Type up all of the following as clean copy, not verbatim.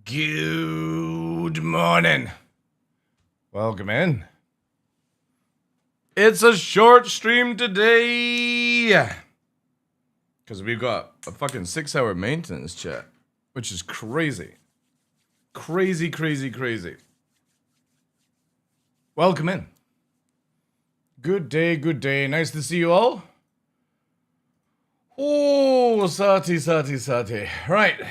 Good morning. Welcome in. It's a short stream today. Because we've got a fucking 6-hour maintenance chat. Which is crazy. Crazy. Welcome in. Good day. Nice to see you all. Oh, Sati. Right.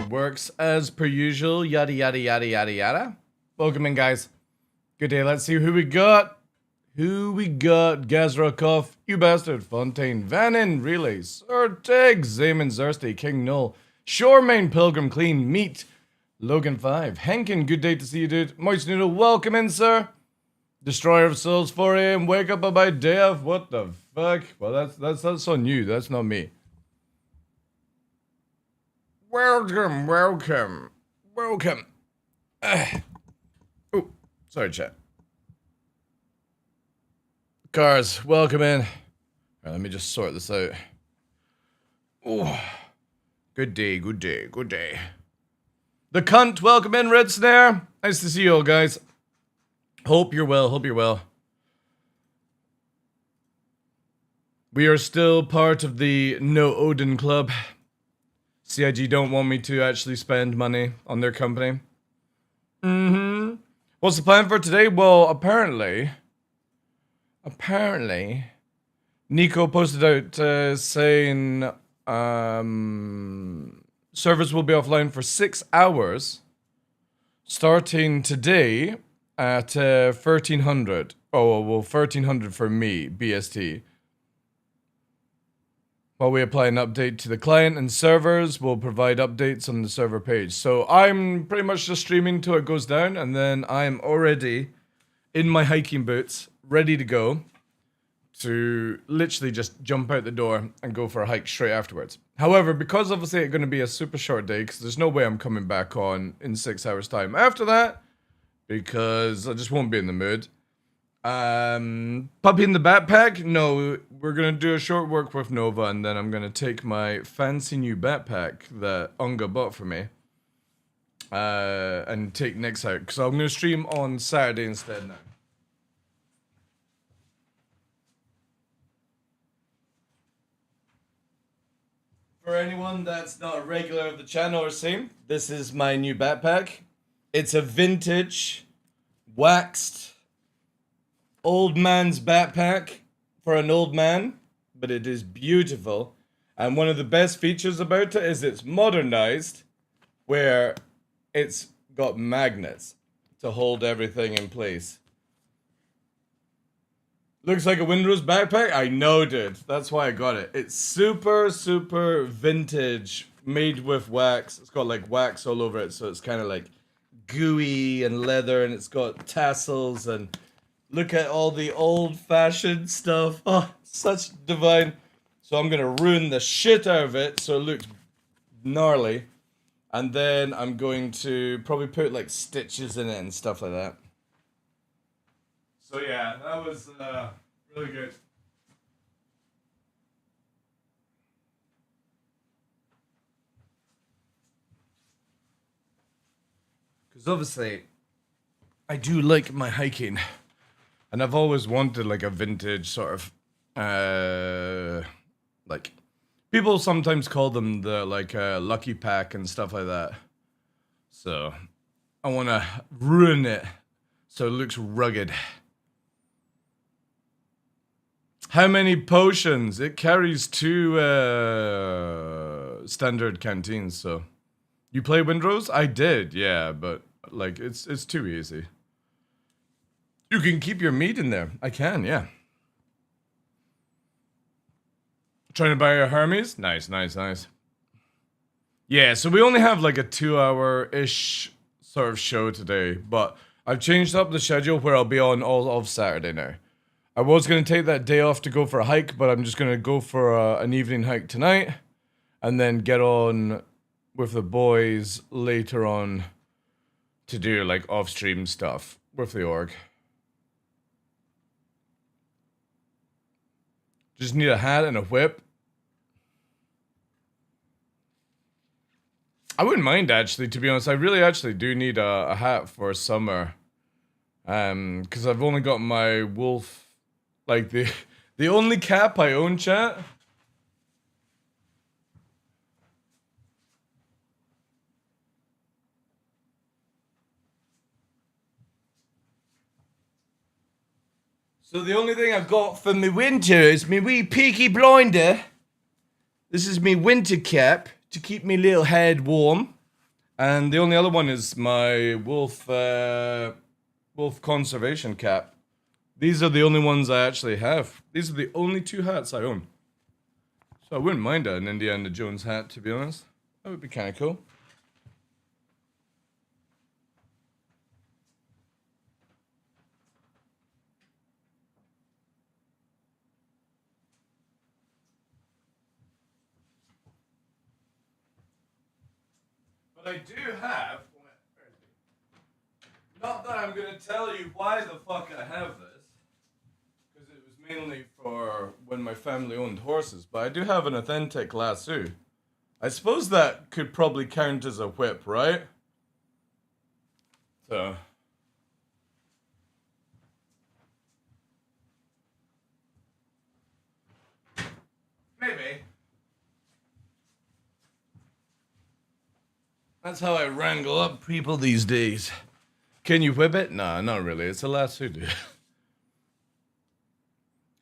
Works as per usual. Yada. Welcome in, guys. Good day. Let's see who we got. Gazrakov, you bastard. Fontaine, Vanin, Relay, Sir Tig, Zayman Zursty, King Null, Shoremain, Pilgrim Clean, Meat, Logan 5, Henkin, good day to see you, dude. Moist Noodle, welcome in, sir. Destroyer of Souls 4 AM, wake up by day off. What the fuck? Well, that's on you. That's not me. Welcome. Oh, sorry, chat. Cars, welcome in. Right, let me just sort this out. Oh, good day. The cunt, welcome in, Red Snare. Nice to see you all, guys. Hope you're well. We are still part of the No Odin Club. CIG don't want me to actually spend money on their company. What's the plan for today? Well, apparently, Nico posted out saying servers will be offline for 6 hours, starting today at 1300. Oh, well, 1300 for me, BST. While we apply an update to the client and servers, we'll provide updates on the server page. So I'm pretty much just streaming till it goes down, and then I'm already in my hiking boots, ready to go, to literally just jump out the door and go for a hike straight afterwards. However, because obviously it's going to be a super short day, because there's no way I'm coming back on in 6 hours time after that, because I just won't be in the mood. Puppy in the backpack? No, we're gonna do a short work with Nova, and then I'm gonna take my fancy new backpack that Unga bought for me, and take Nick's out, because I'm gonna stream on Saturday instead now. For anyone that's not a regular of the channel or same, this is my new backpack. It's a vintage, waxed, old man's backpack for an old man, but it is beautiful. And one of the best features about it is it's modernized, where it's got magnets to hold everything in place. Looks like a Windrose backpack? I know, dude. That's why I got it. It's super vintage, made with wax. It's got like wax all over it, so it's kind of like gooey and leather, and it's got tassels, and look at all the old-fashioned stuff. Oh, such divine. So I'm gonna ruin the shit out of it so it looks gnarly. And then I'm going to probably put like stitches in it and stuff like that. So yeah, that was really good. Because obviously, I do like my hiking. And I've always wanted like a vintage sort of, like, people sometimes call them the like lucky pack and stuff like that. So I want to ruin it so it looks rugged. How many potions? It carries 2 standard canteens. So you play Windrose? I did, yeah, but like it's too easy. You can keep your meat in there. I can, yeah. Trying to buy a Hermes? Nice. Yeah, so we only have like a 2-hour-ish sort of show today, but I've changed up the schedule where I'll be on all of Saturday now. I was going to take that day off to go for a hike, but I'm just going to go for an evening hike tonight, and then get on with the boys later on to do like off-stream stuff with the org. Just need a hat and a whip. I wouldn't mind actually, to be honest. I really actually do need a hat for summer. Because I've only got my wolf, like the only cap I own, chat. So the only thing I've got for me winter is me wee Peaky Blinder. This is me winter cap to keep me little head warm. And the only other one is my wolf conservation cap. These are the only ones I actually have. These are the only 2 hats I own. So I wouldn't mind an Indiana Jones hat, to be honest. That would be kind of cool. But I do have... Not that I'm going to tell you why the fuck I have this. Because it was mainly for when my family owned horses. But I do have an authentic lasso. I suppose that could probably count as a whip, right? So... maybe. That's how I wrangle up people these days. Can you whip it? Nah, not really. It's a lasso, dude.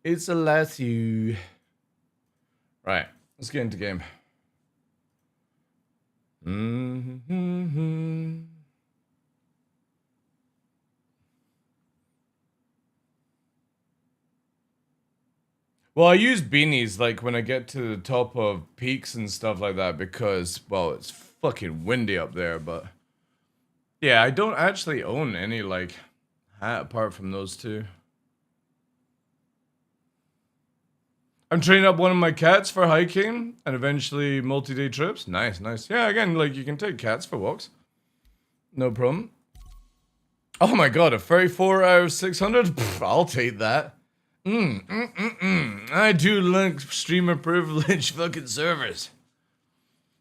It's a lasso. Right, let's get into game. Well, I use beanies like when I get to the top of peaks and stuff like that because, well, it's fucking windy up there, but yeah, I don't actually own any like hat apart from those 2. I'm training up one of my cats for hiking and eventually multi-day trips. Nice, nice. Yeah, again, like you can take cats for walks. No problem. Oh my god, a 34 out of 600? Pff, I'll take that. I do like streamer privilege fucking servers.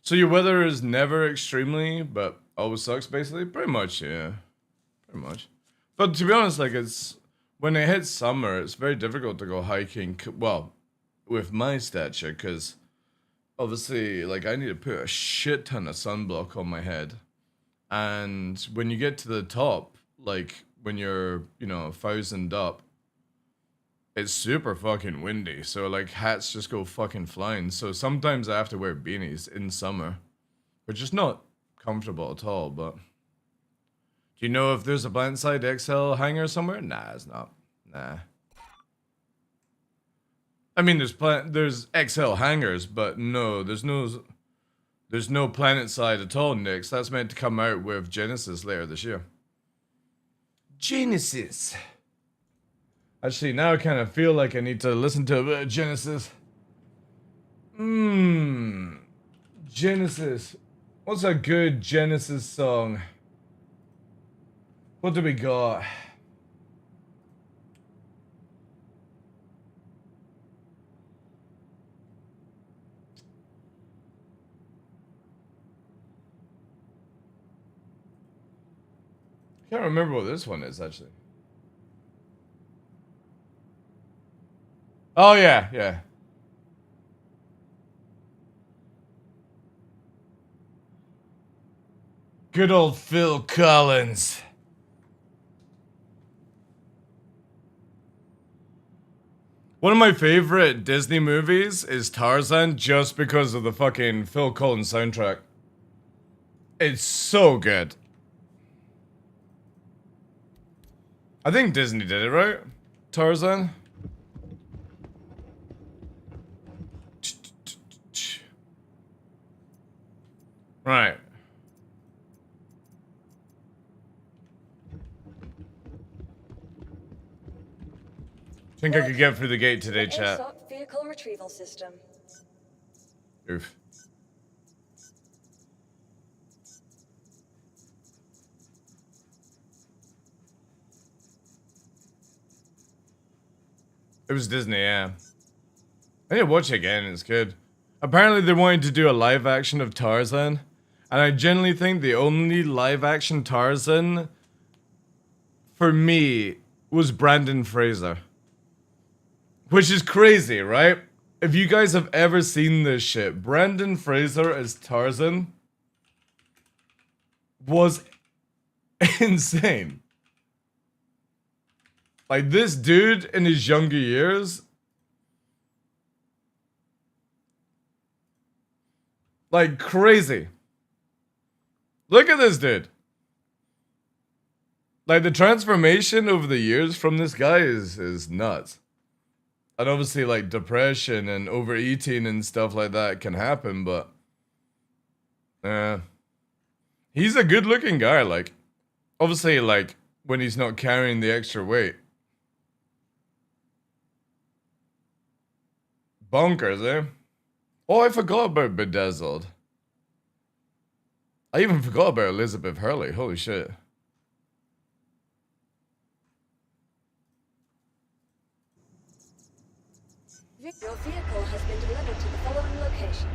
So your weather is never extremely, but always sucks, basically? Pretty much, yeah. Pretty much. But to be honest, like, it's... when it hits summer, it's very difficult to go hiking, well, with my stature, because obviously, like, I need to put a shit ton of sunblock on my head. And when you get to the top, like, when you're, you know, 1,000 up, it's super fucking windy, so like hats just go fucking flying. So sometimes I have to wear beanies in summer, which is not comfortable at all. But do you know if there's a blind side XL hanger somewhere? Nah, it's not. Nah. I mean, there's XL hangers, but no, there's no planet side at all, Nix. That's meant to come out with Genesis later this year. Genesis. Actually, now I kind of feel like I need to listen to a bit of Genesis. Genesis. What's a good Genesis song? What do we got? I can't remember what this one is, actually. Oh, yeah, yeah. Good old Phil Collins. One of my favorite Disney movies is Tarzan just because of the fucking Phil Collins soundtrack. It's so good. I think Disney did it, right? Tarzan? Right. Think I could get through the gate today, chat. Vehicle retrieval system. Oof. It was Disney, yeah. I need to watch it again, it's good. Apparently they wanted to do a live action of Tarzan, And I genuinely think the only live action Tarzan for me was Brandon Fraser. Which is crazy, right? If you guys have ever seen this shit, Brandon Fraser as Tarzan was insane. Like, this dude in his younger years, like, crazy. Look at this dude. Like, the transformation over the years from this guy is nuts. And obviously, like, depression and overeating and stuff like that can happen, but he's a good looking guy. Like, obviously, like, when he's not carrying the extra weight. Bonkers, eh? Oh, I forgot about Bedazzled. I even forgot about Elizabeth Hurley. Holy shit. Your vehicle has been delivered to the following location.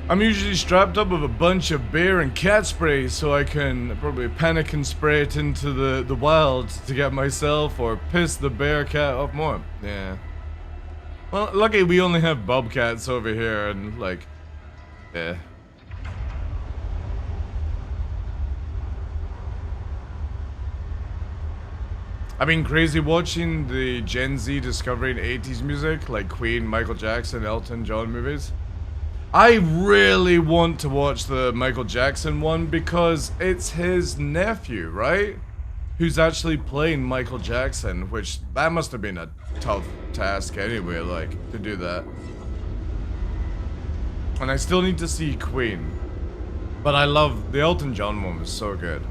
I'm usually strapped up with a bunch of bear and cat spray, so I can probably panic and spray it into the wild to get myself or piss the bear cat off more. Yeah. Well, lucky we only have bobcats over here, and like, yeah. I've been crazy watching the Gen Z discovering 80s music, like Queen, Michael Jackson, Elton John movies. I really want to watch the Michael Jackson one because it's his nephew, right? Who's actually playing Michael Jackson, which that must have been a tough task anyway, like, to do that. And I still need to see Queen. But I love the Elton John one, was so good.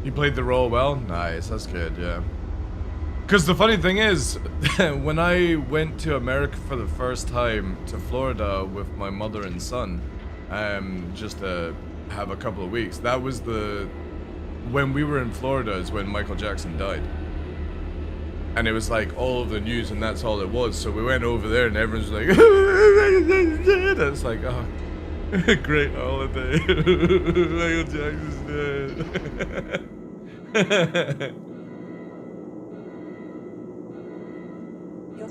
He played the role well? Nice, that's good, yeah. Because the funny thing is, when I went to America for the first time to Florida with my mother and son, just to have a couple of weeks, that was when we were in Florida is when Michael Jackson died. And it was like all of the news and that's all it was. So we went over there and everyone's like, it's like, oh, great holiday. Michael Jackson's dead.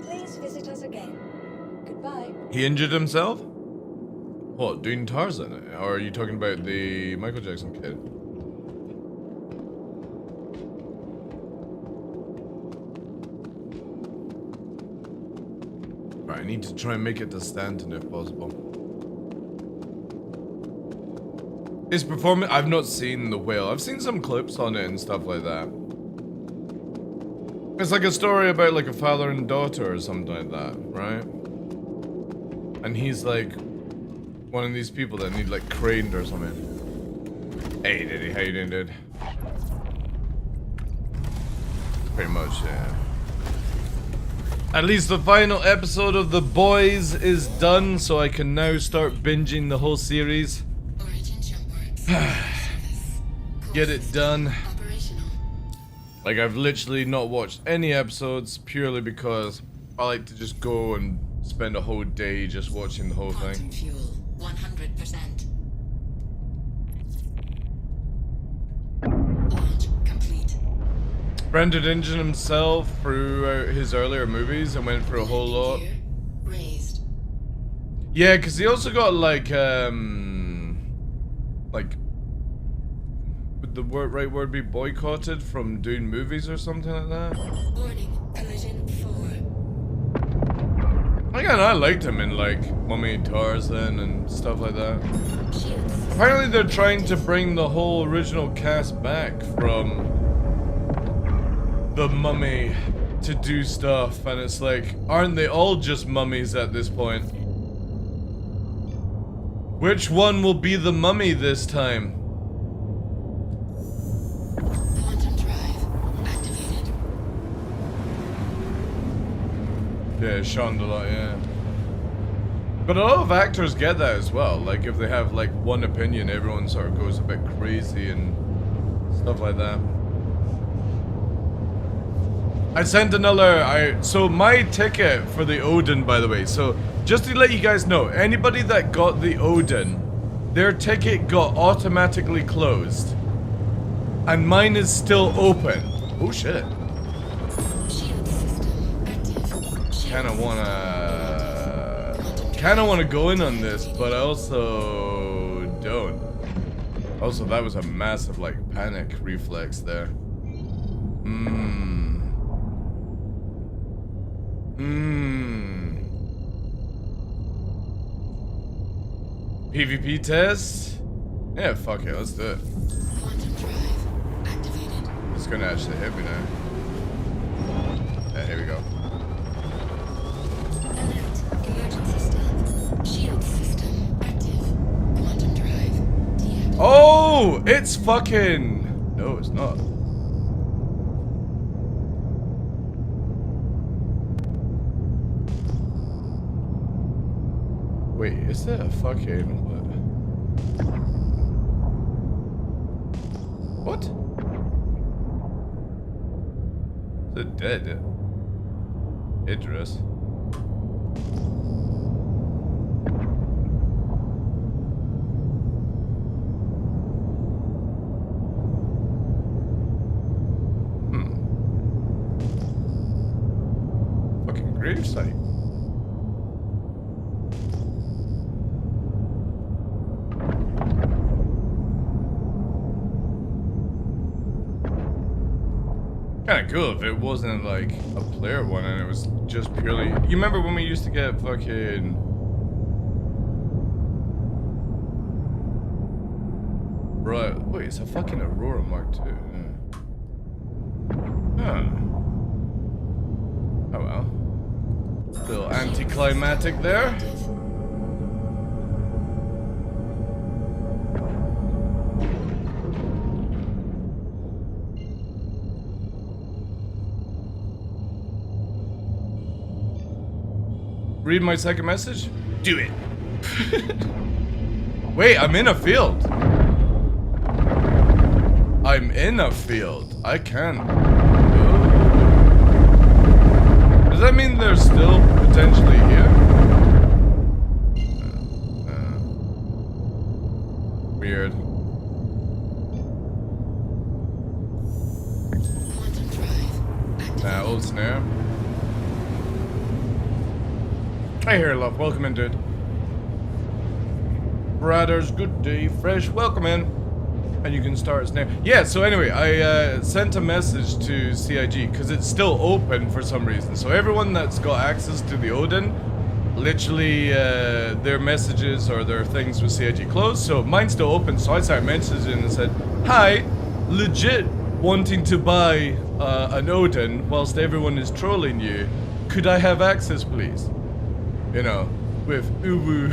Please visit us again. Goodbye. He injured himself? What, doing Tarzan? Or are you talking about the Michael Jackson kid? Right, I need to try and make it to Stanton if possible. His performance, I've not seen The Whale. I've seen some clips on it and stuff like that. It's like a story about like a father and daughter or something like that, right? And he's like one of these people that need like craned or something. Hey, Diddy, how you doing, dude? Pretty much, yeah. At least the final episode of The Boys is done, so I can now start binging the whole series. Get it done. Like, I've literally not watched any episodes purely because I like to just go and spend a whole day just watching the whole thing. Fuel, 100%. Launch complete. Brendan injured himself throughout his earlier movies and went through a whole lot. Raised. Yeah, because he also got like would the right word be boycotted from doing movies or something like that? Warning, collision 4. Again, I liked him in like Mummy, Tarzan and stuff like that. Shields. Apparently they're trying to bring the whole original cast back from the Mummy to do stuff, and it's like, aren't they all just mummies at this point? Which one will be the mummy this time? Quantum drive activated. Yeah, Sean a lot, yeah. But a lot of actors get that as well. Like, if they have, like, one opinion, everyone sort of goes a bit crazy and stuff like that. I sent another. So my ticket for the Odin, by the way. So just to let you guys know, anybody that got the Odin, their ticket got automatically closed, and mine is still open. Oh shit! Shield system active. Kinda wanna go in on this, but I also don't. Also, that was a massive like panic reflex there. PvP test? Yeah, fuck it, let's do it. Quantum drive activated. It's gonna actually hit me now. Yeah, here we go. Alert. Emergency stop. Shield system active. Quantum drive deactivated. Oh, it's fucking. No, it's not. Wait, is that a fucking what? What? Is it dead? Idris. Fucking gravesite. Kinda cool if it wasn't like a player one and it was just purely. You remember when we used to get fucking. Right, wait, it's a fucking Aurora Mark II. Huh. Oh well. Little anticlimactic there. Read my second message? Do it. Wait, I'm in a field. I'm in a field. I can. Does that mean they're still potentially here? Weird. Quantum drive activated. Nah, old snare. Hey here, love. Welcome in, dude. Brothers, good day. Fresh, welcome in. And you can start snare. Yeah, so anyway, I sent a message to CIG because it's still open for some reason. So everyone that's got access to the Odin, literally their messages or their things with CIG closed. So mine's still open. So I started messaging and said, hi, legit wanting to buy an Odin whilst everyone is trolling you. Could I have access, please? You know, with uwu.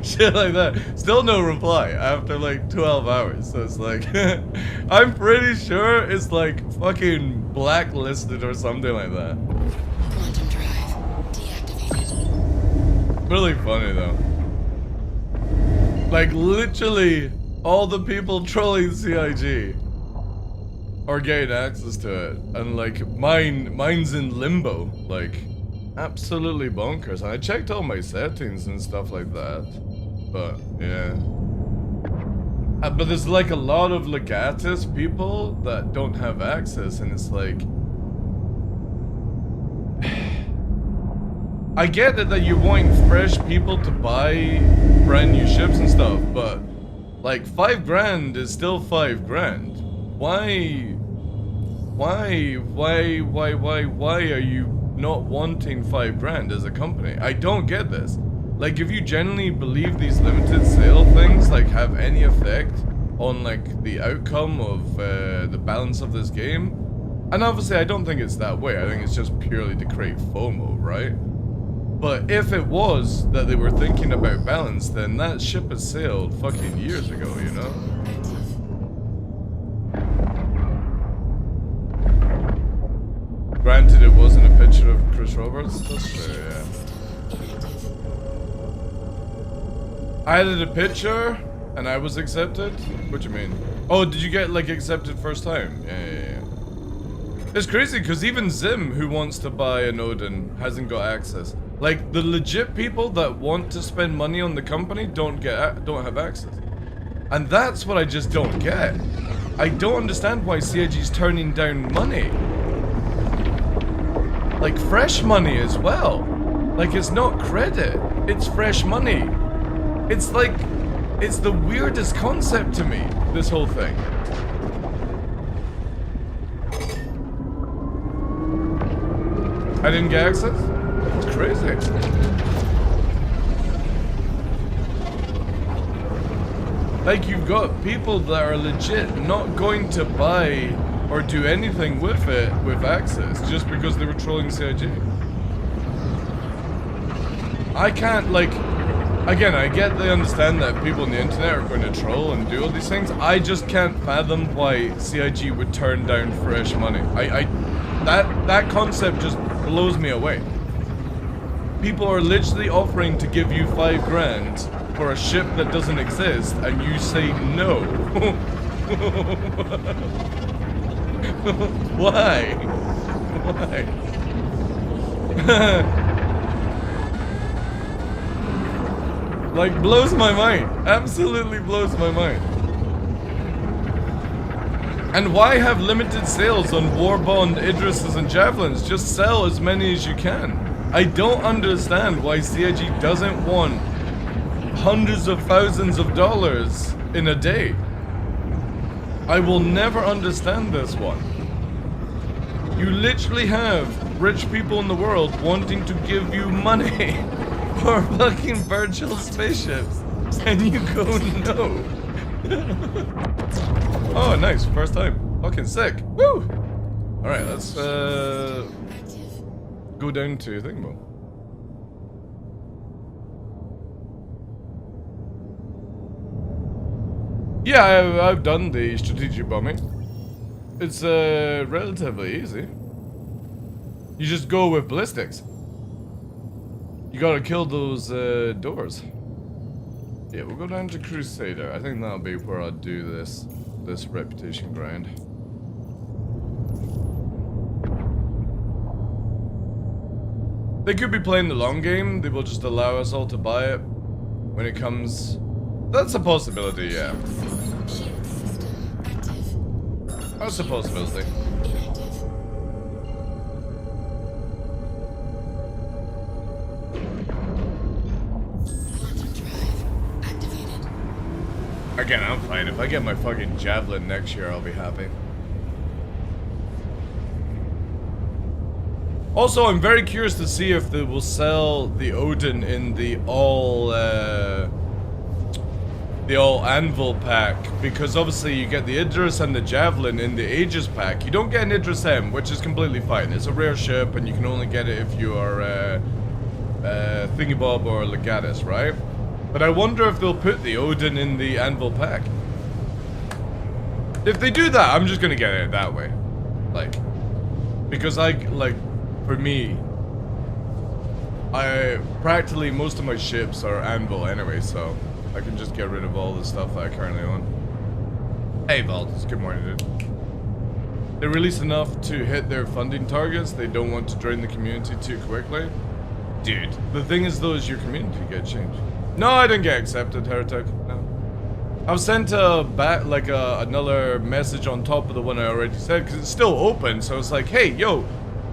Shit like that. Still no reply after like 12 hours. So it's like, I'm pretty sure it's like fucking blacklisted or something like that. Quantum drive deactivated. Really funny though. Like literally all the people trolling CIG are getting access to it. And like mine's in limbo. Like, absolutely bonkers. And I checked all my settings and stuff like that, but yeah. But there's like a lot of legatus people that don't have access, and it's like, I get it that you're wanting fresh people to buy brand new ships and stuff, but like $5 grand is still $5 grand. Why are you not wanting $5 grand as a company? I don't get this. Like, if you genuinely believe these limited sale things like have any effect on like the outcome of the balance of this game, and obviously I don't think it's that way. I think it's just purely to create FOMO, right? But if it was that they were thinking about balance, then that ship has sailed fucking years ago, you know? Granted, it wasn't a picture of Chris Roberts. That's fair, yeah. I added a picture, and I was accepted? What do you mean? Oh, did you get, like, accepted first time? Yeah. It's crazy because even Zim, who wants to buy an Odin, hasn't got access. Like, the legit people that want to spend money on the company don't have access. And that's what I just don't get. I don't understand why CIG's turning down money. Like, fresh money as well. Like, it's not credit, it's fresh money. It's like, it's the weirdest concept to me, this whole thing. I didn't get access? It's crazy. Like, you've got people that are legit not going to buy or do anything with it with access just because they were trolling CIG. I can't, like, again, I understand that people on the internet are going to troll and do all these things. I just can't fathom why CIG would turn down fresh money. That concept just blows me away. People are literally offering to give you $5 grand for a ship that doesn't exist, and you say no. Why? Why? Like, blows my mind. Absolutely blows my mind. And why have limited sales on Warbond, Idrises, and Javelins? Just sell as many as you can. I don't understand why CIG doesn't want hundreds of thousands of dollars in a day. I will never understand this one. You literally have rich people in the world wanting to give you money for fucking virtual spaceships, and you go no. Oh, nice, first time. Fucking sick. Woo! Alright, let's go down to Thingambo. Yeah, I've done the strategic bombing. It's relatively easy. You just go with ballistics. You gotta kill those doors. Yeah, we'll go down to Crusader. I think that'll be where I'll do this reputation grind. They could be playing the long game. They will just allow us all to buy it when it comes. That's a possibility, yeah. Shield system active. That's a possibility. Inactive. Quantum drive activated. Again, I'm fine. If I get my fucking Javelin next year, I'll be happy. Also, I'm very curious to see if they will sell the Odin in the all Anvil pack, because obviously you get the Idris and the Javelin in the Aegis pack. You don't get an Idris M, which is completely fine. It's a rare ship, and you can only get it if you are Thingybob or Legatus, right? But I wonder if they'll put the Odin in the Anvil pack. If they do that, I'm just gonna get it that way. Like, because for me, practically most of my ships are Anvil anyway, so I can just get rid of all the stuff that I currently own. Hey Valdes, good morning, dude. They release enough to hit their funding targets. They don't want to drain the community too quickly. Dude, the thing is though, is your community get changed. No, I didn't get accepted, Heretic. No. I've sent another message on top of the one I already said, because it's still open, so it's like, hey, yo,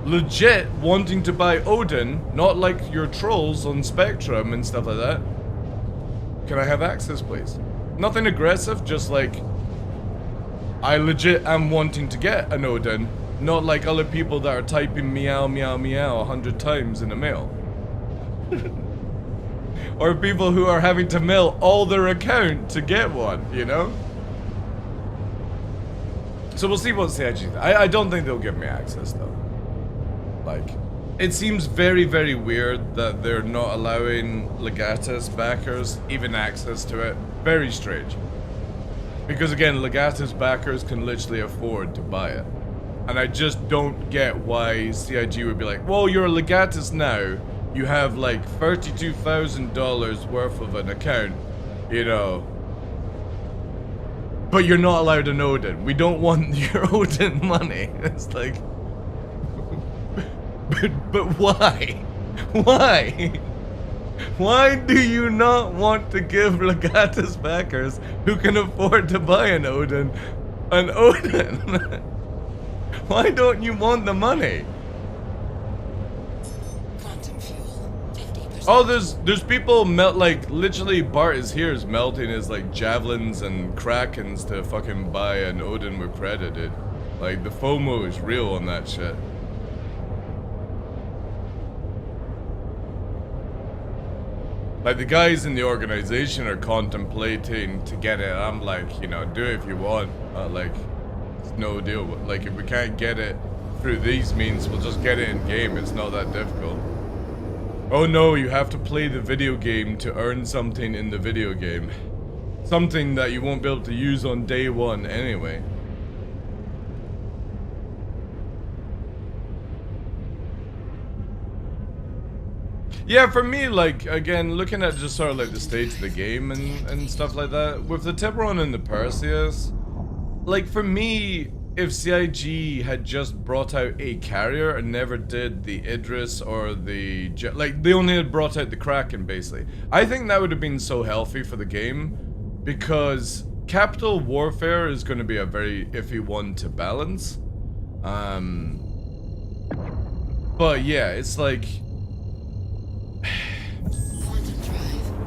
legit wanting to buy Odin, not like your trolls on Spectrum and stuff like that. Can I have access, please? Nothing aggressive, just like, I legit am wanting to get an Odin, not like other people that are typing meow meow meow 100 times in a mail. Or people who are having to mail all their account to get one, you know? So we'll see what CIG. I don't think they'll give me access though. Like, it seems very, very weird that they're not allowing Legatus backers even access to it. Very strange. Because again, Legatus backers can literally afford to buy it. And I just don't get why CIG would be like, well, you're a Legatus now. You have like $32,000 worth of an account, you know. But you're not allowed an Odin. We don't want your Odin money. It's like, But why? Why? Why do you not want to give Legatus backers who can afford to buy an Odin an Odin? Why don't you want the money? Quantum fuel, 50%. Oh, there's people like literally Bart is here is melting his like javelins and krakens to fucking buy an Odin with credit, dude. Like the FOMO is real on that shit. Like the guys in the organization are contemplating to get it. I'm like, you know, do it if you want. Like, it's no deal. Like if we can't get it through these means, we'll just get it in game. It's not that difficult. Oh no, you have to play the video game to earn something in the video game. Something that you won't be able to use on day one anyway. Yeah, for me, like, again, looking at just sort of like the state of the game and stuff like that, with the Tiburon and the Perseus, like, for me, if CIG had just brought out a carrier and never did the Idris or the... like, they only had brought out the Kraken, basically. I think that would have been so healthy for the game, because capital warfare is going to be a very iffy one to balance. But yeah, it's like...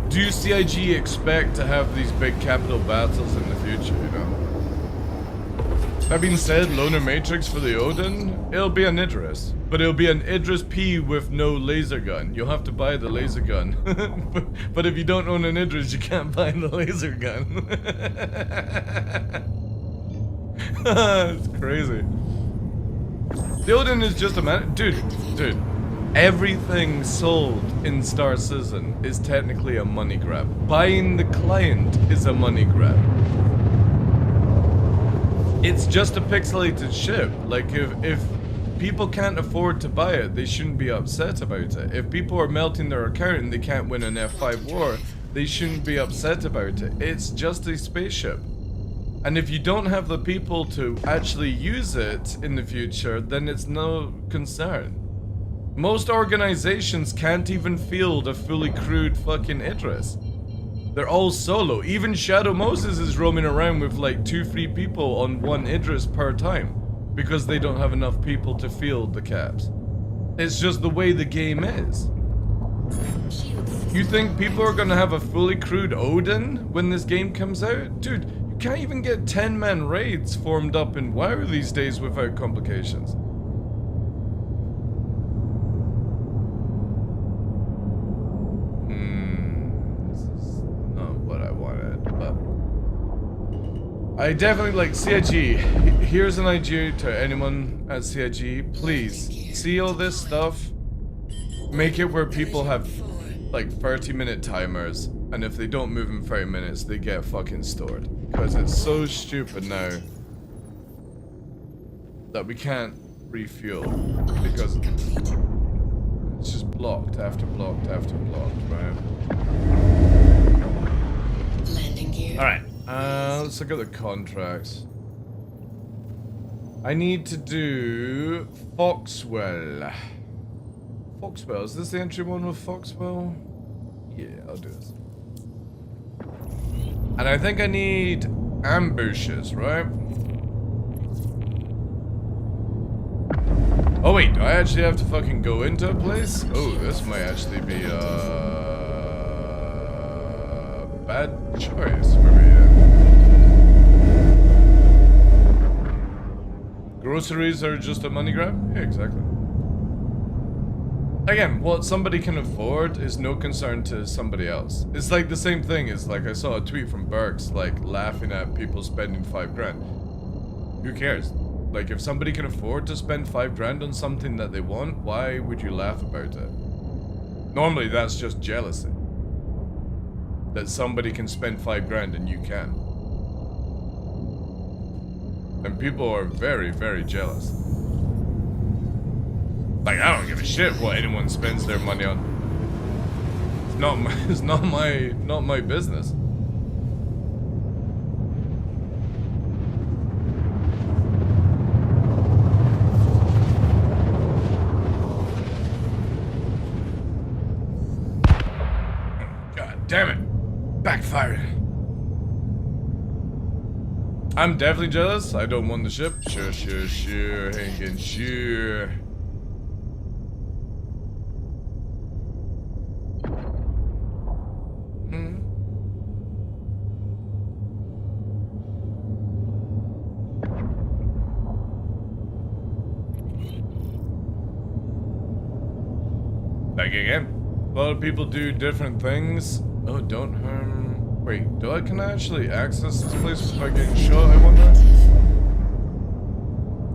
do CIG expect to have these big capital battles in the future, you know? That being said, Loner Matrix for the Odin, it'll be an Idris. But it'll be an Idris P with no laser gun. You'll have to buy the laser gun. but if you don't own an Idris, you can't buy the laser gun. It's crazy. The Odin is just a man. Dude. Everything sold in Star Citizen is technically a money grab. Buying the client is a money grab. It's just a pixelated ship. Like, if people can't afford to buy it, they shouldn't be upset about it. If people are melting their account and they can't win an F5 war, they shouldn't be upset about it. It's just a spaceship. And if you don't have the people to actually use it in the future, then it's no concern. Most organizations can't even field a fully crewed fucking Idris. They're all solo. Even Shadow Moses is roaming around with like 2-3 people on one Idris per time because they don't have enough people to field the caps. It's just the way the game is. You think people are gonna have a fully crewed Odin when this game comes out? Dude, you can't even get 10-man raids formed up in WoW these days without complications. I definitely like CIG. Here's an idea to anyone at CIG. Please, see all this stuff. Make it where people have like 30-minute timers, and if they don't move in 30 minutes, they get fucking stored. Because it's so stupid now that we can't refuel because it's just blocked after blocked after blocked, right? Landing gear. All right. Let's look at the contracts. I need to do Foxwell. Foxwell, is this the entry one with Foxwell? Yeah, I'll do this. And I think I need ambushes, right? Oh wait, do I actually have to fucking go into a place? Oh, this might actually be a bad choice for me. Groceries are just a money grab? Yeah, exactly. Again, what somebody can afford is no concern to somebody else. It's like the same thing as, like, I saw a tweet from Burks, like, laughing at people spending $5,000. Who cares? Like, if somebody can afford to spend $5,000 on something that they want, why would you laugh about it? Normally, that's just jealousy. That somebody can spend $5,000 and you can't. And people are very, very jealous. Like, I don't give a shit what anyone spends their money on. It's not my business. Damn it. Backfired. I'm definitely jealous. I don't want the ship. Sure, Hankin, sure. Like again, a lot of people do different things. Oh, don't harm. Wait, can I actually access this place without getting shot, I wonder?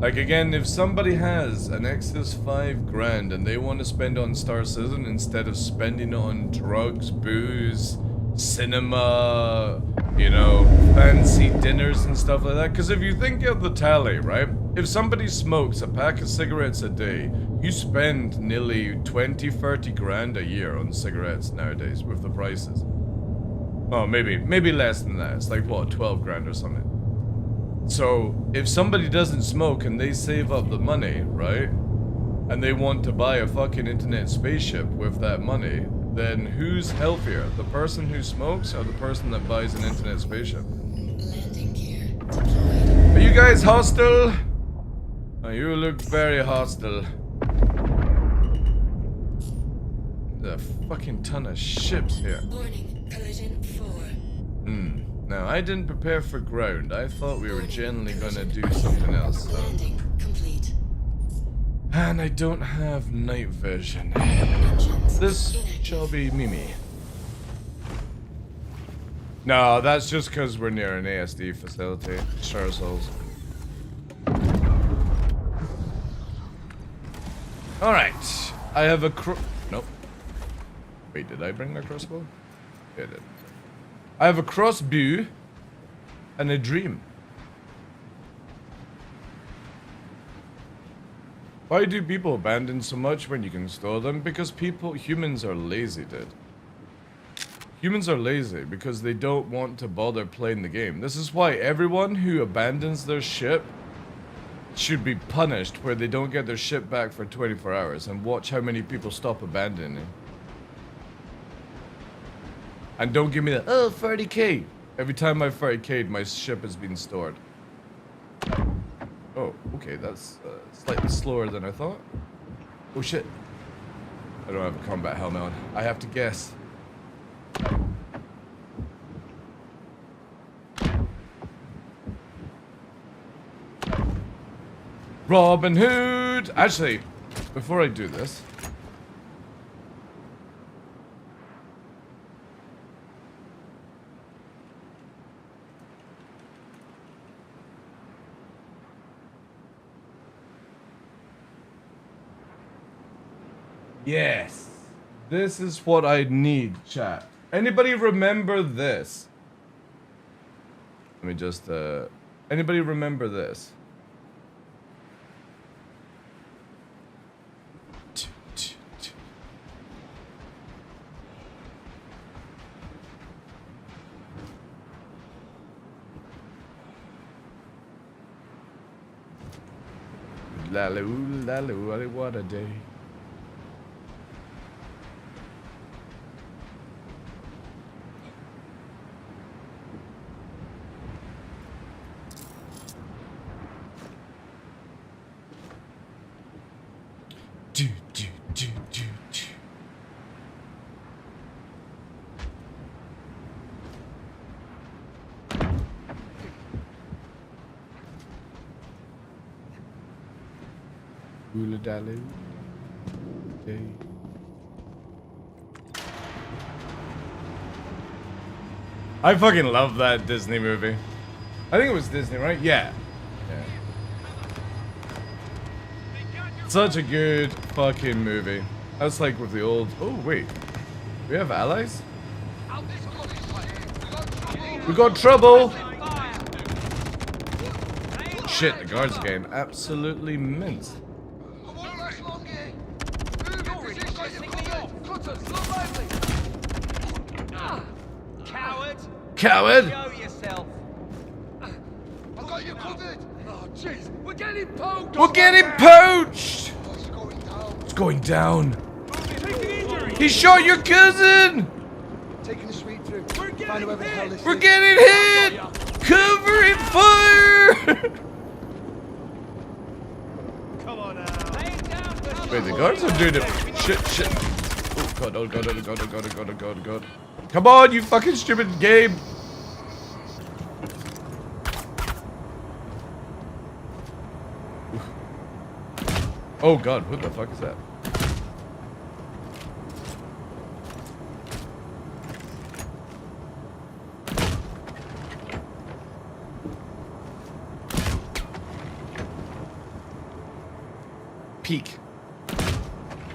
Like again, if somebody has an excess $5,000 and they want to spend on Star Citizen instead of spending it on drugs, booze, cinema, you know, fancy dinners and stuff like that. Because if you think of the tally, right? If somebody smokes a pack of cigarettes a day, you spend nearly 20, 30 grand a year on cigarettes nowadays with the prices. Oh, maybe less than that. It's like, what, 12 grand or something. So, if somebody doesn't smoke and they save up the money, right? And they want to buy a fucking internet spaceship with that money, then who's healthier? The person who smokes or the person that buys an internet spaceship? Landing gear deployed. Are you guys hostile? Oh, you look very hostile. There's a fucking ton of ships here. Warning, collision 4. Now, I didn't prepare for ground. I thought we were generally gonna do something else, so. Landing complete. And I don't have night vision. Engines This inactive. shall be Mimi. No, that's just because we're near an ASD facility. Sure souls. Alright. I have a nope. Wait, did I bring my crossbow? Yeah, I did. I have a crossbow and a dream. Why do people abandon so much when you can store them? Because humans are lazy, dude. Humans are lazy because they don't want to bother playing the game. This is why everyone who abandons their ship should be punished where they don't get their ship back for 24 hours and watch how many people stop abandoning it. And don't give me the, oh, 30k. Every time I've 30k'd, my ship has been stored. Oh, okay, that's slightly slower than I thought. Oh shit. I don't have a combat helmet on. I have to guess. Robin Hood! Actually, before I do this... Yes. This is what I need, chat. Anybody remember this? Let me just, anybody remember this? Lally, what a day. Dally. Day. I fucking love that Disney movie. I think it was Disney, right? Yeah. Such a good fucking movie. That's like with the old... Oh, wait. We have allies? We got trouble! Shit, the guards are getting absolutely minced. Coward! Show yourself. I got you covered. Oh, jeez. We're getting poked. We're getting poached! Oh, it's going down. It's going down. He shot your cousin! Taking a sweet Find whoever the hell this We're is. getting hit! Covering fire! Come on now. Wait, the guards are doing it. Shit. Oh god, oh god, oh god, oh god, oh god, oh god, oh god. Come on, you fucking stupid game! Oh god, what the fuck is that? Peak.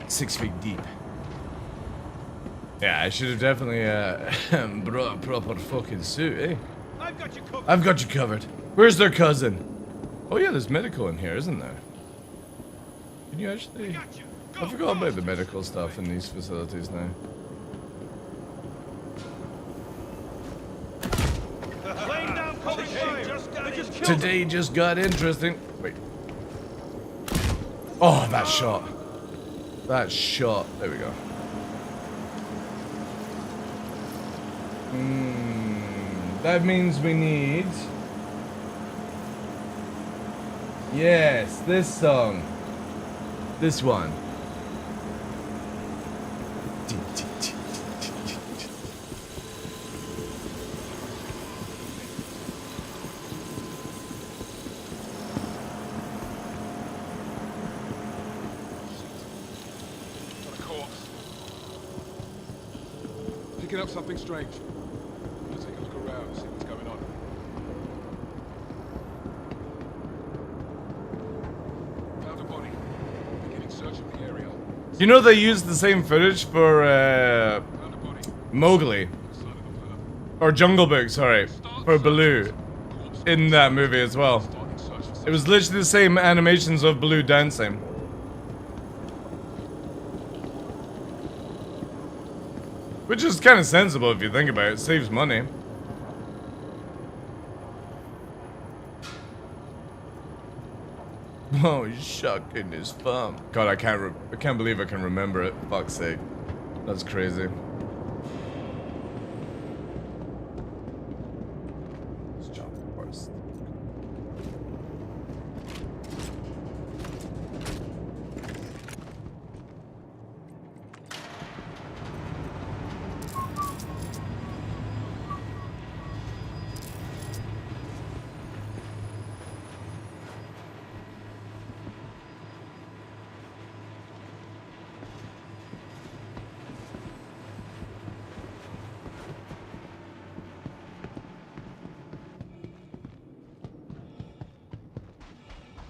6 feet deep. Yeah, I should have definitely brought a proper fucking suit, eh? I've got you covered. Where's their cousin? Oh yeah, there's medical in here, isn't there? Can you actually... I forgot about the medical stuff in these facilities now. Today just got interesting. Wait. Oh, that shot. That shot. There we go. That means we need... Yes, this song. This one. Picking up something strange. Let's take a look around, see what's going on. Found a body. Beginning search of the area. You know they used the same footage for Found a body. Mowgli. Side of the path. Or Jungle Book, sorry. For Baloo. In that movie as well. Starting search for It was literally the same animations of Baloo dancing. Which is kind of sensible if you think about it. Saves money. Oh, he's shucking his thumb. God, I can't believe I can remember it. Fuck's sake. That's crazy. Let's jump first.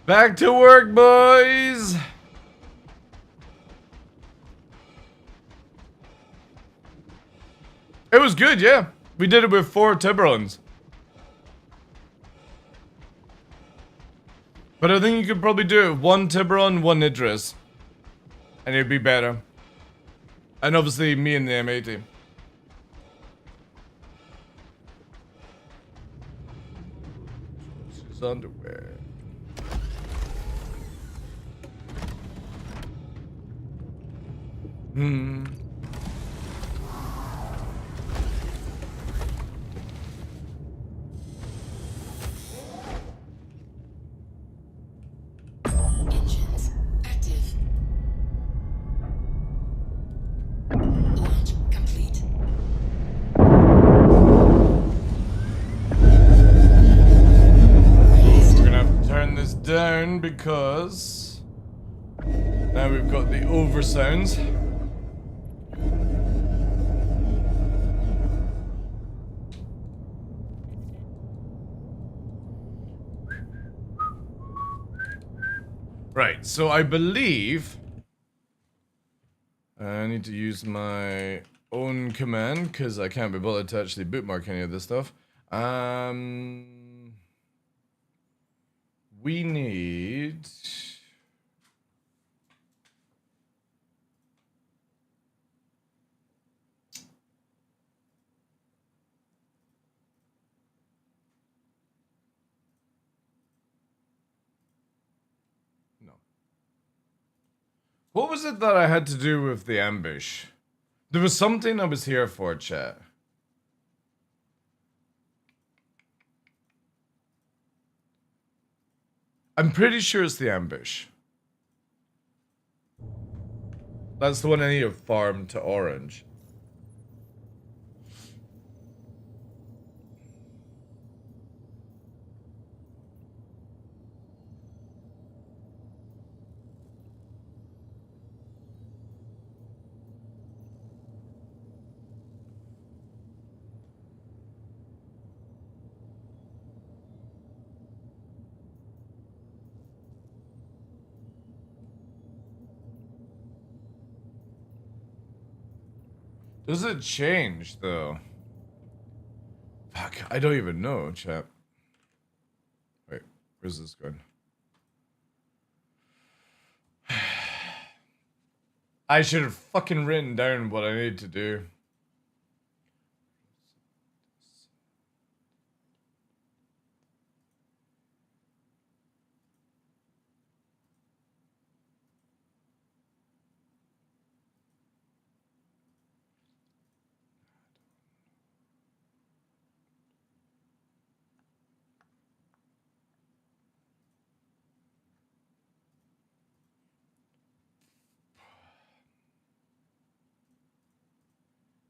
Back to work, boys! It was good, yeah. We did it with 4 Tiburons. But I think you could probably do it with 1 Tiburon, 1 Idris. And it'd be better. And obviously me and the M80. His underwear. Engines active. Launch complete. We're gonna have to turn this down because now we've got the oversounds. Right, so I believe I need to use my own command because I can't be bothered to actually bookmark any of this stuff. We need... No. What was it that I had to do with the ambush? There was something I was here for, chat. I'm pretty sure it's the ambush. That's the one I need to farm to orange. Does it change though? Fuck, I don't even know, chap. Wait, where's this going? I should have fucking written down what I need to do.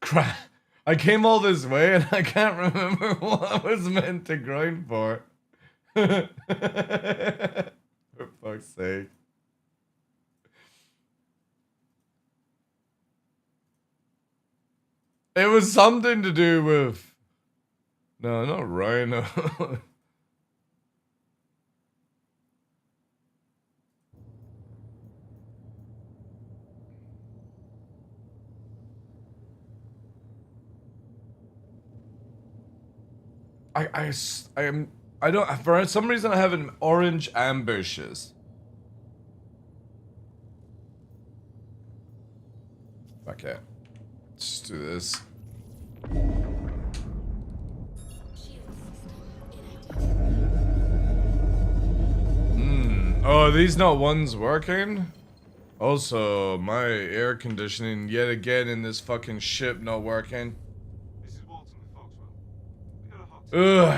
Crap. I came all this way and I can't remember what I was meant to grind for. For fuck's sake. It was something to do with... No, not Rhino. I don't, for some reason I have an orange ambushes. Okay. Let's do this. Oh, are these not ones working? Also, my air conditioning yet again in this fucking ship not working. This is Walton with Foxwell. We got a hot tub. Ugh. Are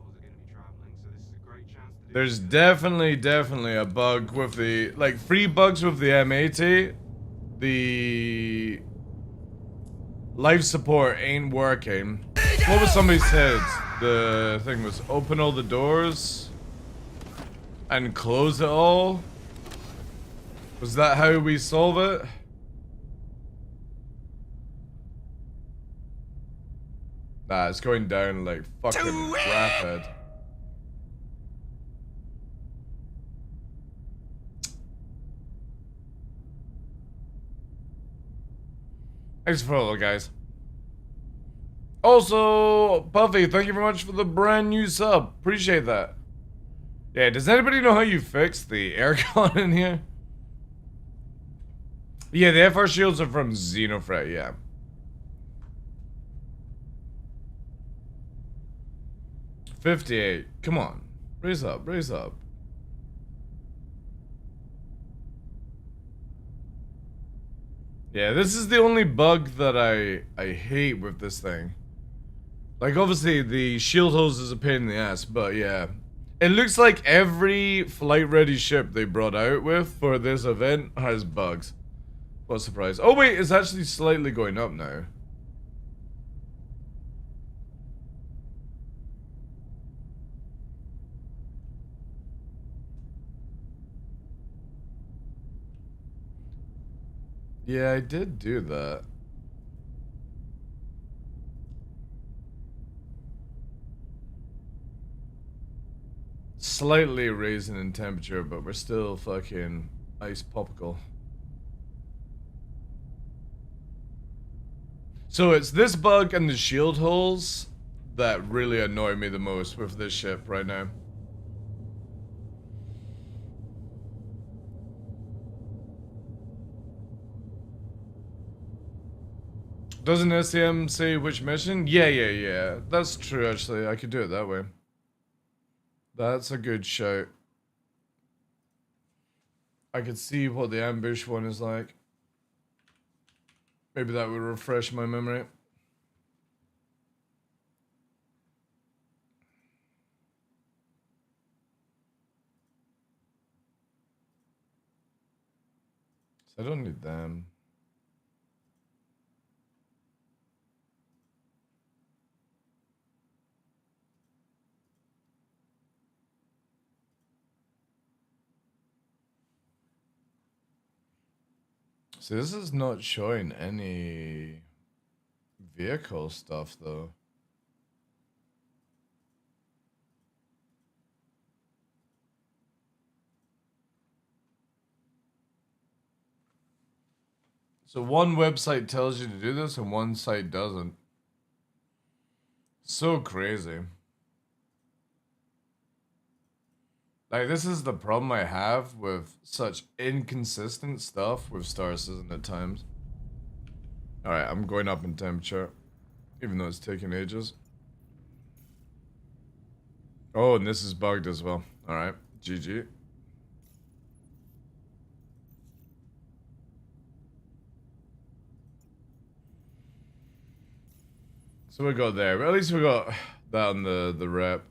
going to be traveling, so this is a great chance to do There's definitely a bug with the, like, 3 bugs with the M80. The life support ain't working. What was somebody said? The thing was open all the doors and close it all. Was that how we solve it? Nah, it's going down like fucking rapid. Thanks for following, guys. Also, Puffy, thank you very much for the brand new sub. Appreciate that. Yeah, does anybody know how you fix the aircon in here? Yeah, the FR shields are from Xenofret, yeah. $58. Come on. Raise up, raise up. Yeah, this is the only bug that I hate with this thing. Like, obviously, the shield hose is a pain in the ass, but yeah. It looks like every flight-ready ship they brought out with for this event has bugs. What a surprise. Oh wait, it's actually slightly going up now. Yeah, I did do that. Slightly raising in temperature, but we're still fucking ice popical. So it's this bug and the shield holes that really annoy me the most with this ship right now. Doesn't SCM say which mission? Yeah. That's true, actually. I could do it that way. That's a good shout. I could see what the ambush one is like. Maybe that would refresh my memory. So I don't need them. So this is not showing any vehicle stuff though. So one website tells you to do this and one site doesn't. So crazy. Like, this is the problem I have with such inconsistent stuff with Star Citizen at times. Alright, I'm going up in temperature. Even though it's taking ages. Oh, and this is bugged as well. Alright, GG. So we got there, but at least we got that on the rep.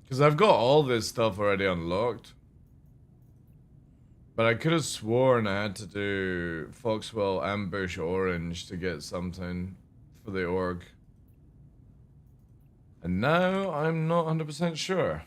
Because I've got all this stuff already unlocked. But I could have sworn I had to do Foxwell Ambush Orange to get something for the org. And now I'm not 100% sure.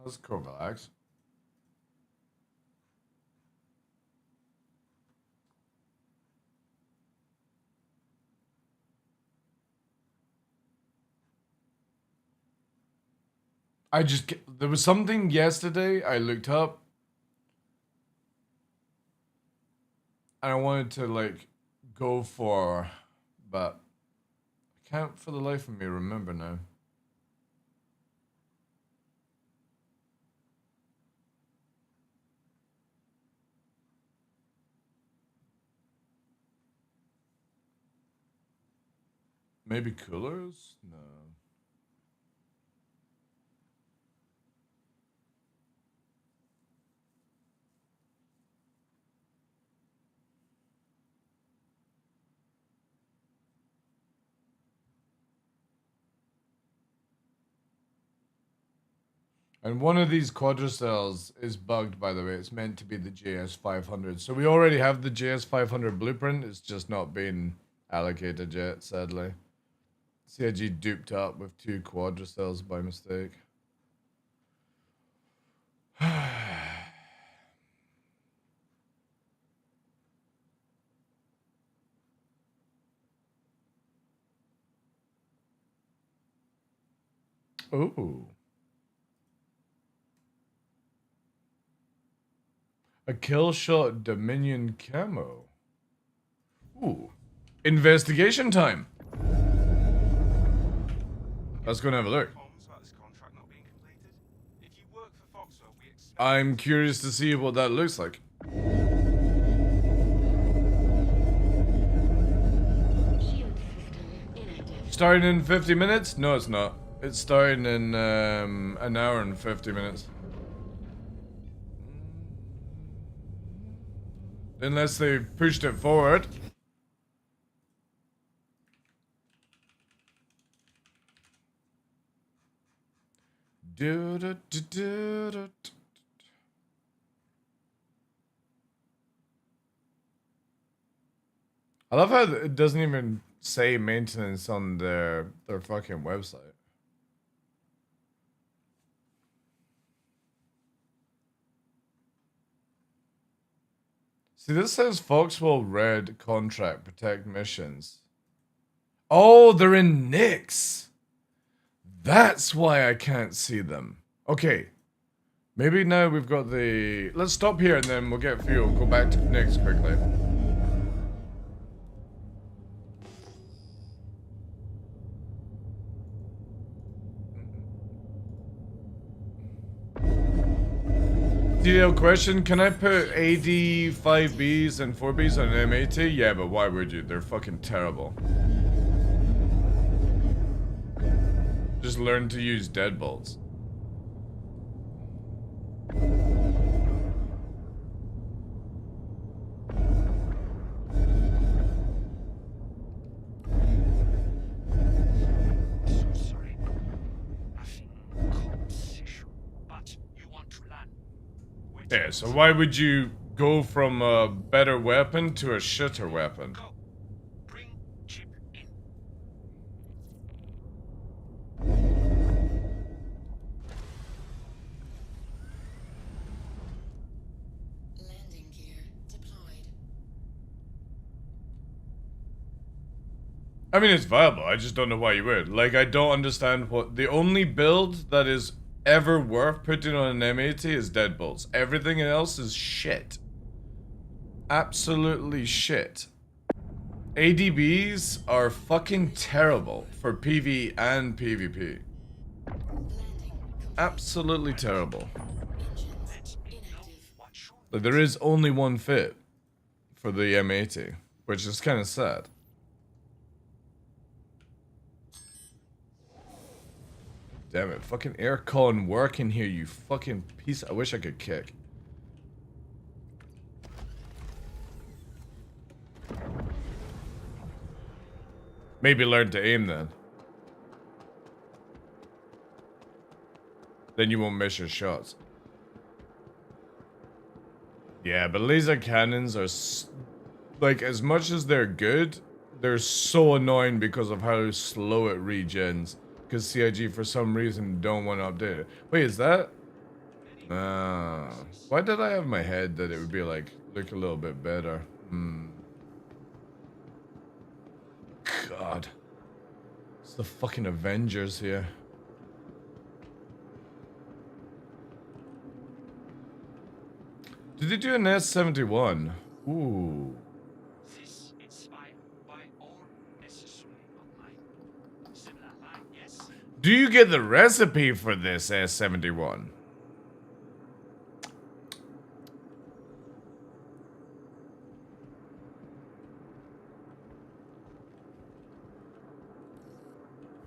That's cool, relax. There was something yesterday I looked up. And I wanted to, like, go for, but I can't for the life of me remember now. Maybe coolers? No. And one of these quadricells is bugged, by the way. It's meant to be the JS500. So we already have the JS500 blueprint. It's just not been allocated yet, sadly. CIG duped up with 2 quadricells by mistake. Ooh. A kill shot Dominion camo. Ooh. Investigation time. Let's go and have a look. I'm curious to see what that looks like. Starting in 50 minutes? No, it's not. It's starting in an hour and 50 minutes. Unless they pushed it forward. I love how it doesn't even say maintenance on their fucking website. See, this says Foxwell Red contract protect missions. Oh, they're in Nix. That's why I can't see them. Okay. Maybe now we've got the... Let's stop here and then we'll get fuel. Go back to Nix quickly. DL question, can I put AD 5Bs and 4Bs on an M80? Yeah, but why would you? They're fucking terrible. Just learn to use deadbolts. Sorry. Nothing concession, but you want to learn. Wait. Yeah, so why would you go from a better weapon to a shitter weapon? Go. Bring chip in. Landing gear deployed. I mean, it's viable. I just don't know why you would. Like, I don't understand what... The only build that is ever worth putting on an M80 is deadbolts. Everything else is shit. Absolutely shit. ADBs are fucking terrible for PvE and PvP. Absolutely terrible. Engines inactive. Like, there is only one fit for the M80, which is kind of sad. Damn it, fucking aircon work in here, you fucking piece. I wish I could kick. Maybe learn to aim then. Then you won't miss your shots. Yeah, but laser cannons are like, as much as they're good, they're so annoying because of how slow it regens. Because CIG for some reason don't want to update it. Wait, is that? Why did I have in my head that it would be like, look a little bit better? God. It's the fucking Avengers here. Did they do an S71? Ooh. This inspired by all necessary online. Similar line, yes. Do you get the recipe for this S71?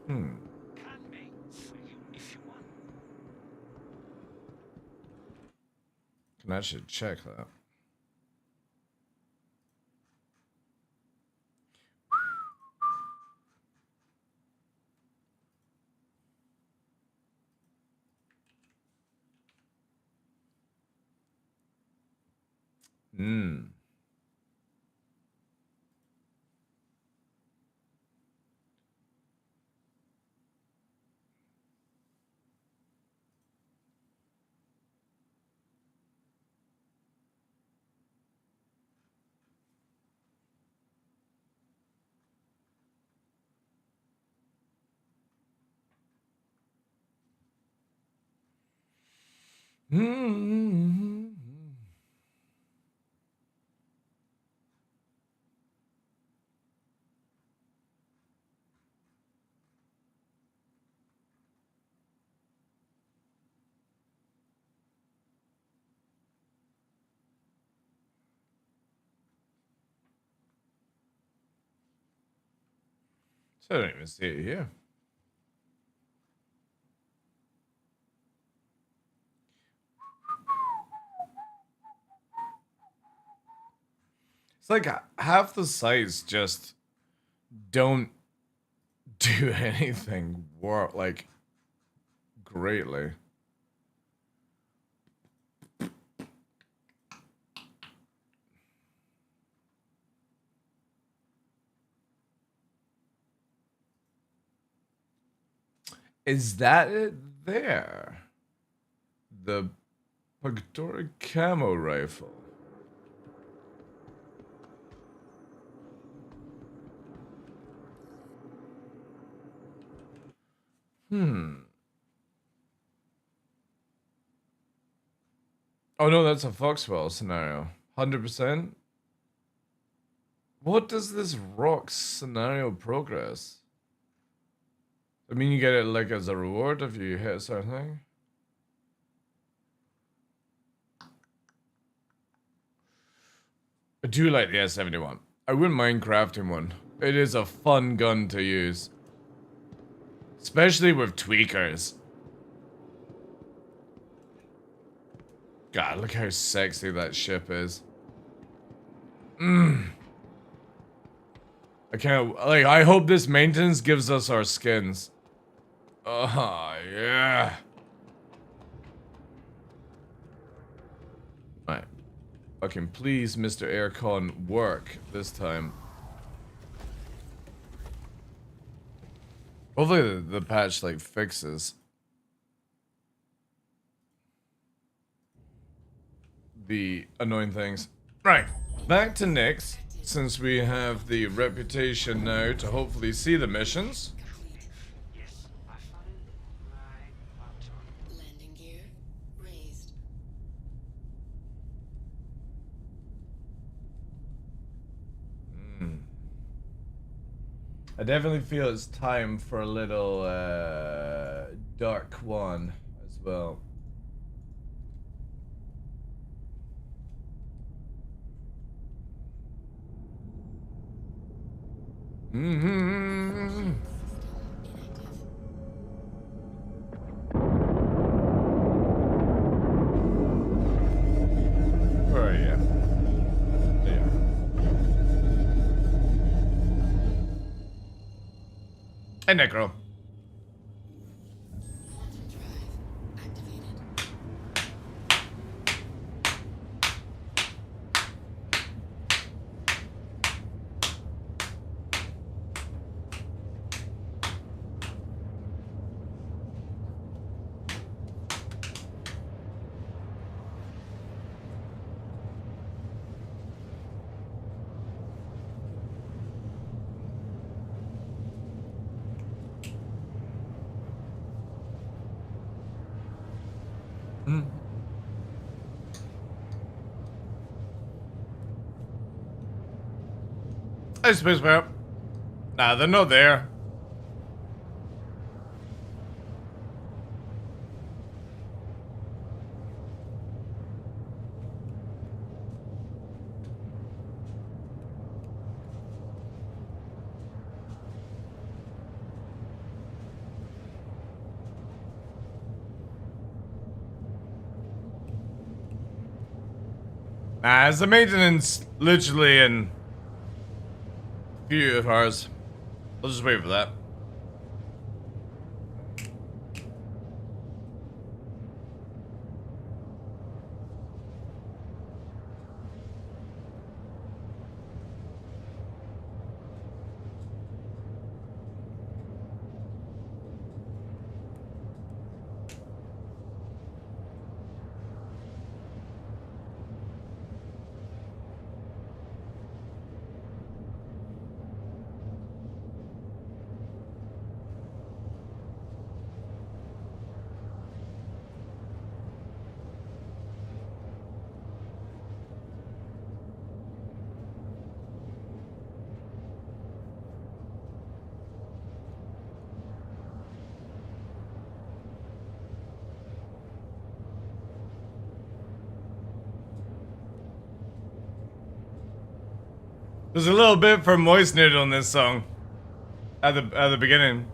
Can make for you if you want. Can I should check that. So I don't even see it here. It's like half the sites just don't do anything like greatly. Is that it there? The Purgatory Camo Rifle. Oh no, that's a Foxwell scenario. 100%? What does this rock scenario progress? I mean, you get it like as a reward if you hit something. do like the S71. I wouldn't mind crafting one. It is a fun gun to use. Especially with tweakers. God, look how sexy that ship is. I can't, like, I hope this maintenance gives us our skins. Oh, yeah. Right. Fucking please, Mr. Aircon, work this time. Hopefully the patch, like, fixes the annoying things. Right. Back to Nyx, since we have the reputation now to hopefully see the missions. Yes, I followed my button. Landing gear raised. I definitely feel it's time for a little Dark one as well. Mm-hmm. Where are you? There you are. Hey, Necro. Quantum drive activated. Hey, Space Bear. Nah, they're not there. Nah, it's the maintenance literally in a few hours. I'll just wait for that. There's a little bit for Moist Noodle in this song. At the beginning.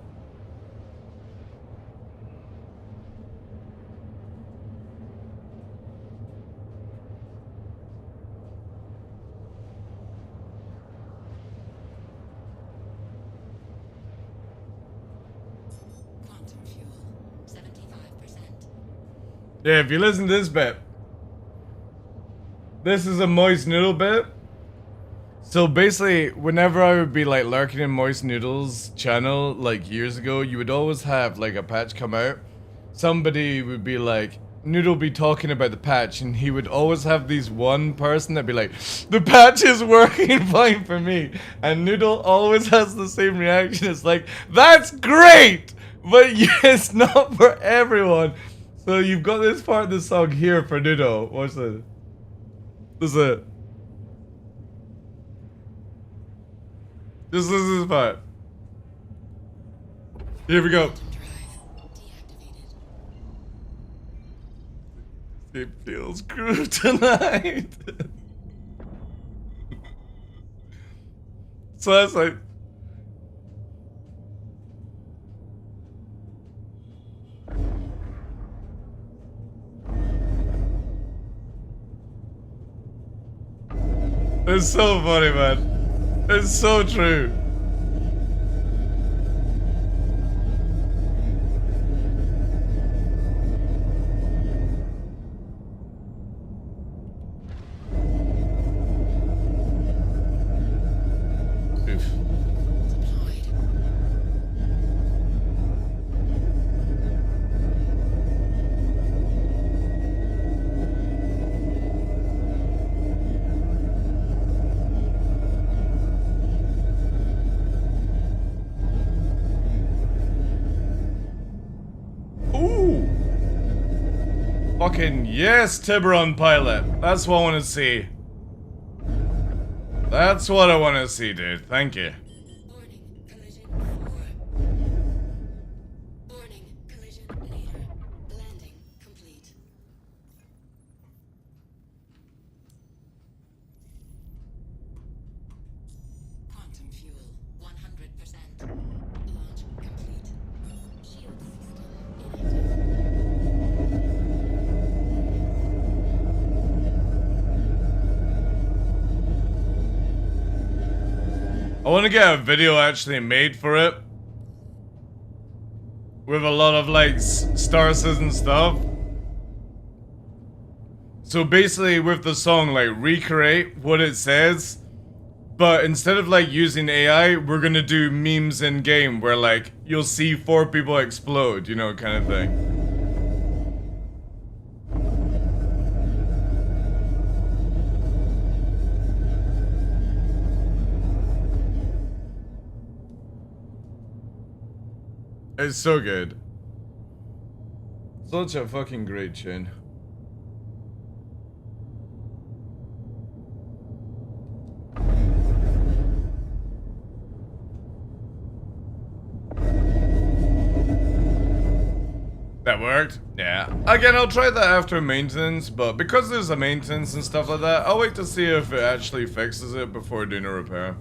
Quantum fuel 75%. Yeah, if you listen to this bit. This is a Moist Noodle bit. So basically, whenever I would be like lurking in Moist Noodle's channel like years ago, you would always have like a patch come out. Somebody would be like, Noodle be talking about the patch, and he would always have these one person that'd be like, the patch is working fine for me. And Noodle always has the same reaction. It's like, that's great! But it's not for everyone. So you've got this part of the song here for Noodle. Watch this. This is it. Just listen to this part. Here we go. Quantum drive deactivated. It feels good tonight. So that's like. It's so funny, man. It's so true. Oof. Deployed. Ooh. Fucking yes, Tiburon pilot. That's what I want to see. That's what I want to see, dude. Thank you. Warning, collision 4. Warning, collision leader. Landing complete. Quantum fuel, 100%. Launch complete. Shield system inactive. I want to get a video actually made for it. With a lot of like stars and stuff. So basically with the song, like recreate what it says. But instead of like using AI, we're gonna do memes in game where like you'll see 4 people explode, you know, kind of thing. It's so good. Such a fucking great tune. That worked? Yeah. Again, I'll try that after maintenance, but because there's a maintenance and stuff like that, I'll wait to see if it actually fixes it before doing a repair.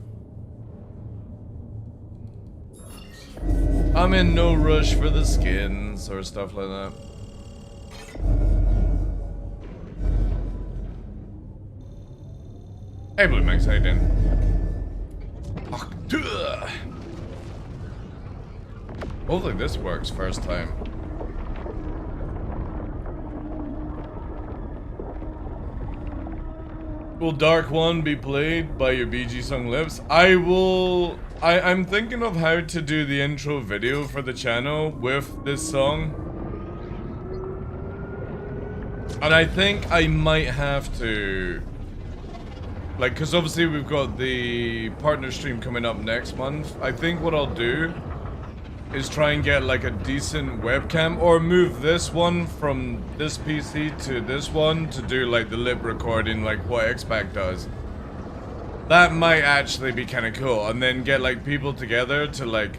I'm in no rush for the skins or stuff like that. Hey, Blue Max, how you doing? Fuck, duh. Hopefully this works first time. Will Dark One be played by your BG song lips? I'm thinking of how to do the intro video for the channel with this song. And I think I might have to... Like, because obviously we've got the partner stream coming up next month. I think what I'll do is try and get like a decent webcam or move this one from this PC to this one to do like the lip recording like what X-Pac does. That might actually be kind of cool, and then get like people together to like...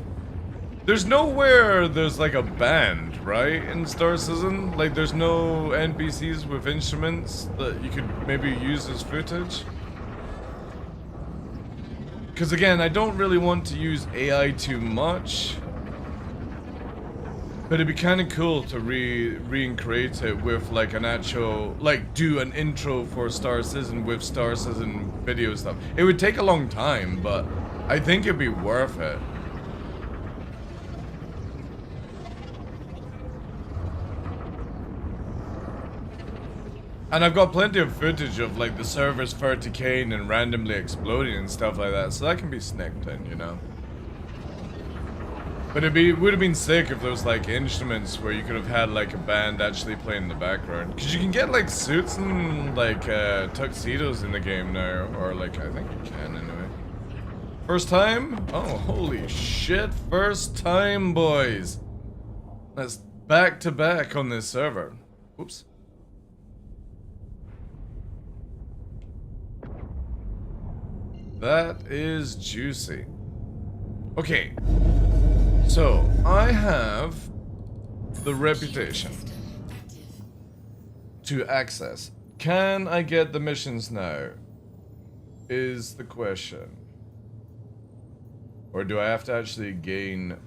There's nowhere there's like a band, right, in Star Citizen? Like there's no NPCs with instruments that you could maybe use as footage? Because again, I don't really want to use AI too much. But it'd be kind of cool to recreate it with like an actual, like do an intro for Star Citizen with Star Citizen video stuff. It would take a long time, but I think it'd be worth it. And I've got plenty of footage of like the servers 30k and randomly exploding and stuff like that, so that can be snipped in, you know. But it would have been sick if there was like instruments where you could have had like a band actually playing in the background. Because you can get like suits and like tuxedos in the game now, or like I think you can anyway. First time? Oh, holy shit, first time, boys. That's back to back on this server. Oops. That is juicy. Okay. So, I have the reputation to access. Can I get the missions now? Is the question. Or do I have to actually gain...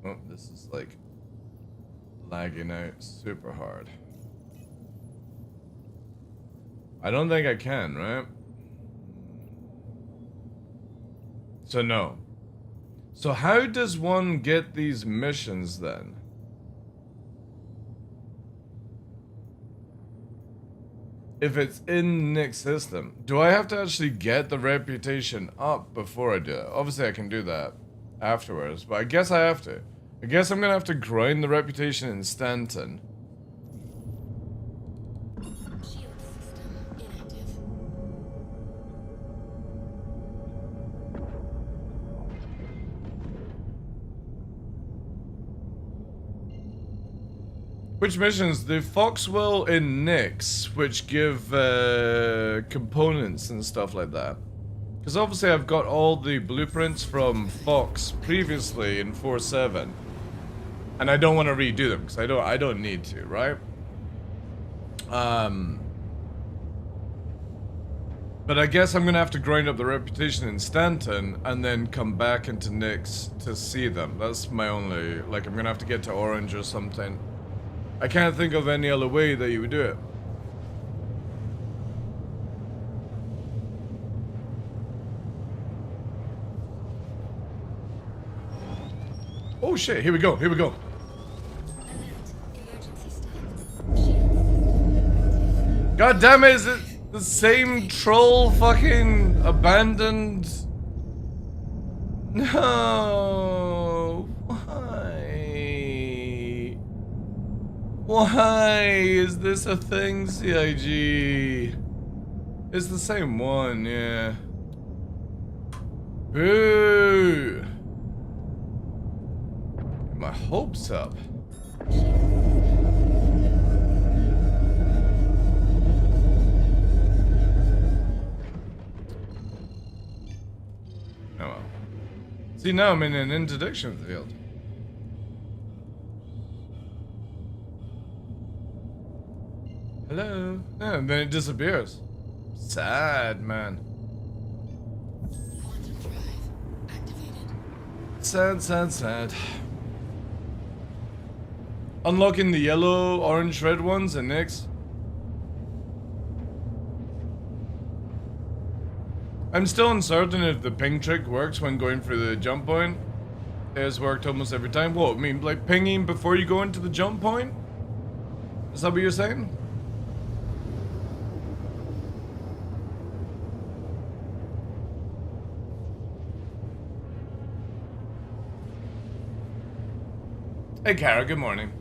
Oh, this is like lagging out super hard. I don't think I can, right? So no. So how does one get these missions then? If it's in Nick's system, do I have to actually get the reputation up before I do it? Obviously I can do that afterwards, but I guess I have to. I guess I'm gonna have to grind the reputation in Stanton. Shield system inactive. Which missions? The Foxwell in Nyx, which give components and stuff like that. Because obviously I've got all the blueprints from Fox previously in 4.7. And I don't want to redo them, because I don't need to, right? But I guess I'm gonna have to grind up the reputation in Stanton and then come back into Nyx to see them. That's my only, like, I'm gonna have to get to Orange or something. I can't think of any other way that you would do it. Oh shit, here we go, here we go. Alert. Emergency stop. Shield. God damn it, is it the same troll fucking abandoned? No. Why is this a thing, CIG? It's the same one, yeah. Boo! Get my hopes up. Oh well. See, now I'm in an interdiction field. Hello? Yeah, and then it disappears. Sad, man. Quantum drive activated. Sad, sad, sad. Unlocking the yellow, orange, red ones and next. I'm still uncertain if the ping trick works when going for the jump point. It has worked almost every time. What, I mean, like pinging before you go into the jump point? Is that what you're saying? Hey Kara, good morning.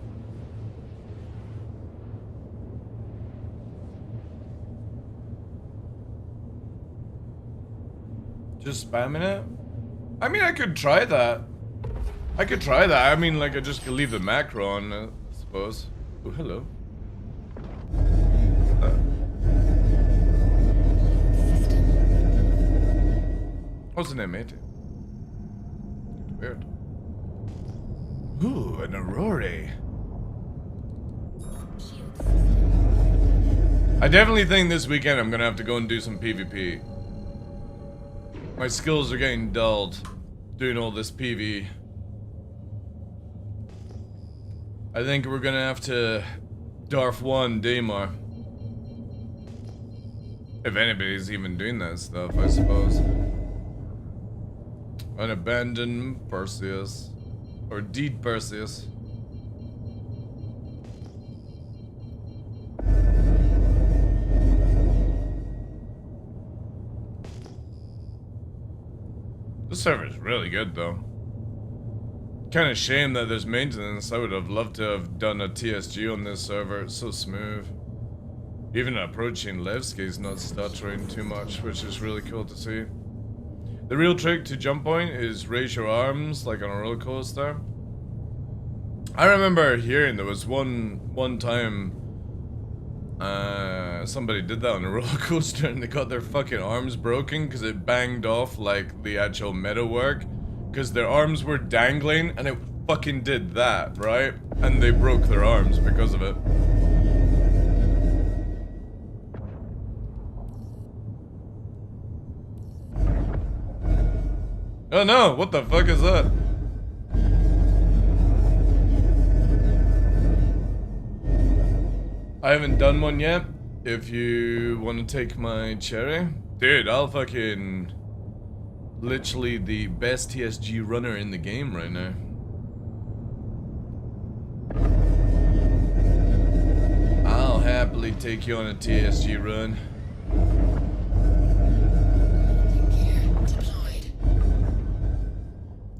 Just spamming it? I mean, I could try that. I could try that. I mean, like, I just could leave the macro on, I suppose. Oh, hello. What's the name, mate? Weird. Ooh, an Aurora. I definitely think this weekend I'm gonna have to go and do some PvP. My skills are getting dulled doing all this PV. I think we're gonna have to Darf 1 Daymar. If anybody's even doing that stuff, I suppose. An abandoned Perseus. Or Deed Perseus. This server's really good though. Kind of shame that there's maintenance. I would have loved to have done a TSG on this server. It's so smooth. Even approaching Levski's not stuttering too much, which is really cool to see. The real trick to jump point is raise your arms like on a roller coaster. I remember hearing there was one time somebody did that on a roller coaster and they got their fucking arms broken because it banged off like the actual metalwork because their arms were dangling and it fucking did that, right? And they broke their arms because of it. Oh no, what the fuck is that? I haven't done one yet. If you want to take my cherry, dude, I'll fucking literally the best TSG runner in the game right now. I'll happily take you on a TSG run.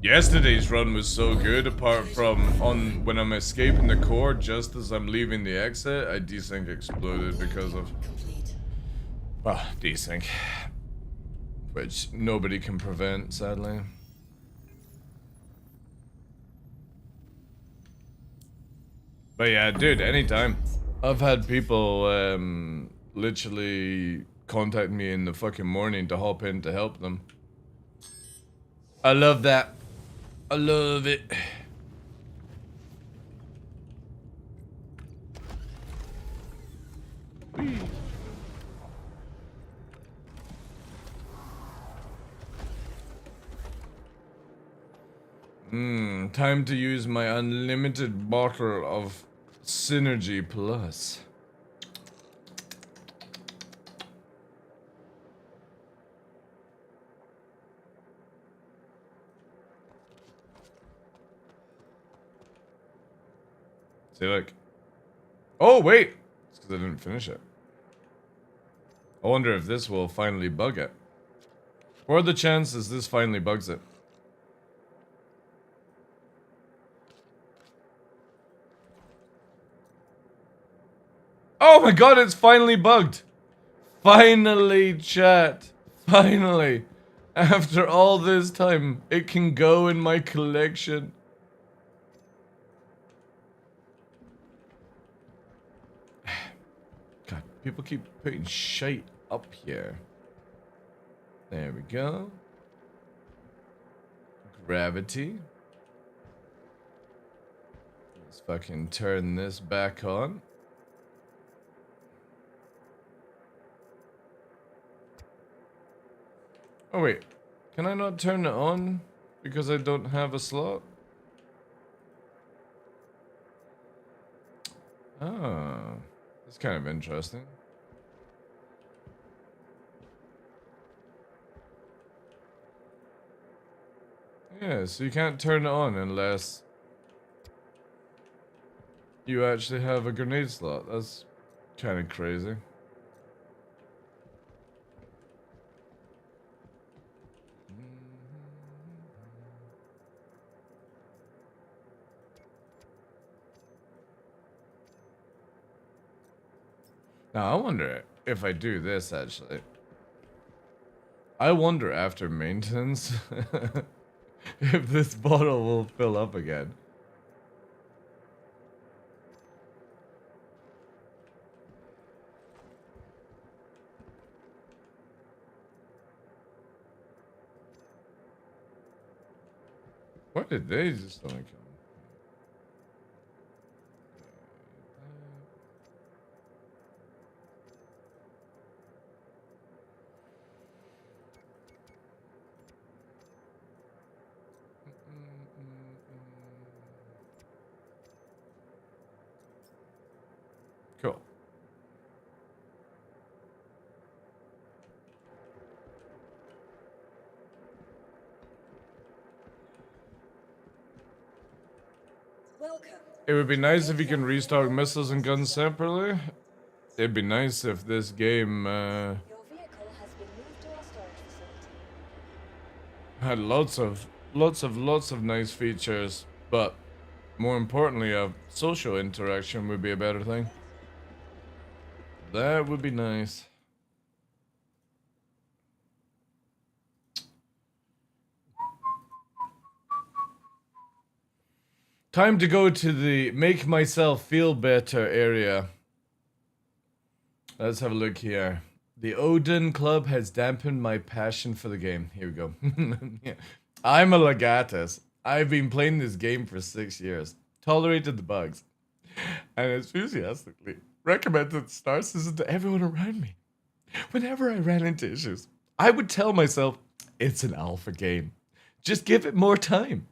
Yesterday's run was so good, apart from on when I'm escaping the core, just as I'm leaving the exit, I desync exploded because of, well, desync, which nobody can prevent, sadly. But yeah, dude, anytime. I've had people literally contact me in the fucking morning to hop in to help them. I love that. I love it. Time to use my unlimited bottle of Synergy Plus. See, like, oh wait, it's because I didn't finish it. I wonder if this will finally bug it. What are the chances this finally bugs it? Oh my god, it's finally bugged. Finally, chat. Finally. After all this time, it can go in my collection. God, people keep putting shit up here. There we go. Gravity. Let's fucking turn this back on. Oh wait, can I not turn it on because I don't have a slot? Oh, that's kind of interesting. Yeah, so you can't turn it on unless you actually have a grenade slot. That's kind of crazy. Now, I wonder if I do this, actually. I wonder after maintenance if this bottle will fill up again. Where did they just only come? Cool. Welcome. It would be nice if you can restock missiles and guns separately. It'd be nice if this game Your vehicle has been moved to our storage facility. had lots of nice features, but more importantly, a social interaction would be a better thing. That would be nice. Time to go to the make myself feel better area. Let's have a look here. The Odin Club has dampened my passion for the game. Here we go. Yeah. I'm a Legatus. I've been playing this game for 6 years. Tolerated the bugs. And enthusiastically recommended Star Citizen to everyone around me. Whenever I ran into issues, I would tell myself, it's an alpha game. Just give it more time.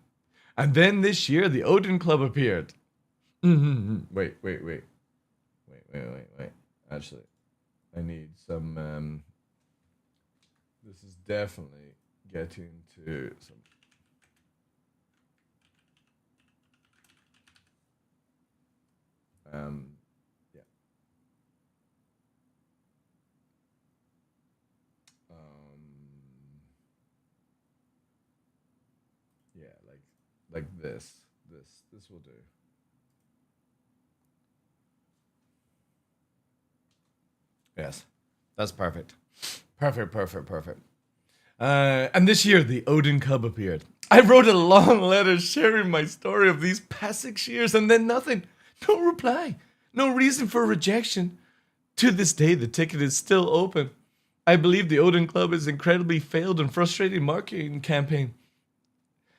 And then this year, the Odin Club appeared. Wait. Actually, I need some, this is definitely getting to some... yeah. Yeah, like this. This will do. Yes, that's perfect. Perfect. And this year, the Odin Cub appeared. I wrote a long letter sharing my story of these past 6 years, and then nothing. No reply. No reason for rejection. To this day, the ticket is still open. I believe the Odin Club is an incredibly failed and frustrating marketing campaign.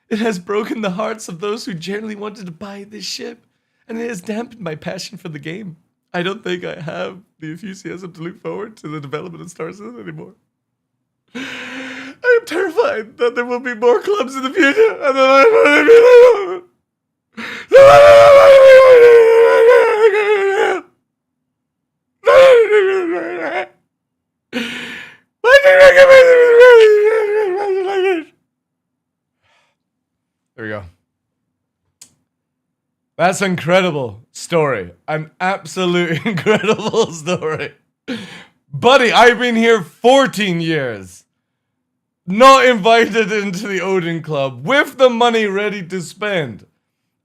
It has broken the hearts of those who genuinely wanted to buy this ship, and it has dampened my passion for the game. I don't think I have the enthusiasm to look forward to the development of Star Citizen anymore. I am terrified that there will be more clubs in the future, and that I will be alone. There we go. That's an incredible story. An absolute incredible story. Buddy, I've been here 14 years. Not invited into the Odin Club with the money ready to spend.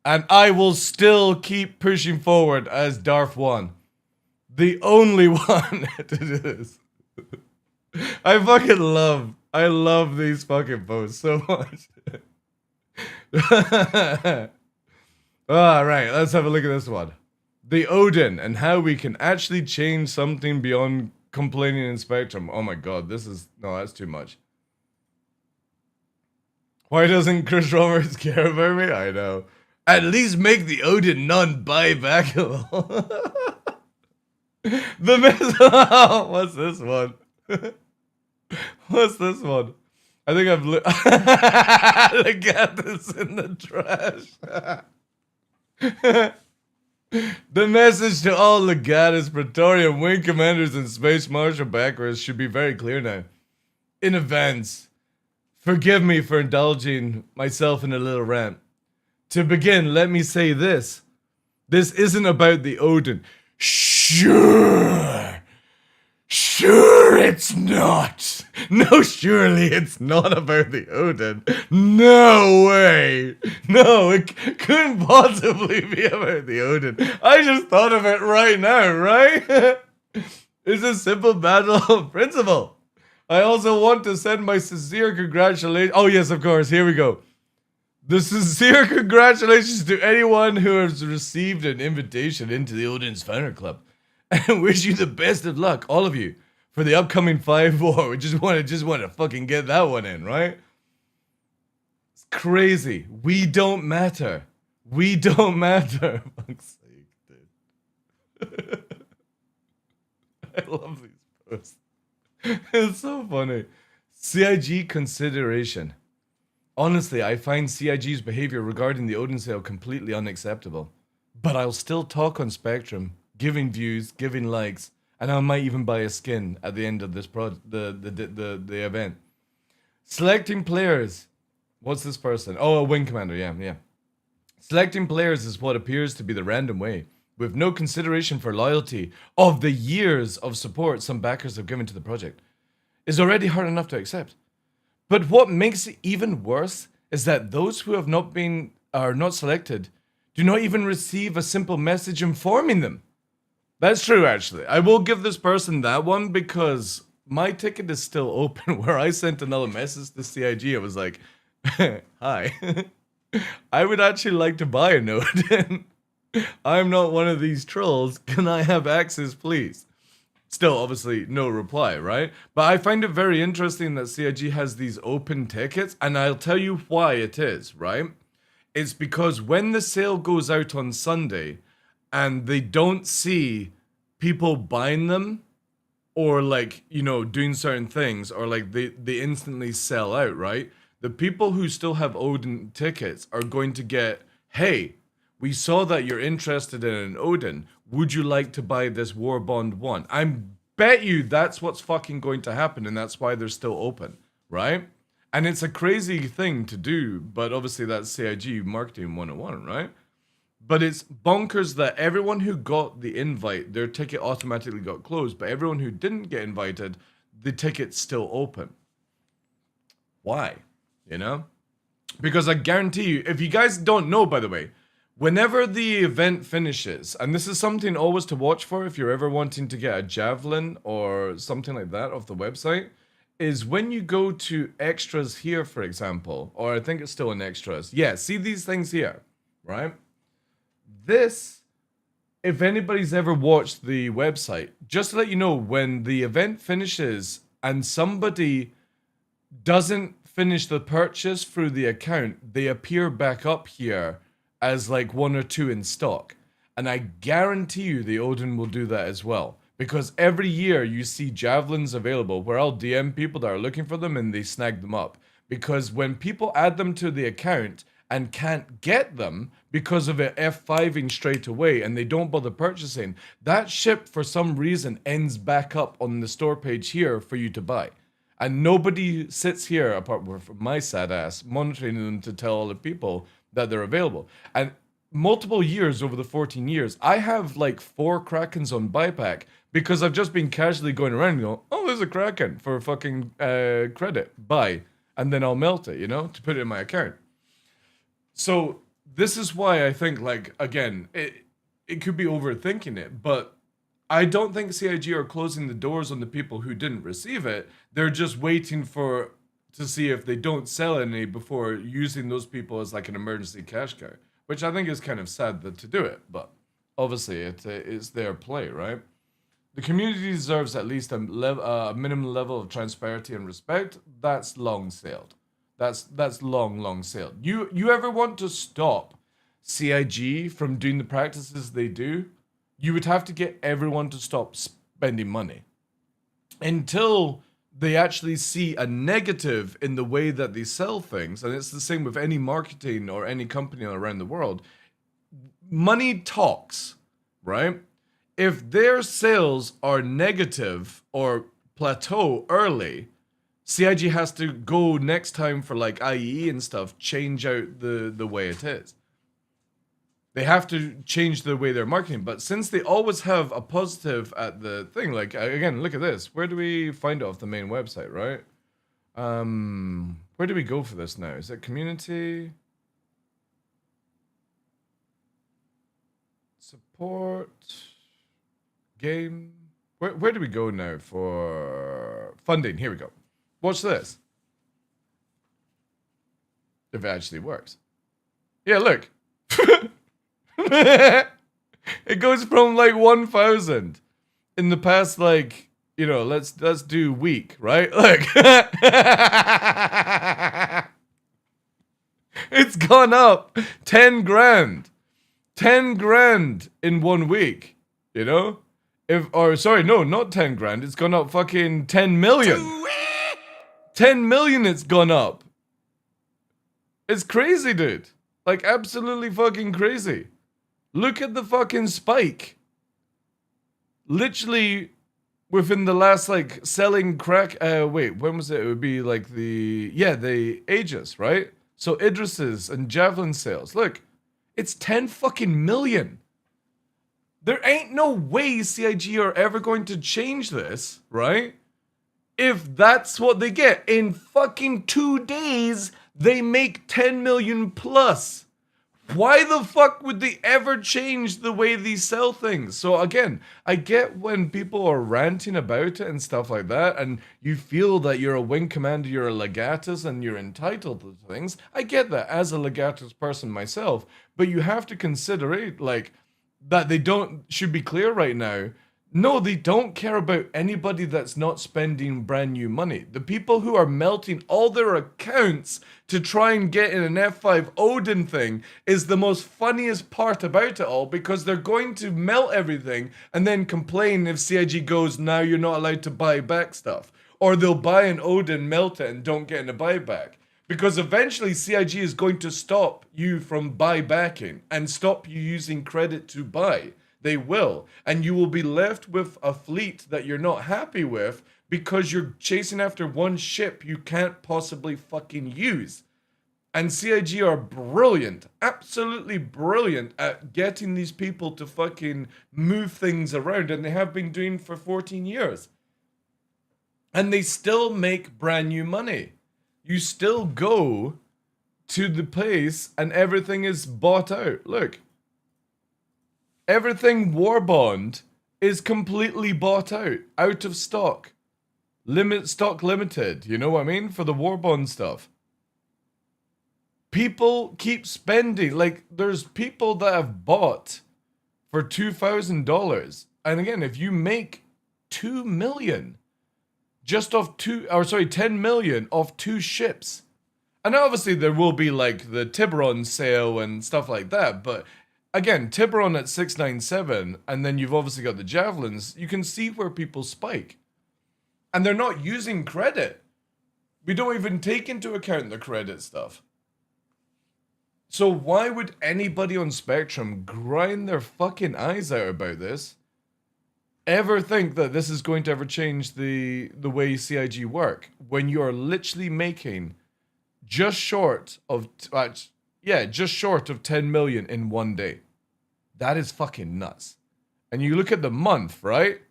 And I will still keep pushing forward as Darth 1. The only one to do this. I love these fucking posts so much. Alright, let's have a look at this one. The Odin and how we can actually change something beyond complaining in Spectrum. Oh my god, that's too much. Why doesn't Chris Roberts care about me? I know. At least make the Odin non-buybackable. What's this one? What's this one? I think I've look at this in the trash. The message to all Legatus, Praetorian, Wing Commanders, and Space Marshal backers should be very clear now. In advance, forgive me for indulging myself in a little rant. To begin, let me say this. This isn't about the Odin. Sure it's not. No, surely it's not about the Odin. No way. No, it couldn't possibly be about the Odin. I just thought of it right now, right? It's a simple matter of principle. I also want to send my sincere congratulations. Oh yes, of course, here we go. The sincere congratulations to anyone who has received an invitation into the Odin's Founder Club. And wish you the best of luck, all of you, for the upcoming 5 war. We just want to fucking get that one in, right? It's crazy. We don't matter. We don't matter. Fuck's sake, dude. I love these posts. It's so funny. CIG consideration. Honestly, I find CIG's behavior regarding the Odin sale completely unacceptable. But I'll still talk on Spectrum, giving views, giving likes, and I might even buy a skin at the end of this the event. Selecting players. What's this person? Oh, a Wing Commander, yeah. Selecting players is what appears to be the random way, with no consideration for loyalty of the years of support some backers have given to the project, is already hard enough to accept. But what makes it even worse is that those who are not selected do not even receive a simple message informing them. That's true, actually. I will give this person that one because my ticket is still open. Where I sent another message to CIG, I was like, hi, I would actually like to buy a note. I'm not one of these trolls. Can I have access, please? Still, obviously, no reply, right? But I find it very interesting that CIG has these open tickets, and I'll tell you why it is, right? It's because when the sale goes out on Sunday, and they don't see people buying them, or like, you know, doing certain things, or like they instantly sell out, right? The people who still have Odin tickets are going to get, hey, we saw that you're interested in an Odin. Would you like to buy this War Bond 1? I bet you that's what's fucking going to happen, and that's why they're still open, right? And it's a crazy thing to do, but obviously that's CIG marketing 101, right? But it's bonkers that everyone who got the invite, their ticket automatically got closed, but everyone who didn't get invited, the ticket's still open. Why? You know? Because I guarantee you, if you guys don't know, by the way, whenever the event finishes, and this is something always to watch for if you're ever wanting to get a javelin or something like that off the website, is when you go to extras here, for example, or I think it's still in extras. Yeah, see these things here, right? This, if anybody's ever watched the website, just to let you know, when the event finishes and somebody doesn't finish the purchase through the account, they appear back up here as like 1 or 2 in stock. And I guarantee you the Odin will do that as well. Because every year you see javelins available where I'll DM people that are looking for them and they snag them up. Because when people add them to the account and can't get them because of it F5ing straight away and they don't bother purchasing, that ship for some reason ends back up on the store page here for you to buy. And nobody sits here, apart from my sad ass, monitoring them to tell all the people that they're available. And multiple years over the 14 years, I have like 4 Krakens on buyback because I've just been casually going around and going, oh, there's a Kraken for fucking credit, buy. And then I'll melt it, you know, to put it in my account. So this is why I think, like, again, it could be overthinking it, but I don't think CIG are closing the doors on the people who didn't receive it. They're just waiting to see if they don't sell any before using those people as like an emergency cash cow, which I think is kind of sad to do it, but obviously it's their play, right? The community deserves at least a minimum level of transparency and respect. That's long sailed. That's long sailed. You ever want to stop CIG from doing the practices they do? You would have to get everyone to stop spending money until they actually see a negative in the way that they sell things. And it's the same with any marketing or any company around the world. Money talks, right? If their sales are negative or plateau early, CIG has to go next time for like IE and stuff, change out the way it is. They have to change the way they're marketing. But since they always have a positive at the thing, like, again, look at this. Where do we find it off the main website, right? Where do we go for this now? Is it community? Support? Game? Where do we go now for funding? Here we go. Watch this. If it actually works. Yeah, look. It goes from like 1,000 in the past, like, you know, let's do week, right? Look. It's gone up 10 grand. 10 grand in 1 week, you know? Sorry, no, not 10 grand. It's gone up fucking 10 million. 10 million it's gone up. It's crazy, dude. Like, absolutely fucking crazy. Look at the fucking spike. Literally, within the last, like, selling crack... wait, when was it? It would be, like, the Aegis, right? So, Idris's and Javelin sales. Look, it's 10 fucking million. There ain't no way CIG are ever going to change this, right? If that's what they get. In fucking 2 days, they make 10 million plus. Why the fuck would they ever change the way they sell things? So again, I get when people are ranting about it and stuff like that, and you feel that you're a wing commander, you're a legatus, and you're entitled to things. I get that as a legatus person myself, but you have to consider it, like, that they should be clear right now. No, they don't care about anybody that's not spending brand new money. The people who are melting all their accounts to try and get in an F5 Odin thing is the most funniest part about it all, because they're going to melt everything and then complain if CIG goes, now you're not allowed to buy back stuff. Or they'll buy an Odin, melt it, and don't get in a buyback. Because eventually CIG is going to stop you from buybacking and stop you using credit to buy. They will. And you will be left with a fleet that you're not happy with because you're chasing after one ship you can't possibly fucking use. And CIG are brilliant, absolutely brilliant at getting these people to fucking move things around, and they have been doing for 14 years. And they still make brand new money. You still go to the place and everything is bought out. Look. Everything War Bond is completely bought out of stock. Stock limited, you know what I mean? For the War Bond stuff. People keep spending, like, there's people that have bought for $2,000. And again, if you make 2 million just off 10 million off 2 ships. And obviously there will be like the Tiburon sale and stuff like that, but again, Tiburon at 697, and then you've obviously got the Javelins, you can see where people spike. And they're not using credit. We don't even take into account the credit stuff. So why would anybody on Spectrum grind their fucking eyes out about this? Ever think that this is going to ever change the way CIG work when you are literally making just short of 10 million in one day? That is fucking nuts. And you look at the month, right?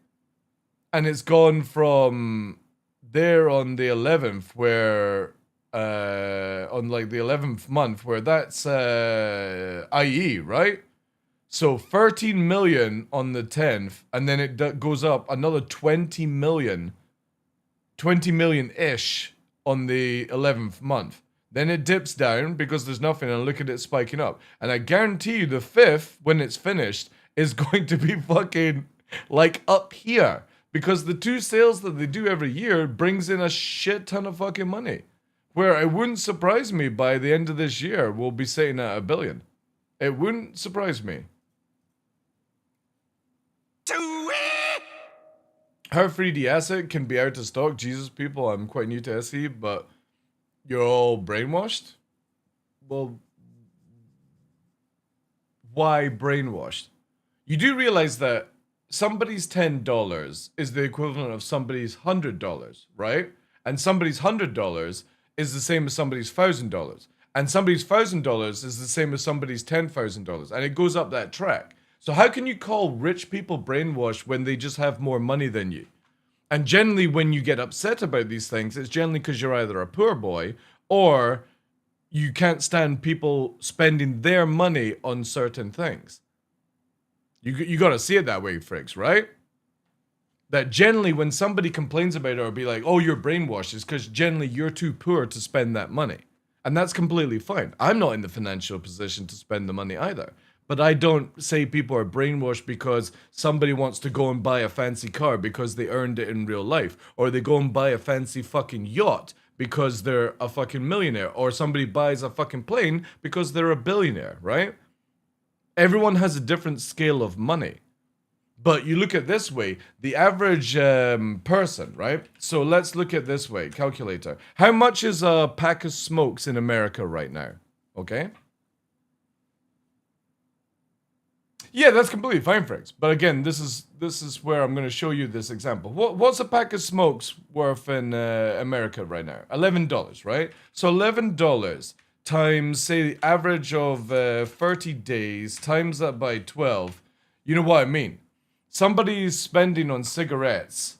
And it's gone from there on the 11th where on like the 11th month where that's IE, right? So 13 million on the 10th, and then it goes up another 20 million-ish on the 11th month. Then it dips down because there's nothing, and look at it spiking up. And I guarantee you the 5th, when it's finished, is going to be fucking like up here. Because the 2 sales that they do every year brings in a shit ton of fucking money. Where it wouldn't surprise me by the end of this year, we'll be sitting at $1 billion. It wouldn't surprise me. How 3D asset can be out of stock? Jesus, people, I'm quite new to SE, but you're all brainwashed? Well, why brainwashed? You do realize that somebody's $10 is the equivalent of somebody's $100, right? And somebody's $100 is the same as somebody's $1,000. And somebody's $1,000 is the same as somebody's $10,000. And it goes up that track. So how can you call rich people brainwashed when they just have more money than you? And generally when you get upset about these things, it's generally because you're either a poor boy or you can't stand people spending their money on certain things. You got to see it that way, Fricks, right? That generally when somebody complains about it or be like, oh, you're brainwashed, is because generally you're too poor to spend that money. And that's completely fine. I'm not in the financial position to spend the money either. But I don't say people are brainwashed because somebody wants to go and buy a fancy car because they earned it in real life. Or they go and buy a fancy fucking yacht because they're a fucking millionaire. Or somebody buys a fucking plane because they're a billionaire, right? Everyone has a different scale of money. But you look at this way, the average person, right? So let's look at this way, calculator. How much is a pack of smokes in America right now? Okay? Yeah, that's completely fine, Fricks. But again, this is where I'm going to show you this example. What's a pack of smokes worth in America right now? $11, right? So $11 times, say, the average of 30 days, times that by 12. You know what I mean? Somebody's spending on cigarettes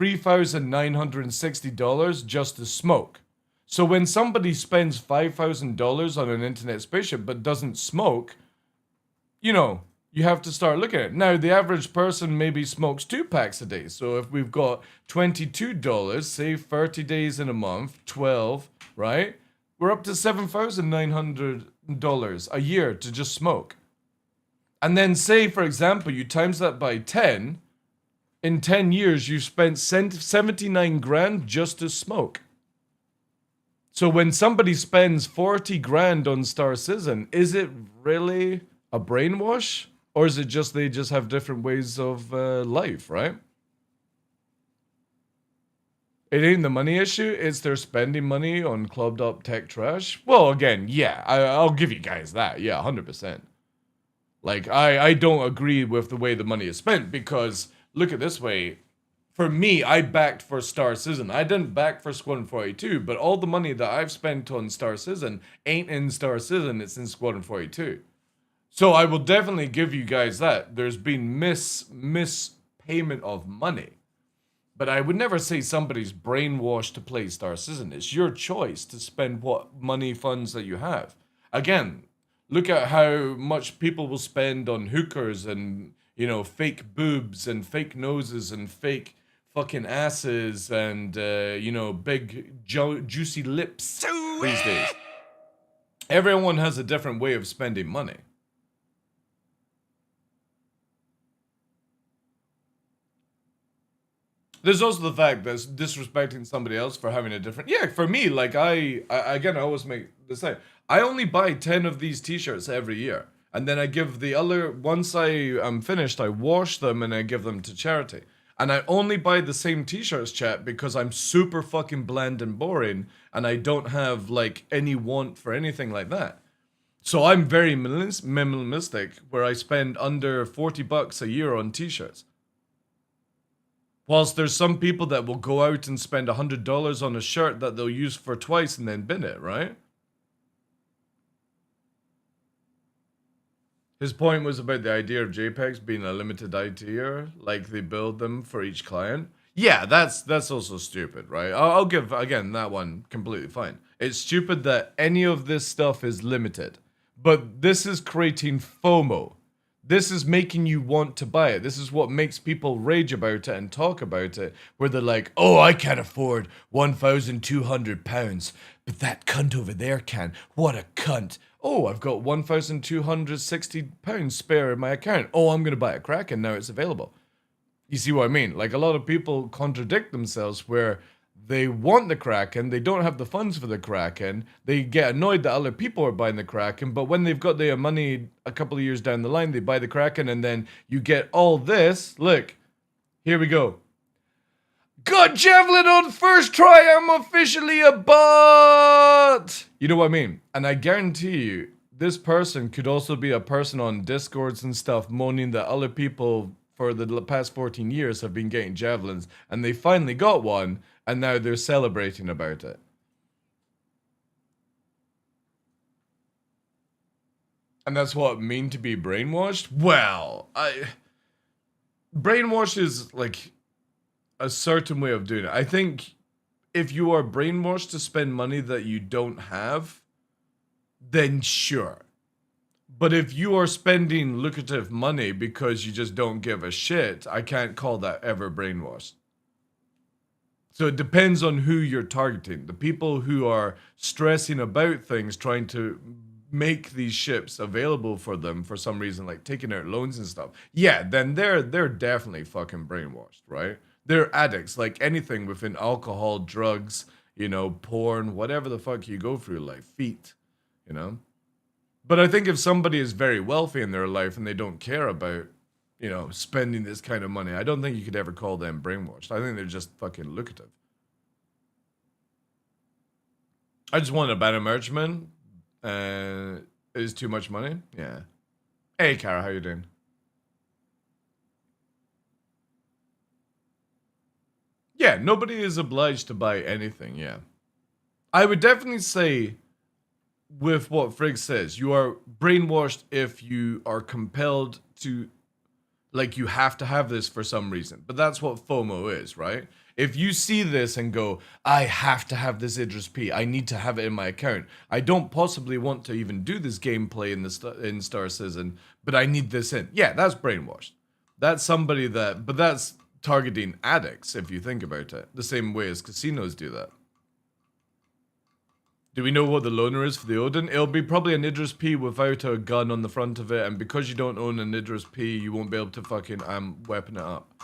$3,960 just to smoke. So when somebody spends $5,000 on an internet spaceship but doesn't smoke, you know, you have to start looking at it. Now, the average person maybe smokes 2 packs a day. So if we've got $22, say 30 days in a month, 12, right? We're up to $7,900 a year to just smoke. And then say, for example, you times that by 10. In 10 years, you've spent 79 grand just to smoke. So when somebody spends 40 grand on Star Citizen, is it really a brainwash? Or is it just they just have different ways of life, right? It ain't the money issue, it's they're spending money on clubbed up tech trash. Well, again, yeah, I'll give you guys that. Yeah, 100%. Like, I don't agree with the way the money is spent because, look at it this way. For me, I backed for Star Citizen. I didn't back for Squadron 42, but all the money that I've spent on Star Citizen ain't in Star Citizen, it's in Squadron 42. So I will definitely give you guys that. There's been mispayment of money. But I would never say somebody's brainwashed to play Star Citizen. It's your choice to spend what money funds that you have. Again, look at how much people will spend on hookers and, you know, fake boobs and fake noses and fake fucking asses and, you know, big juicy lips these days. Everyone has a different way of spending money. There's also the fact that disrespecting somebody else for having a different... Yeah, for me, like, I always make the same. I only buy 10 of these t-shirts every year. And then I give the other... Once I am finished, I wash them and I give them to charity. And I only buy the same t-shirts, chat, because I'm super fucking bland and boring. And I don't have, like, any want for anything like that. So I'm very minimalistic, where I spend under 40 bucks a year on t-shirts. Whilst there's some people that will go out and spend $100 on a shirt that they'll use for twice and then bin it, right? His point was about the idea of JPEGs being a limited ITR, like they build them for each client. Yeah, that's also stupid, right? I'll give, again, that one completely fine. It's stupid that any of this stuff is limited. But this is creating FOMO. This is making you want to buy it. This is what makes people rage about it and talk about it. Where they're like, oh, I can't afford £1,200. But that cunt over there can. What a cunt. Oh, I've got £1,260 spare in my account. Oh, I'm going to buy a Kraken. Now it's available. You see what I mean? Like, a lot of people contradict themselves where they want the Kraken, they don't have the funds for the Kraken, they get annoyed that other people are buying the Kraken, but when they've got their money a couple of years down the line, they buy the Kraken, and then you get all this. Look, here we go. Got Javelin on first try, I'm officially a bot! You know what I mean? And I guarantee you, this person could also be a person on Discords and stuff moaning that other people for the past 14 years have been getting Javelins, and they finally got one, and now they're celebrating about it. And that's what it mean to be brainwashed? Well, brainwash is like a certain way of doing it. I think if you are brainwashed to spend money that you don't have, then sure. But if you are spending lucrative money because you just don't give a shit, I can't call that ever brainwashed. So it depends on who you're targeting. The people who are stressing about things, trying to make these ships available for them for some reason, like taking out loans and stuff. Yeah, then they're definitely fucking brainwashed, right? They're addicts, like anything within alcohol, drugs, you know, porn, whatever the fuck you go through, like feet, you know? But I think if somebody is very wealthy in their life and they don't care about, you know, spending this kind of money, I don't think you could ever call them brainwashed. I think they're just fucking lucrative. I just want a banner merchman. Is too much money? Yeah. Hey, Kara, how you doing? Yeah, nobody is obliged to buy anything, yeah. I would definitely say, with what Frigg says, you are brainwashed if you are compelled to, like, you have to have this for some reason. But that's what FOMO is, right? If you see this and go, I have to have this Idris P, I need to have it in my account. I don't possibly want to even do this gameplay in Star Citizen, but I need this in. Yeah, that's brainwashed. That's somebody that, but that's targeting addicts, if you think about it. The same way as casinos do that. Do we know what the loaner is for the Odin? It'll be probably an Idris P without a gun on the front of it, and because you don't own an Idris P, you won't be able to fucking weapon it up.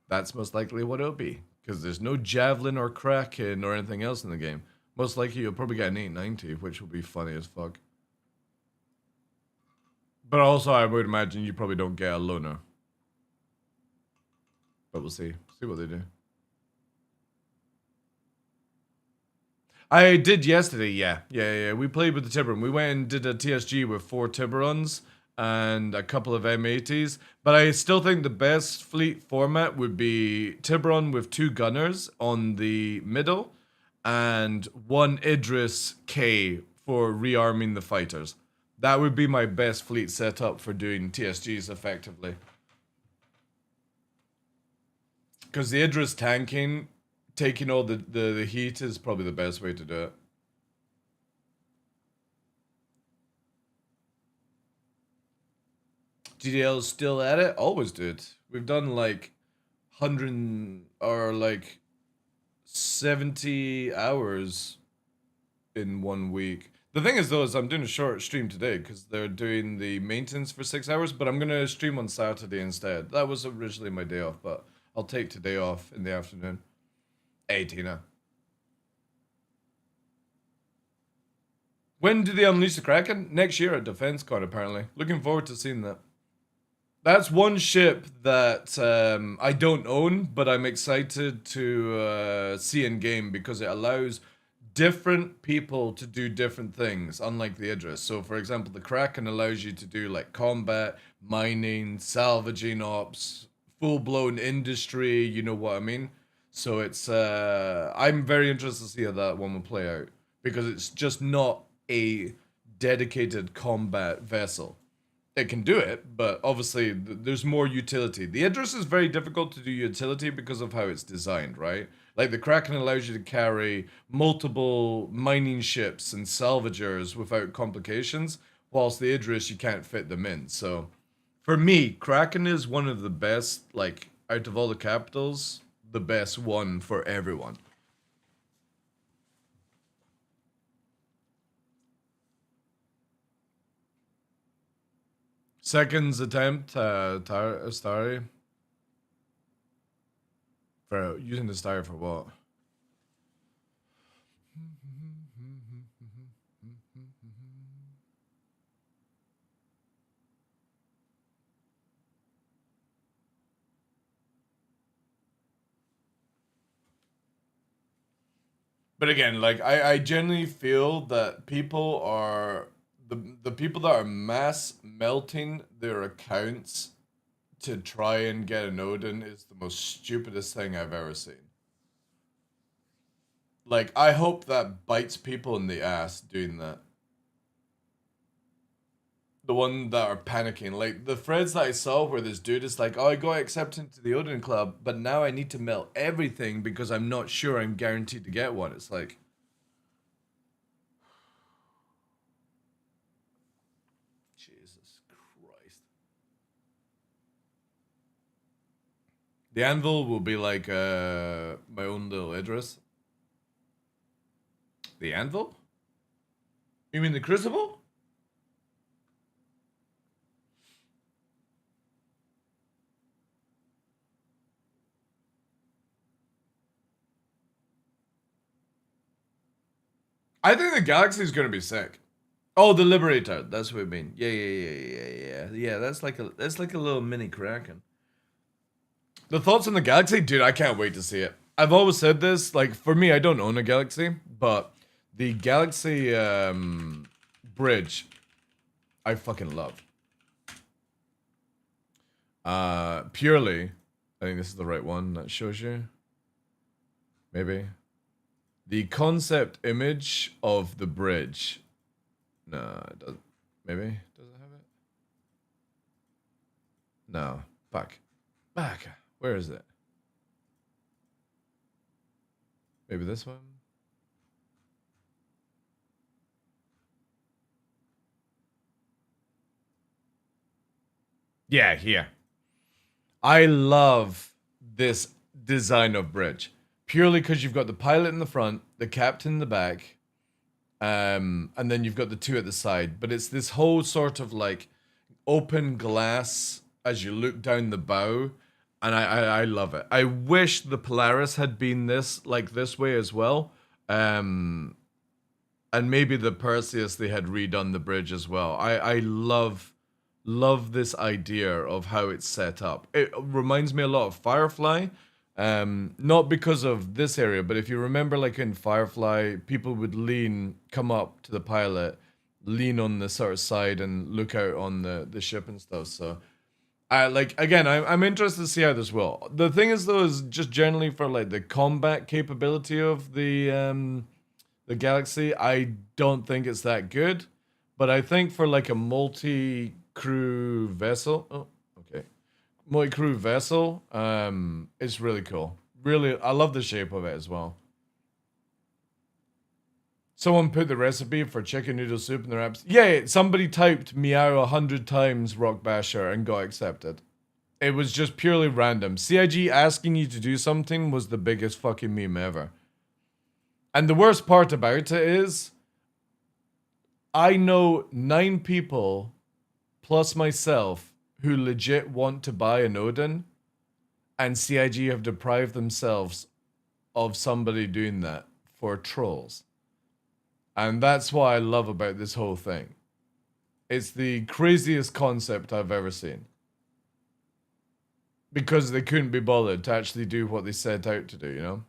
That's most likely what it'll be. Because there's no Javelin or Kraken or anything else in the game. Most likely you'll probably get an 890, which will be funny as fuck. But also I would imagine you probably don't get a loaner. But we'll see. See what they do. I did yesterday, yeah. We played with the Tiburon. We went and did a TSG with 4 Tiburons and a couple of M80s. But I still think the best fleet format would be Tiburon with 2 gunners on the middle and 1 Idris K for rearming the fighters. That would be my best fleet setup for doing TSGs effectively. Because the Idris tanking, taking all the heat is probably the best way to do it. GDL's still at it? Always did. We've done like 100 or like 70 hours in 1 week. The thing is though, is I'm doing a short stream today because they're doing the maintenance for 6 hours, but I'm going to stream on Saturday instead. That was originally my day off, but I'll take today off in the afternoon. Hey, Tina. When do they unleash the Kraken? Next year at DefenseCon, apparently. Looking forward to seeing that. That's one ship that I don't own, but I'm excited to see in game because it allows different people to do different things, unlike the Idris. So, for example, the Kraken allows you to do like combat, mining, salvaging ops, full-blown industry, you know what I mean? So it's, I'm very interested to see how that one will play out because it's just not a dedicated combat vessel. It can do it, but obviously there's more utility. The Idris is very difficult to do utility because of how it's designed, right? Like the Kraken allows you to carry multiple mining ships and salvagers without complications, whilst the Idris, you can't fit them in. So for me, Kraken is one of the best, like out of all the capitals, the best one for everyone. Seconds attempt, Starry. For using the Starry for what? But again, like I genuinely feel that people are the people that are mass melting their accounts to try and get an Odin is the most stupidest thing I've ever seen. Like I hope that bites people in the ass doing that. The one that are panicking, like the threads that I saw where this dude is like, oh, I got accepted into the Odin Club, but now I need to melt everything because I'm not sure I'm guaranteed to get one. It's like, Jesus Christ. The anvil will be like my own little Idris. The anvil? You mean the crucible? I think the Galaxy is gonna be sick. Oh, the Liberator. That's what I mean. Yeah. That's like a little mini Kraken. The thoughts on the Galaxy, dude. I can't wait to see it. I've always said this. Like for me, I don't own a Galaxy, but the Galaxy bridge, I fucking love. Purely, I think this is the right one that shows you. Maybe. The concept image of the bridge. No, it doesn't. Maybe? Does it have it? No. Back. Where is it? Maybe this one? Yeah, here. I love this design of bridge. Purely because you've got the pilot in the front, the captain in the back, and then you've got the 2 at the side. But it's this whole sort of like open glass as you look down the bow, and I love it. I wish the Polaris had been this way as well, and maybe the Perseus they had redone the bridge as well. I love this idea of how it's set up. It reminds me a lot of Firefly. Not because of this area, but if you remember, like in Firefly, people would come up to the pilot, lean on the sort of side and look out on the ship and stuff. So, I'm interested to see how this will. The thing is, though, is just generally for like the combat capability of the Galaxy, I don't think it's that good. But I think for like a multi-crew vessel, multi-crew vessel, it's really cool. Really, I love the shape of it as well. Someone put the recipe for chicken noodle soup in their apps. Yeah, somebody typed meow 100 times Rock Basher and got accepted. It was just purely random. CIG asking you to do something was the biggest fucking meme ever. And the worst part about it is, I know 9 people plus myself who legit want to buy an Odin, and CIG have deprived themselves of somebody doing that for trolls. And that's what I love about this whole thing. It's the craziest concept I've ever seen. Because they couldn't be bothered to actually do what they set out to do, you know?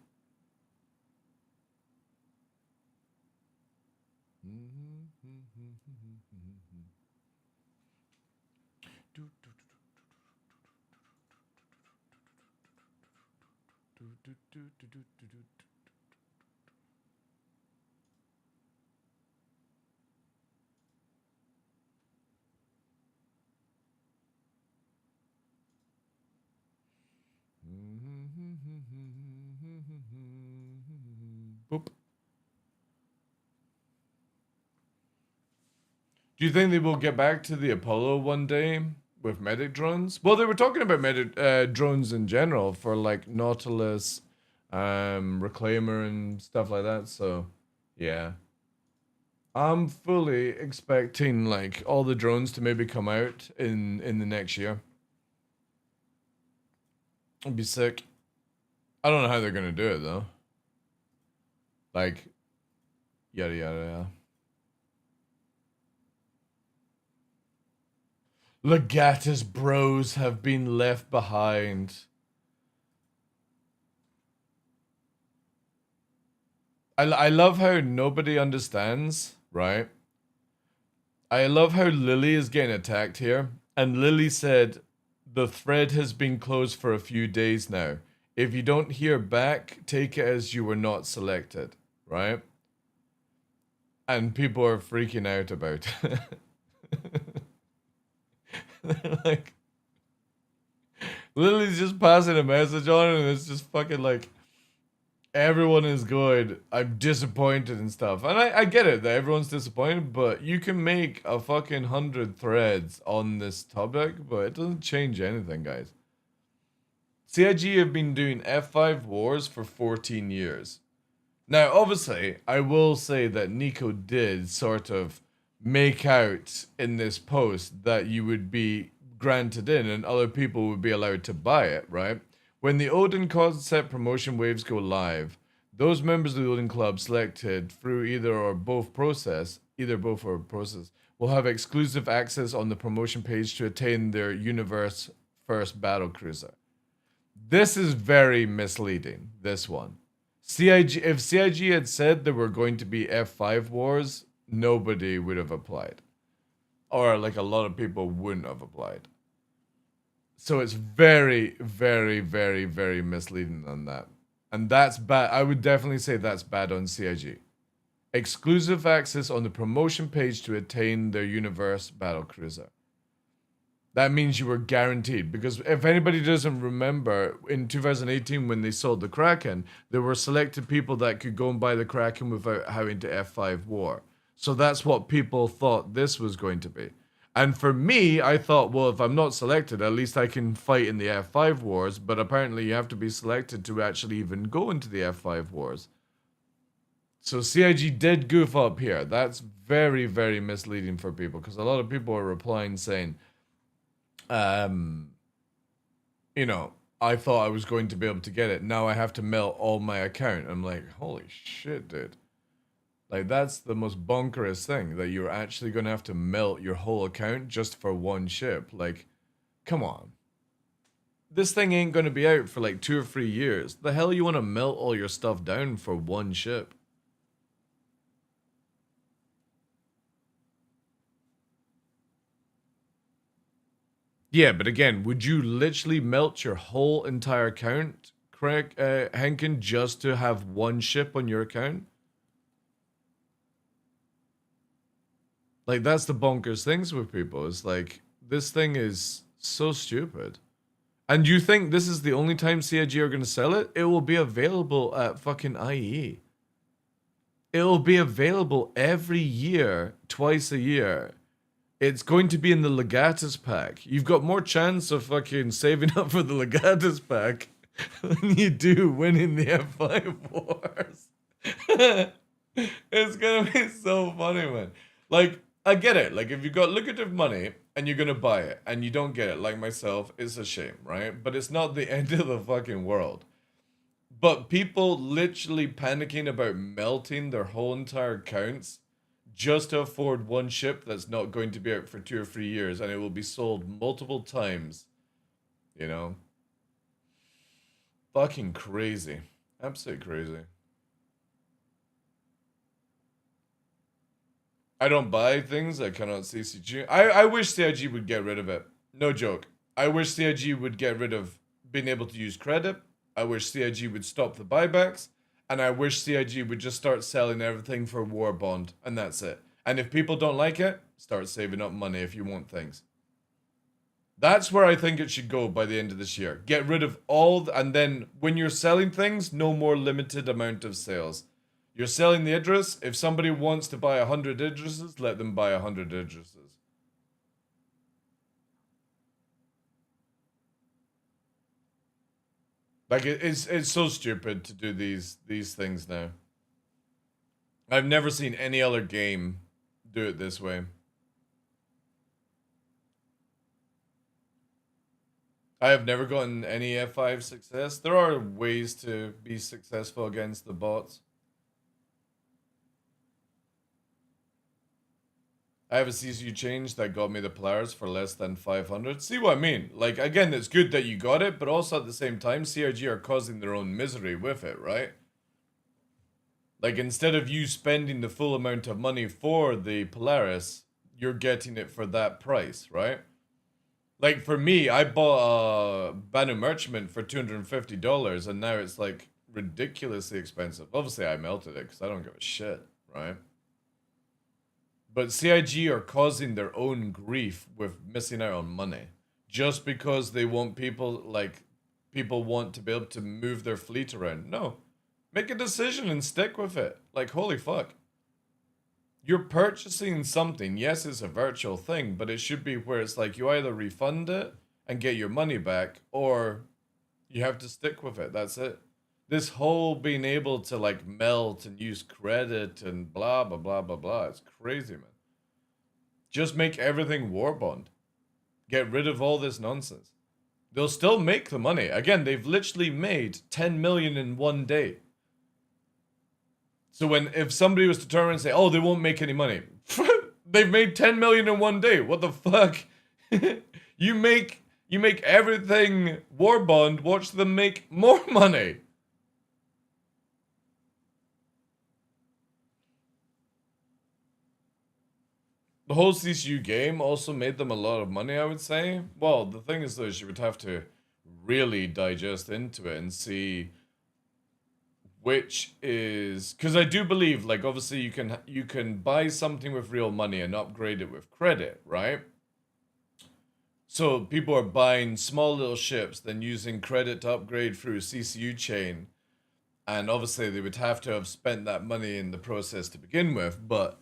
Boop. Do you think they will get back to the Apollo one day with medic drones? Well, they were talking about medic drones in general for like Nautilus, Reclaimer and stuff like that. So, yeah. I'm fully expecting like all the drones to maybe come out in the next year. It'd be sick. I don't know how they're gonna do it though. Like, yada yada yada. Legata's bros have been left behind. I love how nobody understands, right? I love how Lily is getting attacked here. And Lily said, the thread has been closed for a few days now. If you don't hear back, take it as you were not selected, right? And people are freaking out about it. They're like, Lily's just passing a message on and it's just fucking like, everyone is good. I'm disappointed and stuff. And I get it that everyone's disappointed, but you can make a fucking 100 threads on this topic, but it doesn't change anything, guys. CIG have been doing F5 wars for 14 years. Now, obviously, I will say that Nico did sort of make out in this post that you would be granted in and other people would be allowed to buy it, right? When the Odin concept promotion waves go live, those members of the Odin Club selected through either or both process, will have exclusive access on the promotion page to attain their universe first battle cruiser. This is very misleading, this one. If CIG had said there were going to be F5 wars, nobody would have applied. Or like a lot of people wouldn't have applied. So it's very, very, very, very misleading on that. And that's bad. I would definitely say that's bad on CIG. Exclusive access on the promotion page to attain their universe battle cruiser. That means you were guaranteed. Because if anybody doesn't remember, in 2018 when they sold the Kraken, there were selected people that could go and buy the Kraken without having to F5 war. So that's what people thought this was going to be. And for me, I thought, well, if I'm not selected, at least I can fight in the F5 wars. But apparently you have to be selected to actually even go into the F5 wars. So CIG did goof up here. That's very, very misleading for people. Because a lot of people are replying saying, you know, I thought I was going to be able to get it. Now I have to melt all my account. I'm like, holy shit, dude. Like, that's the most bonkerous thing, that you're actually going to have to melt your whole account just for one ship. Like, come on. this thing ain't gonna be out for like 2 or 3 years. The hell you want to melt all your stuff down for one ship? Yeah, but again, would you literally melt your whole entire account, Craig Henkin, just to have one ship on your account? Like, that's the bonkers things with people. It's like, this thing is so stupid. And you think this is the only time CIG are going to sell it? It will be available at fucking IE. It will be available every year, twice a year. It's going to be in the Legatus pack. You've got more chance of fucking saving up for the Legatus pack than you do winning the F5 wars. It's gonna be so funny, man. Like, I get it. Like, if you got lucrative money and you're gonna buy it and you don't get it, like myself, it's a shame, right? But it's not the end of the fucking world. But people literally panicking about melting their whole entire accounts just to afford one ship that's not going to be out for 2 or 3 years, and it will be sold multiple times. You know? Fucking crazy. Absolutely crazy. I don't buy things I cannot CCG. I wish CIG would get rid of it. No joke. I wish CIG would get rid of being able to use credit. I wish CIG would stop the buybacks. And I wish CIG would just start selling everything for war bond. And that's it. And if people don't like it, start saving up money if you want things. That's where I think it should go by the end of this year. Get rid of all, and then when you're selling things, no more limited amount of sales. You're selling the Idris. If somebody wants to buy 100 Idrises, let them buy 100 Idrises. Like, it's so stupid to do these things now. I've never seen any other game do it this way. I have never gotten any F5 success. There are ways to be successful against the bots. I have a CCU change that got me the Polaris for less than 500. See what I mean? Like, again, it's good that you got it, but also at the same time, CRG are causing their own misery with it, right? Like, instead of you spending the full amount of money for the Polaris, you're getting it for that price, right? Like, for me, I bought a Banu Merchant for $250, and now it's, like, ridiculously expensive. Obviously, I melted it, because I don't give a shit, right? But CIG are causing their own grief with missing out on money. Just because they want people, like, people want to be able to move their fleet around. No. Make a decision and stick with it. Like, holy fuck. You're purchasing something. Yes, it's a virtual thing, but it should be where it's like you either refund it and get your money back, or you have to stick with it. That's it. This whole being able to, like, melt and use credit and blah, blah, blah, blah, blah. It's crazy, man. Just make everything war bond. Get rid of all this nonsense. They'll still make the money. Again, they've literally made 10 million in one day. So if somebody was to turn around and say, oh, they won't make any money. They've made 10 million in one day. What the fuck? You make everything war bond, watch them make more money. The whole CCU game also made them a lot of money, I would say. Well, the thing is, though, is you would have to really digest into it and see which is... Because I do believe, like, obviously you can buy something with real money and upgrade it with credit, right? So people are buying small little ships, then using credit to upgrade through CCU chain. And obviously they would have to have spent that money in the process to begin with, but...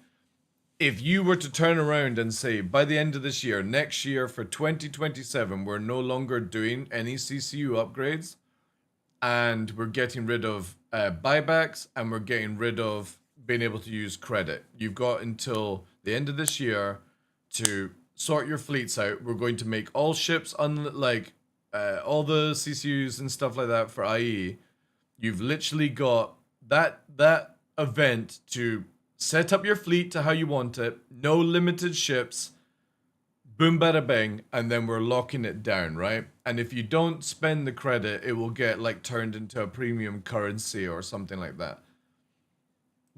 If you were to turn around and say, by the end of this year, next year for 2027, we're no longer doing any CCU upgrades, and we're getting rid of buybacks, and we're getting rid of being able to use credit. You've got until the end of this year to sort your fleets out. We're going to make all ships, all the CCUs and stuff like that for IE. You've literally got that event to... Set up your fleet to how you want it. No limited ships. boom bada bang, and then we're locking it down, right? And if you don't spend the credit, it will get like turned into a premium currency or something like that.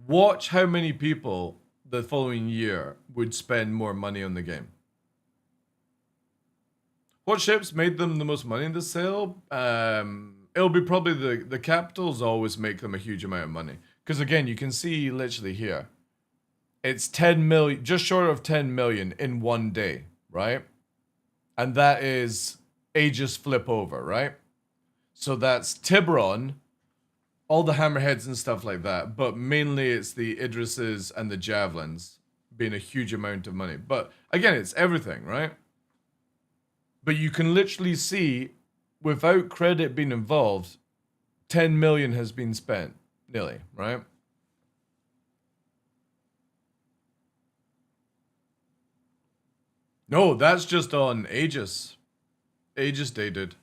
Watch how many people the following year would spend more money on the game. What ships made them the most money in the sale? It'll be probably the capitals always make them a huge amount of money. Because again, you can see literally here. It's 10 million, just short of 10 million in one day, right? And that is Aegis flip over, right? So that's Tiburon, all the hammerheads and stuff like that. But mainly it's the Idrises and the Javelins being a huge amount of money. But again, it's everything, right? But you can literally see, without credit being involved, 10 million has been spent, nearly, right? No, that's just on Aegis. Aegis Day, dude.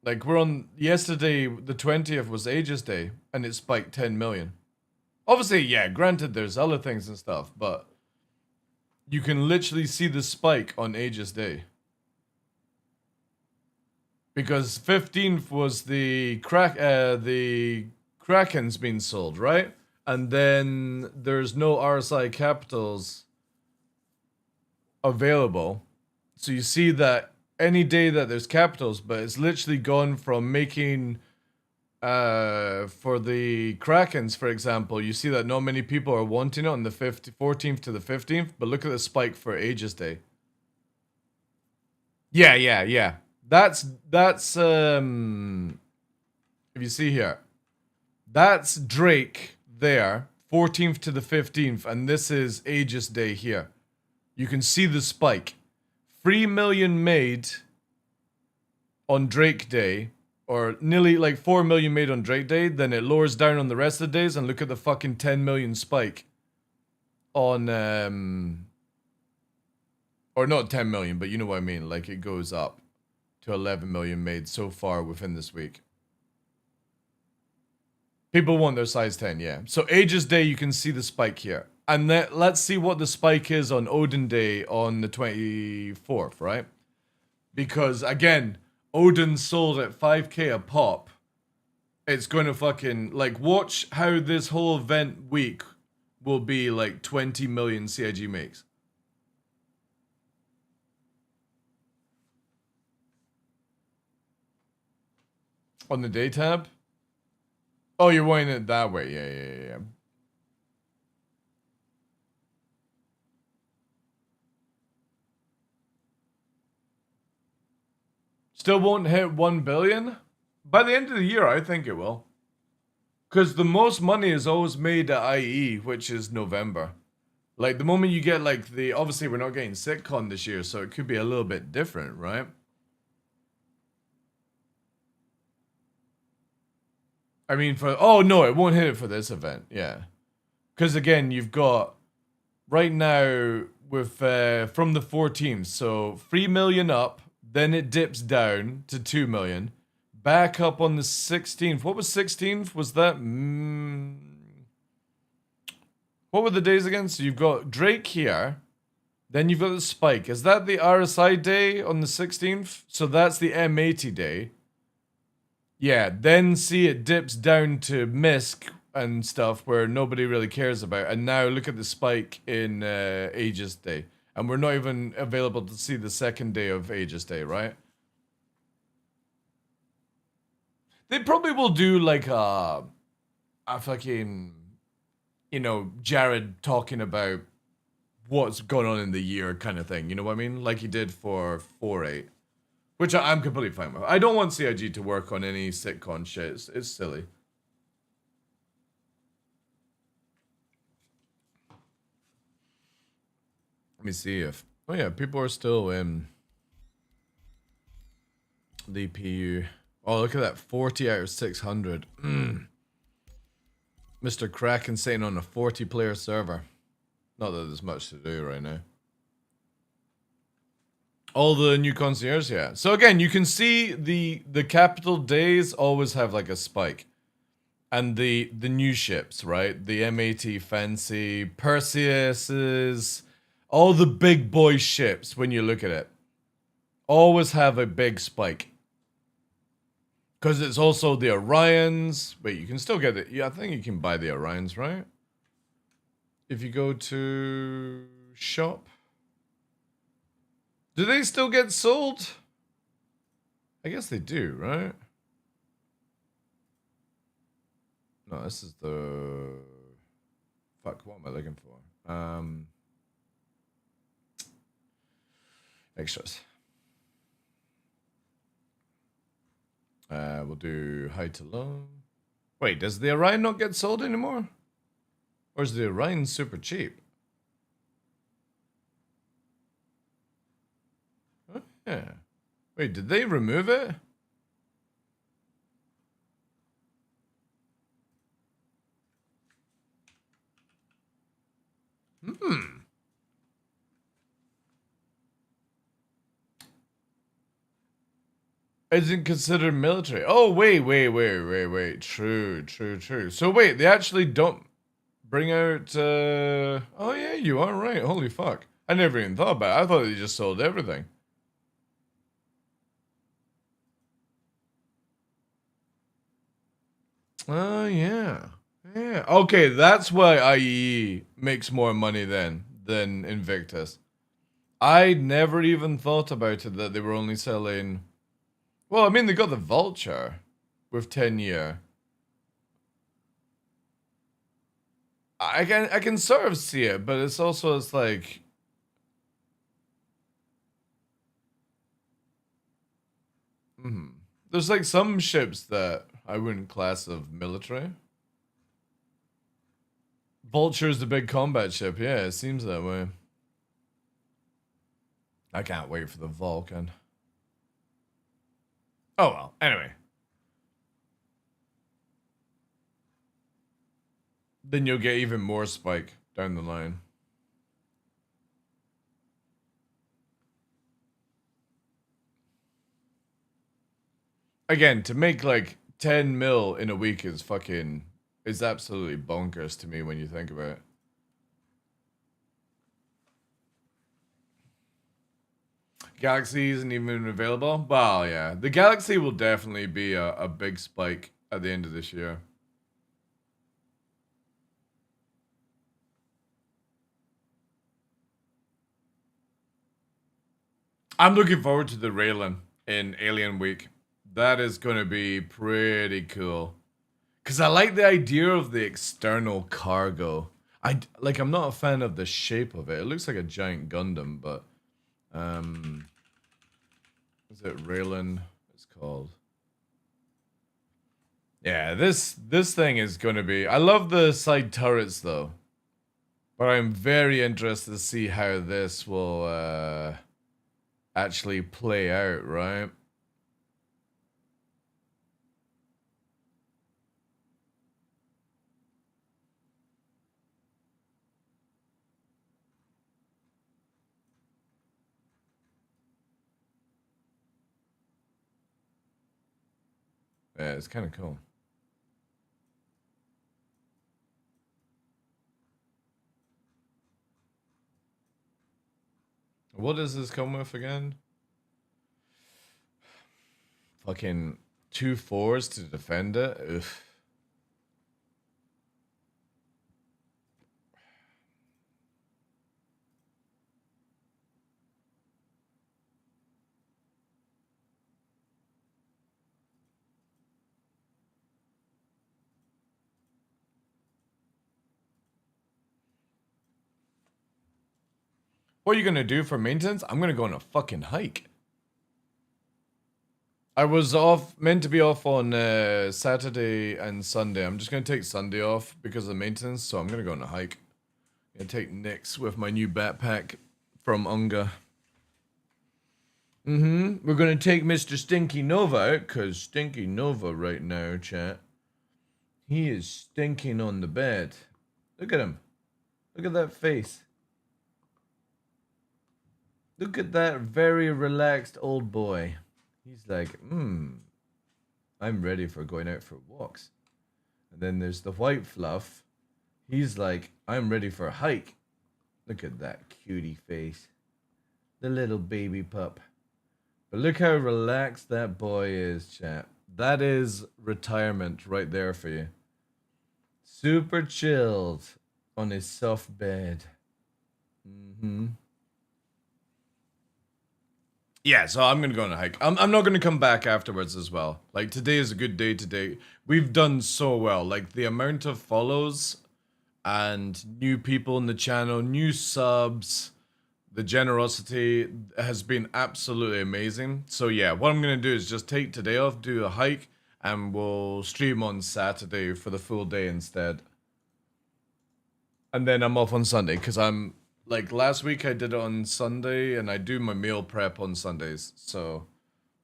Like, we're on... Yesterday, the 20th was Aegis Day, and it spiked 10 million. Obviously, yeah, granted, there's other things and stuff, but... You can literally see the spike on Aegis Day. Because 15th was the Kraken's being sold, right? And then there's no RSI capitals available. So you see that any day that there's capitals, but it's literally gone from making for the Krakens, for example, you see that not many people are wanting it on the 14th to the 15th, but look at the spike for Aegis Day. Yeah. That's if you see here, that's Drake there, 14th to the 15th, and this is Aegis Day here. You can see the spike. 3 million made on Drake Day, or nearly like 4 million made on Drake Day, then it lowers down on the rest of the days, and look at the fucking 10 million spike on, or not 10 million, but you know what I mean, like it goes up to 11 million made so far within this week. People want their size 10, yeah. So Aegis Day, you can see the spike here. And let's see what the spike is on Odin Day on the 24th, right? Because, again, Odin sold at 5k a pop. It's going to fucking... Like, watch how this whole event week will be like 20 million CIG makes. On the day tab? Oh, you're wanting it that way. Yeah. Still won't hit 1 billion? By the end of the year, I think it will. Because the most money is always made at IE, which is November. Like, the moment you get, like, the... Obviously, we're not getting SitCon this year, so it could be a little bit different, right? I mean, for... Oh, no, it won't hit it for this event, yeah. Because, again, you've got... Right now, with... from the 14th, so 3 million up... Then it dips down to 2 million. Back up on the 16th. What was 16th? Was that... What were the days again? So you've got Drake here. Then you've got the spike. Is that the RSI day on the 16th? So that's the M80 day. Yeah, then see it dips down to Misk and stuff where nobody really cares about. And now look at the spike in Aegis Day. And we're not even available to see the second day of Aegis Day, right? They probably will do like a fucking, you know, Jared talking about what's going on in the year kind of thing. You know what I mean? Like he did for 4.8. Which I'm completely fine with. I don't want CIG to work on any sitcom shit. It's silly. Let me see if... Oh yeah, people are still in the PU. Oh, look at that. 40 out of 600. Mr. Kraken saying on a 40-player server. Not that there's much to do right now. All the new concierge, yeah. So again, you can see the capital days always have like a spike. And the new ships, right? The M80 Fancy, Perseus's... All the big boy ships, when you look at it, always have a big spike. Because it's also the Orions. Wait, you can still get it. Yeah, I think you can buy the Orions, right? If you go to shop. Do they still get sold? I guess they do, right? No, this is the... Fuck, what am I looking for? Extras. We'll do high to low. Wait, does the Orion not get sold anymore? Or is the Orion super cheap? Oh, yeah. Wait, did they remove it? Isn't considered military. Oh, wait. True. So wait, they actually don't bring out, oh yeah, you are right. Holy fuck. I never even thought about it. I thought they just sold everything. Oh, yeah. Yeah. Okay, that's why IEE makes more money then than Invictus. I never even thought about it that they were only selling... Well, I mean, they got the Vulture with 10-year. I can sort of see it, but it's also, it's like... There's like some ships that I wouldn't class of military. Vulture is the big combat ship. Yeah, it seems that way. I can't wait for the Vulcan. Oh well, anyway. Then you'll get even more spike down the line. Again, to make like 10 mil in a week is fucking... It's absolutely bonkers to me when you think about it. Galaxy isn't even available? Well, yeah. The Galaxy will definitely be a big spike at the end of this year. I'm looking forward to the Raylan in Alien Week. That is going to be pretty cool. Because I like the idea of the external cargo. I'm not a fan of the shape of it. It looks like a giant Gundam, but... is it Raylan? It's called. Yeah, this thing is going to be... I love the side turrets, though. But I'm very interested to see how this will actually play out, right? Yeah, it's kind of cool. What does this come with again? Fucking 2 4s to defend it? Ugh. What are you gonna do for maintenance? I'm gonna go on a fucking hike. I was meant to be off on Saturday and Sunday. I'm just gonna take Sunday off because of maintenance, so I'm gonna go on a hike. I'm gonna take Nyx with my new backpack from Unga. We're gonna take Mr. Stinky Nova out, cause Stinky Nova right now, chat. He is stinking on the bed. Look at him. Look at that face. Look at that very relaxed old boy. He's like, I'm ready for going out for walks. And then there's the white fluff. He's like, I'm ready for a hike. Look at that cutie face. The little baby pup. But look how relaxed that boy is, chat. That is retirement right there for you. Super chilled on his soft bed. Yeah, so I'm gonna go on a hike. I'm not gonna come back afterwards as well. Like, today is a good day today. We've done so well. Like, the amount of follows and new people in the channel, new subs, the generosity has been absolutely amazing. So yeah, what I'm gonna do is just take today off, do a hike, and we'll stream on Saturday for the full day instead. And then I'm off on Sunday, because I'm, like, last week I did it on Sunday, and I do my meal prep on Sundays. So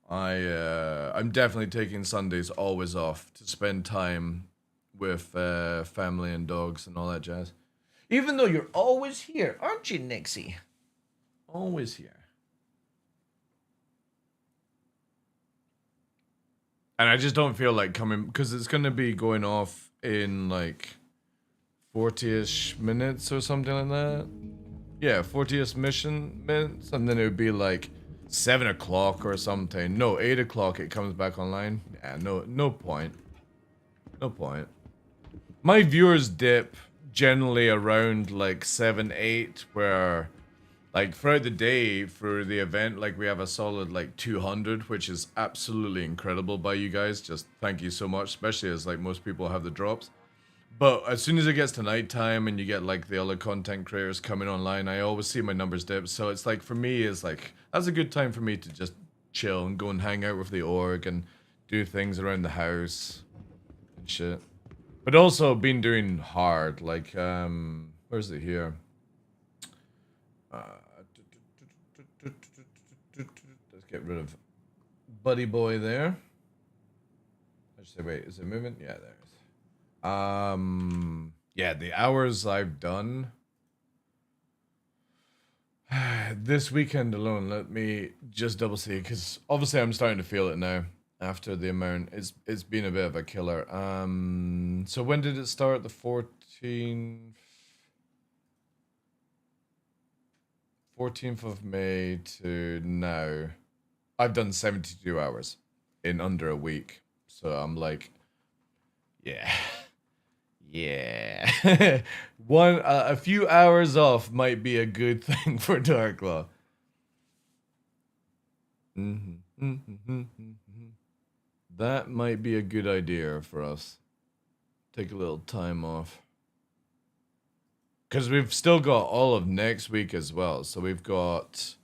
I'm definitely taking Sundays always off to spend time with family and dogs and all that jazz. Even though you're always here, aren't you, Nixie? Always here. And I just don't feel like coming, because it's going to be going off in like 40-ish minutes or something like that. Yeah, 40-ish minutes, and then it would be like 7 o'clock or something. No, 8 o'clock it comes back online. Yeah, no point. No point. My viewers dip generally around like 7, 8, where like throughout the day for the event, like we have a solid like 200, which is absolutely incredible by you guys. Just thank you so much, especially as like most people have the drops. But as soon as it gets to nighttime and you get like the other content creators coming online, I always see my numbers dip. So it's like, for me, it's like, that's a good time for me to just chill and go and hang out with the org and do things around the house and shit. But also been doing hard, like, where's it here? Let's get rid of Buddy Boy there. I should say, wait, is it moving? Yeah, there it is. Yeah, the hours I've done this weekend alone, let me just double see, because obviously I'm starting to feel it now after the amount. It's been a bit of a killer. So when did it start? The 14th of May to now. I've done 72 hours in under a week. So I'm like, yeah. Yeah. A few hours off might be a good thing for DarkLaw. That might be a good idea for us. Take a little time off. Because we've still got all of next week as well. So we've got...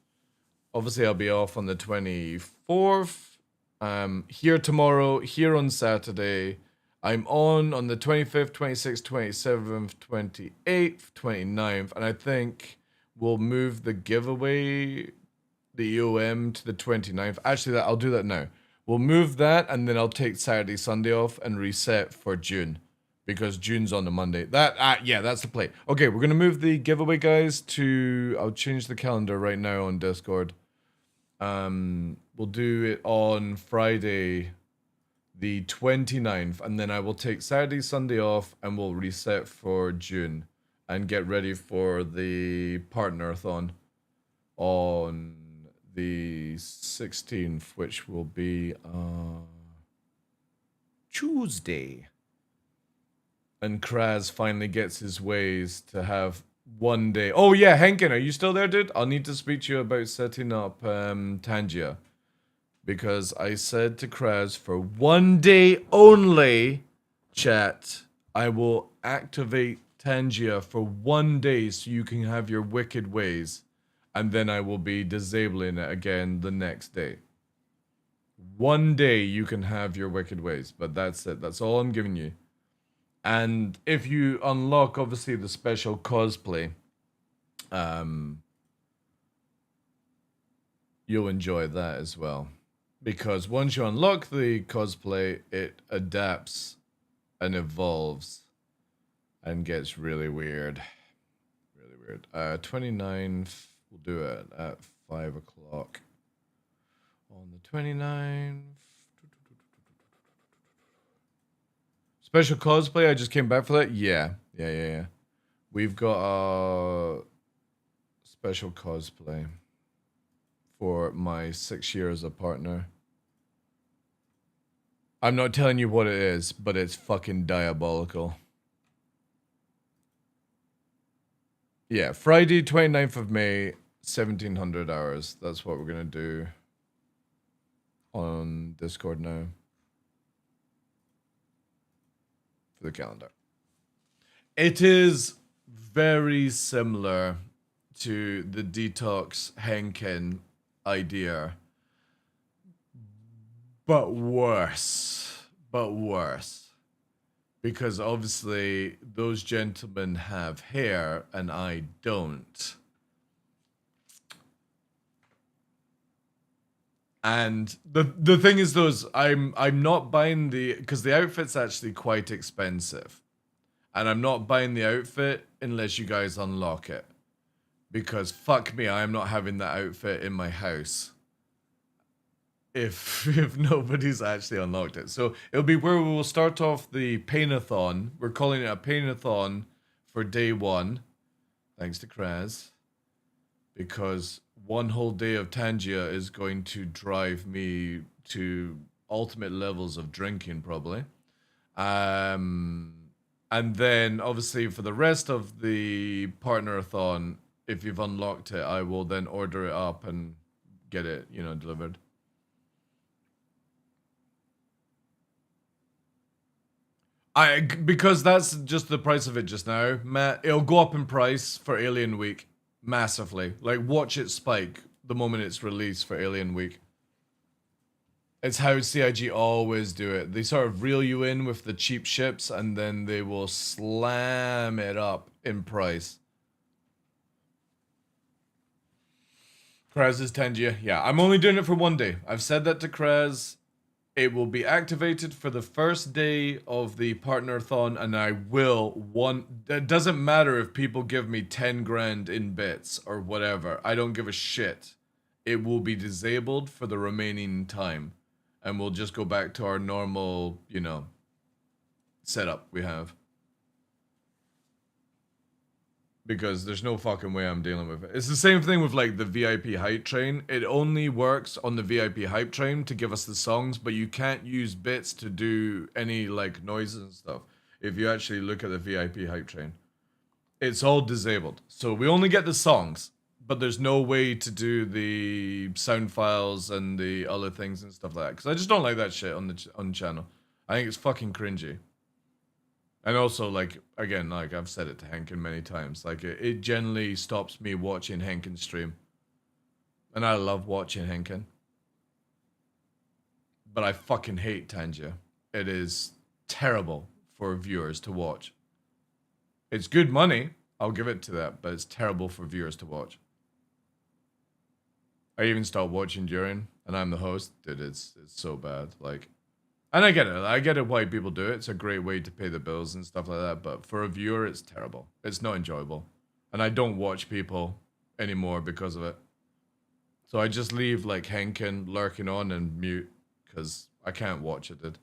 Obviously, I'll be off on the 24th. Here tomorrow. Here on Saturday. I'm on the 25th, 26th, 27th, 28th, 29th. And I think we'll move the giveaway, the EOM, to the 29th. Actually, I'll do that now. We'll move that, and then I'll take Saturday, Sunday off and reset for June. Because June's on the Monday. Yeah, that's the play. Okay, we're going to move the giveaway, guys, to... I'll change the calendar right now on Discord. We'll do it on Friday, the 29th. And then I will take Saturday, Sunday off, and we'll reset for June. And get ready for the partner-a-thon on the 16th, which will be Tuesday. And Kraz finally gets his ways to have one day. Oh yeah, Henkin, are you still there, dude? I'll need to speak to you about setting up Tangia. Because I said to Kraz, for one day only, chat, I will activate Tangia for one day so you can have your wicked ways. And then I will be disabling it again the next day. One day you can have your wicked ways, but that's it. That's all I'm giving you. And if you unlock, obviously, the special cosplay, you'll enjoy that as well. Because once you unlock the cosplay, it adapts and evolves and gets really weird. Really weird. 29th, we'll do it at 5 o'clock. On the 29th. Special cosplay, I just came back for that. Yeah. We've got special cosplay for my 6 years of partner. I'm not telling you what it is, but it's fucking diabolical. Yeah, Friday, 29th of May, 1700 hours. That's what we're gonna do on Discord now. For the calendar. It is very similar to the Detox Henkin idea. But worse. Because obviously those gentlemen have hair and I don't. And the thing is though, is I'm not buying because the outfit's actually quite expensive. And I'm not buying the outfit unless you guys unlock it. Because fuck me, I am not having that outfit in my house. If nobody's actually unlocked it. So it'll be where we will start off the paint-a-thon. We're calling it a paint-a-thon for day 1. Thanks to Kraz. Because one whole day of Tangia is going to drive me to ultimate levels of drinking, probably. And then, obviously, for the rest of the partner-a-thon, if you've unlocked it, I will then order it up and get it, delivered. Because that's just the price of it just now, Matt. It'll go up in price for Alien Week massively. Like, watch it spike the moment it's released for Alien Week. It's how CIG always do it. They sort of reel you in with the cheap ships and then they will slam it up in price. Kraz's Tangia. Yeah, I'm only doing it for 1 day. I've said that to Kraz. It will be activated for the first day of the partner-thon, and I will it doesn't matter if people give me 10 grand in bits or whatever. I don't give a shit. It will be disabled for the remaining time. And we'll just go back to our normal, setup we have. Because there's no fucking way I'm dealing with it. It's the same thing with like the VIP hype train. It only works on the VIP hype train to give us the songs, but you can't use bits to do any like noises and stuff. If you actually look at the VIP hype train, it's all disabled. So we only get the songs, but there's no way to do the sound files and the other things and stuff like that. Because I just don't like that shit on the channel. I think it's fucking cringy. And also, like, again, like, I've said it to Henkin many times. Like, it generally stops me watching Henkin stream. And I love watching Henkin. But I fucking hate Tangia. It is terrible for viewers to watch. It's good money. I'll give it to that. But it's terrible for viewers to watch. I even stopped watching during. And I'm the host. Dude, it's so bad. Like... And I get it. I get it why people do it. It's a great way to pay the bills and stuff like that. But for a viewer, it's terrible. It's not enjoyable. And I don't watch people anymore because of it. So I just leave like Henkin lurking on and mute because I can't watch it, dude.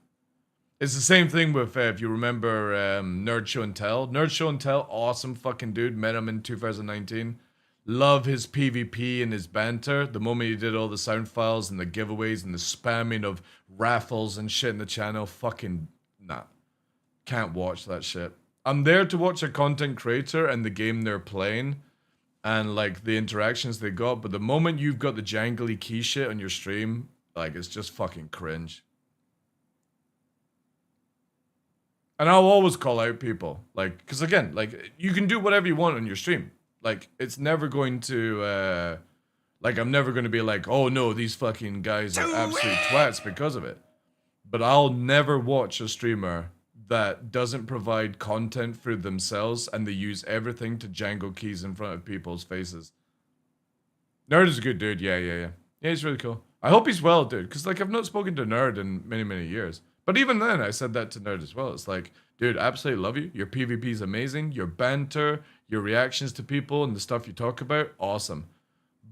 It's the same thing with, if you remember Nerd Show and Tell. Nerd Show and Tell, awesome fucking dude. Met him in 2019. Love his PvP and his banter. The moment he did all the sound files and the giveaways and the spamming of raffles and shit in the channel, fucking nah. Can't watch that shit. I'm there to watch a content creator and the game they're playing and like the interactions they got, but the moment you've got the jangly key shit on your stream, like it's just fucking cringe. And I'll always call out people, like, because again, like you can do whatever you want on your stream. Like, it's never going to, like, I'm never going to be like, oh no, these fucking guys are absolute twats because of it. But I'll never watch a streamer that doesn't provide content for themselves and they use everything to jangle keys in front of people's faces. Nerd is a good dude, yeah. Yeah, he's really cool. I hope he's well, dude, because, like, I've not spoken to Nerd in many, many years. But even then, I said that to Nerd as well. It's like, dude, absolutely love you. Your PvP is amazing. Your banter, your reactions to people and the stuff you talk about, awesome.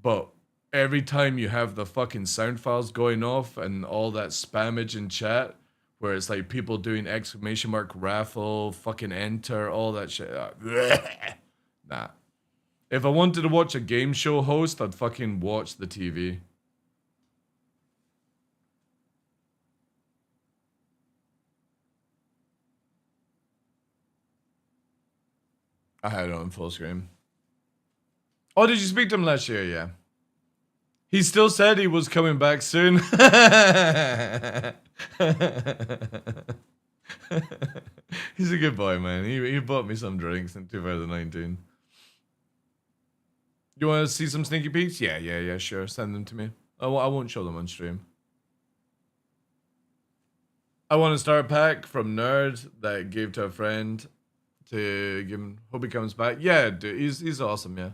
But every time you have the fucking sound files going off and all that spammage in chat, where it's like people doing !raffle, fucking enter, all that shit. Nah. If I wanted to watch a game show host, I'd fucking watch the TV. I had it on full screen. Oh, did you speak to him last year? Yeah. He still said he was coming back soon. He's a good boy, man. He bought me some drinks in 2019. You want to see some sneaky peeks? Yeah, sure. Send them to me. I won't show them on stream. I want to start a pack from Nerd that I gave to a friend to give him. Hope he comes back. Yeah, dude, he's awesome. Yeah.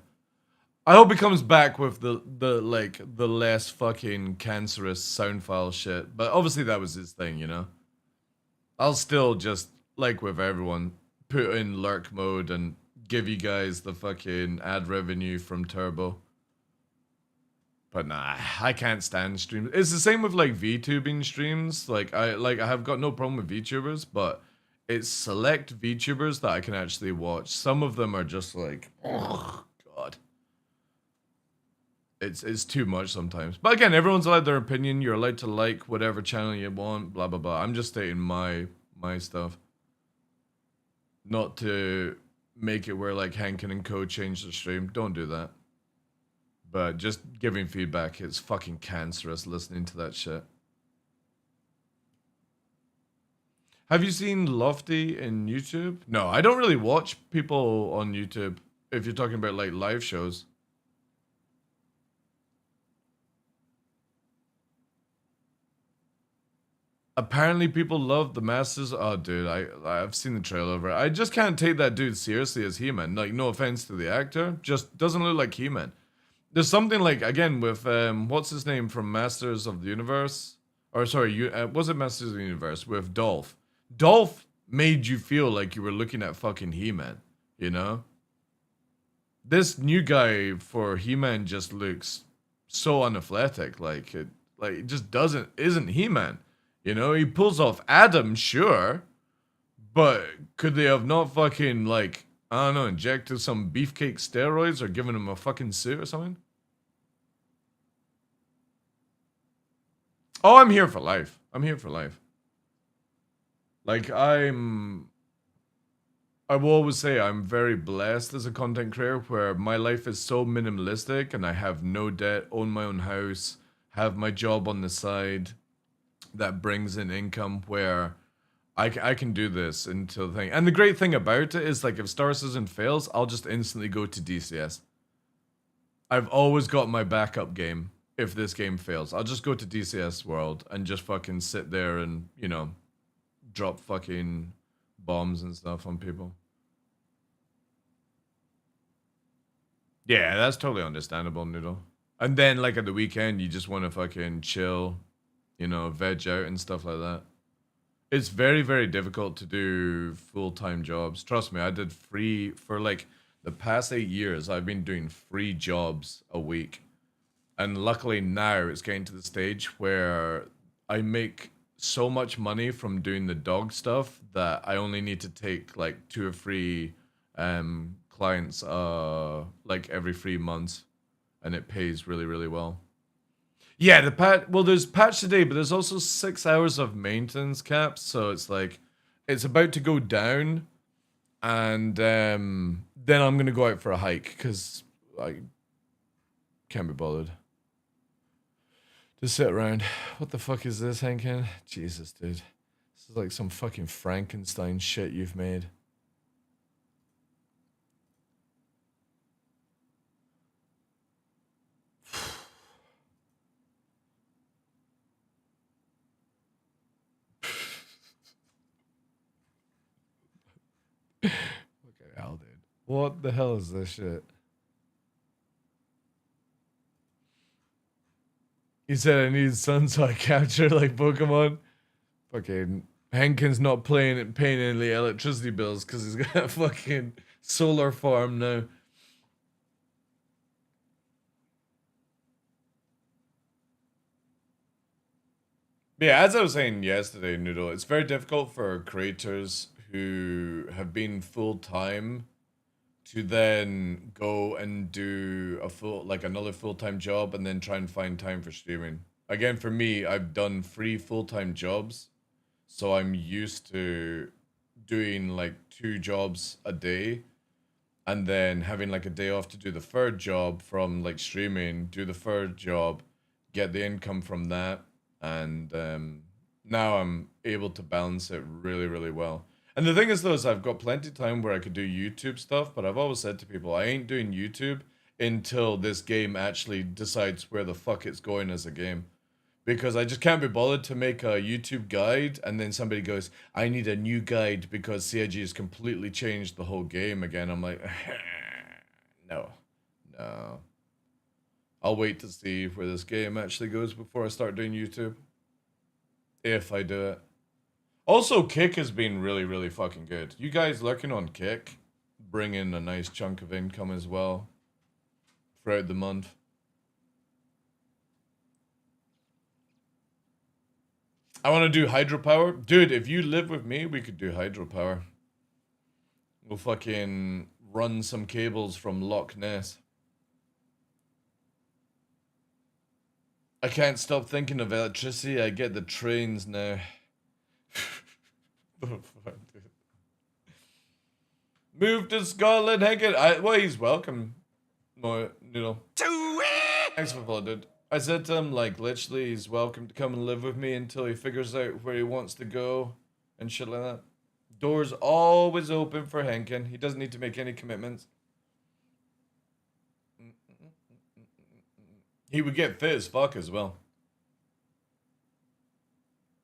I hope he comes back with the less fucking cancerous sound file shit. But obviously that was his thing, you know. I'll still just, like with everyone, put in lurk mode and give you guys the fucking ad revenue from Turbo. But nah, I can't stand streams. It's the same with like VTubing streams. Like I have got no problem with VTubers, but it's select VTubers that I can actually watch. Some of them are just like, oh god. It's too much sometimes. But again, everyone's allowed their opinion. You're allowed to like whatever channel you want, blah blah blah. I'm just stating my stuff. Not to make it where like Hankin and Co change the stream. Don't do that. But just giving feedback, it's fucking cancerous listening to that shit. Have you seen Lofty in YouTube? No, I don't really watch people on YouTube if you're talking about like live shows. Apparently people love the Masters. Oh, dude, I've seen the trailer over it. I just can't take that dude seriously as He-Man. Like, no offense to the actor, just doesn't look like He-Man. There's something like, again, with, what's his name from Masters of the Universe? Or, sorry, was it Masters of the Universe? With Dolph. Dolph made you feel like you were looking at fucking He-Man, you know? This new guy for He-Man just looks so unathletic. Like, it just isn't He-Man. You know, he pulls off Adam, sure. But could they have not fucking, like, I don't know, injected some beefcake steroids or given him a fucking suit or something? Oh, I'm here for life. I'm here for life. Like, I will always say I'm very blessed as a content creator where my life is so minimalistic and I have no debt, own my own house, have my job on the side that brings in income where I can do this until the thing. And the great thing about it is, like, if Star Citizen fails, I'll just instantly go to DCS. I've always got my backup game if this game fails. I'll just go to DCS World and just fucking sit there and, you know, drop fucking bombs and stuff on people. Yeah, that's totally understandable, Noodle. And then, like, at the weekend, you just want to fucking chill, you know, veg out and stuff like that. It's very, very difficult to do full-time jobs. Trust me, I did free for like the past 8 years. I've been doing free jobs a week. And luckily now it's getting to the stage where I make so much money from doing the dog stuff that I only need to take like 2 or 3 clients like every 3 months. And it pays really, really well. Yeah, there's patch today, but there's also 6 hours of maintenance caps, so it's like, it's about to go down, and then I'm gonna go out for a hike, because I can't be bothered to sit around. What the fuck is this, Hankin? Jesus, dude. This is like some fucking Frankenstein shit you've made. Fucking hell, dude. What the hell is this shit? He said I need sun so I capture like Pokemon. Fucking Hankin's not paying any electricity bills because he's got a fucking solar farm now. But yeah, as I was saying yesterday, Noodle, it's very difficult for creators who have been full-time to then go and do another full-time job and then try and find time for streaming. Again, for me, I've done 3 full-time jobs, so I'm used to doing like 2 jobs a day and then having like a day off to do the 3rd job from like streaming, do the 3rd job, get the income from that, and now I'm able to balance it really, really well. And the thing is though, is I've got plenty of time where I could do YouTube stuff, but I've always said to people, I ain't doing YouTube until this game actually decides where the fuck it's going as a game. Because I just can't be bothered to make a YouTube guide and then somebody goes, I need a new guide because CIG has completely changed the whole game again. I'm like, no. I'll wait to see where this game actually goes before I start doing YouTube. If I do it. Also, Kick has been really, really fucking good. You guys lurking on Kick bring in a nice chunk of income as well throughout the month. I want to do hydropower. Dude, if you live with me, we could do hydropower. We'll fucking run some cables from Loch Ness. I can't stop thinking of electricity. I get the trains now. The fuck, dude. Move to Scotland, Hankin. Well, he's welcome. More noodle. Thanks for following, dude. I said to him, like, literally, he's welcome to come and live with me until he figures out where he wants to go and shit like that. Doors always open for Henkin. He doesn't need to make any commitments. He would get fit as fuck as well.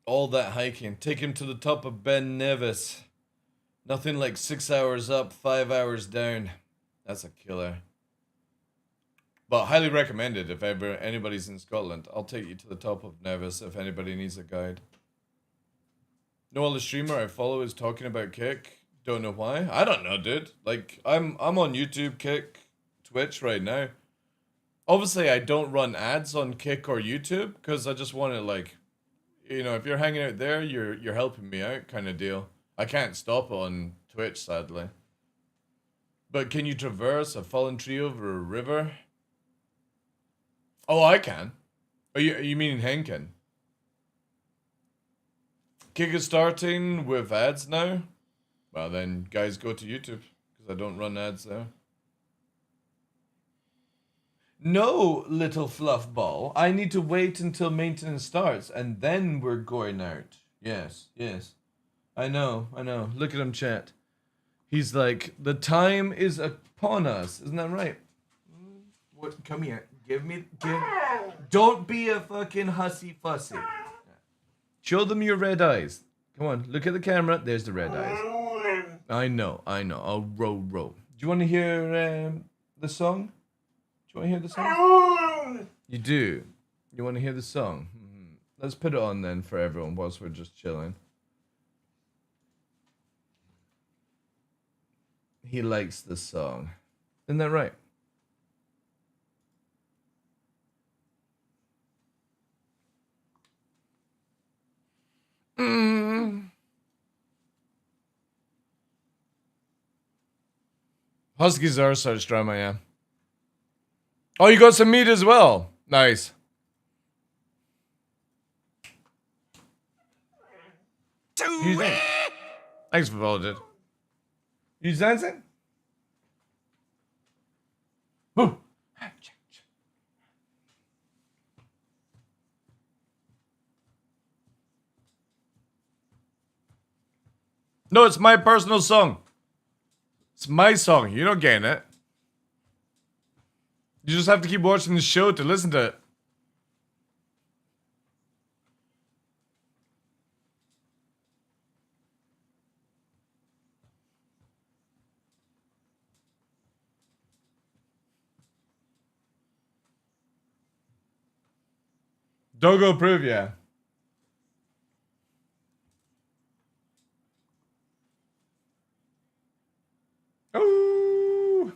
All that hiking. Take him to the top of Ben Nevis. Nothing like 6 hours up, 5 hours down. That's a killer. But highly recommended if ever anybody's in Scotland. I'll take you to the top of Nevis if anybody needs a guide. No other streamer I follow is talking about Kick. Don't know why. I don't know, dude. Like, I'm on YouTube, Kick, Twitch right now. Obviously, I don't run ads on Kick or YouTube because I just want to, like, you know, if you're hanging out there, you're helping me out kind of deal. I can't stop on Twitch, sadly. But can you traverse a fallen tree over a river? Oh, I can. Oh, you mean Henkin? Kick is starting with ads now? Well, then, guys, go to YouTube, because I don't run ads there. No, little fluff ball. I need to wait until maintenance starts, and then we're going out. Yes. I know. Look at him, chat. He's like, the time is upon us. Isn't that right? What? Come here. Don't be a fucking hussy fussy. Show them your red eyes. Come on, look at the camera. There's the red eyes. I know. I'll roll. Do you want to hear the song? Do you want to hear the song? You do. You want to hear the song? Let's put it on then for everyone whilst we're just chilling. He likes the song. Isn't that right? Huskies are such drama, yeah. Oh, you got some meat as well. Nice. You think? Thanks for following, dude. You dancing? Woo. No, it's my personal song. It's my song. You don't get it. You just have to keep watching the show to listen to it. Dogo approve, yeah. Oh.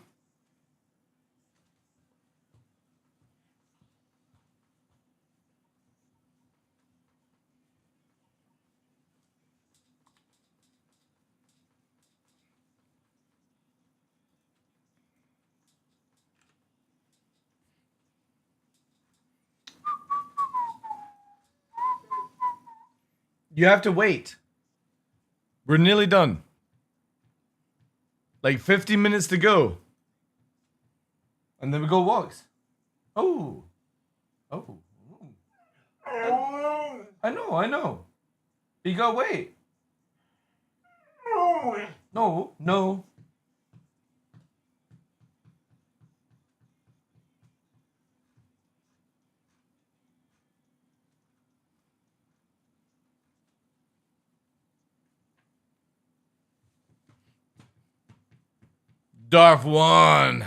You have to wait. We're nearly done. Like 50 minutes to go. And then we go walks. Oh. Oh. I know. You gotta wait. No. Darth one.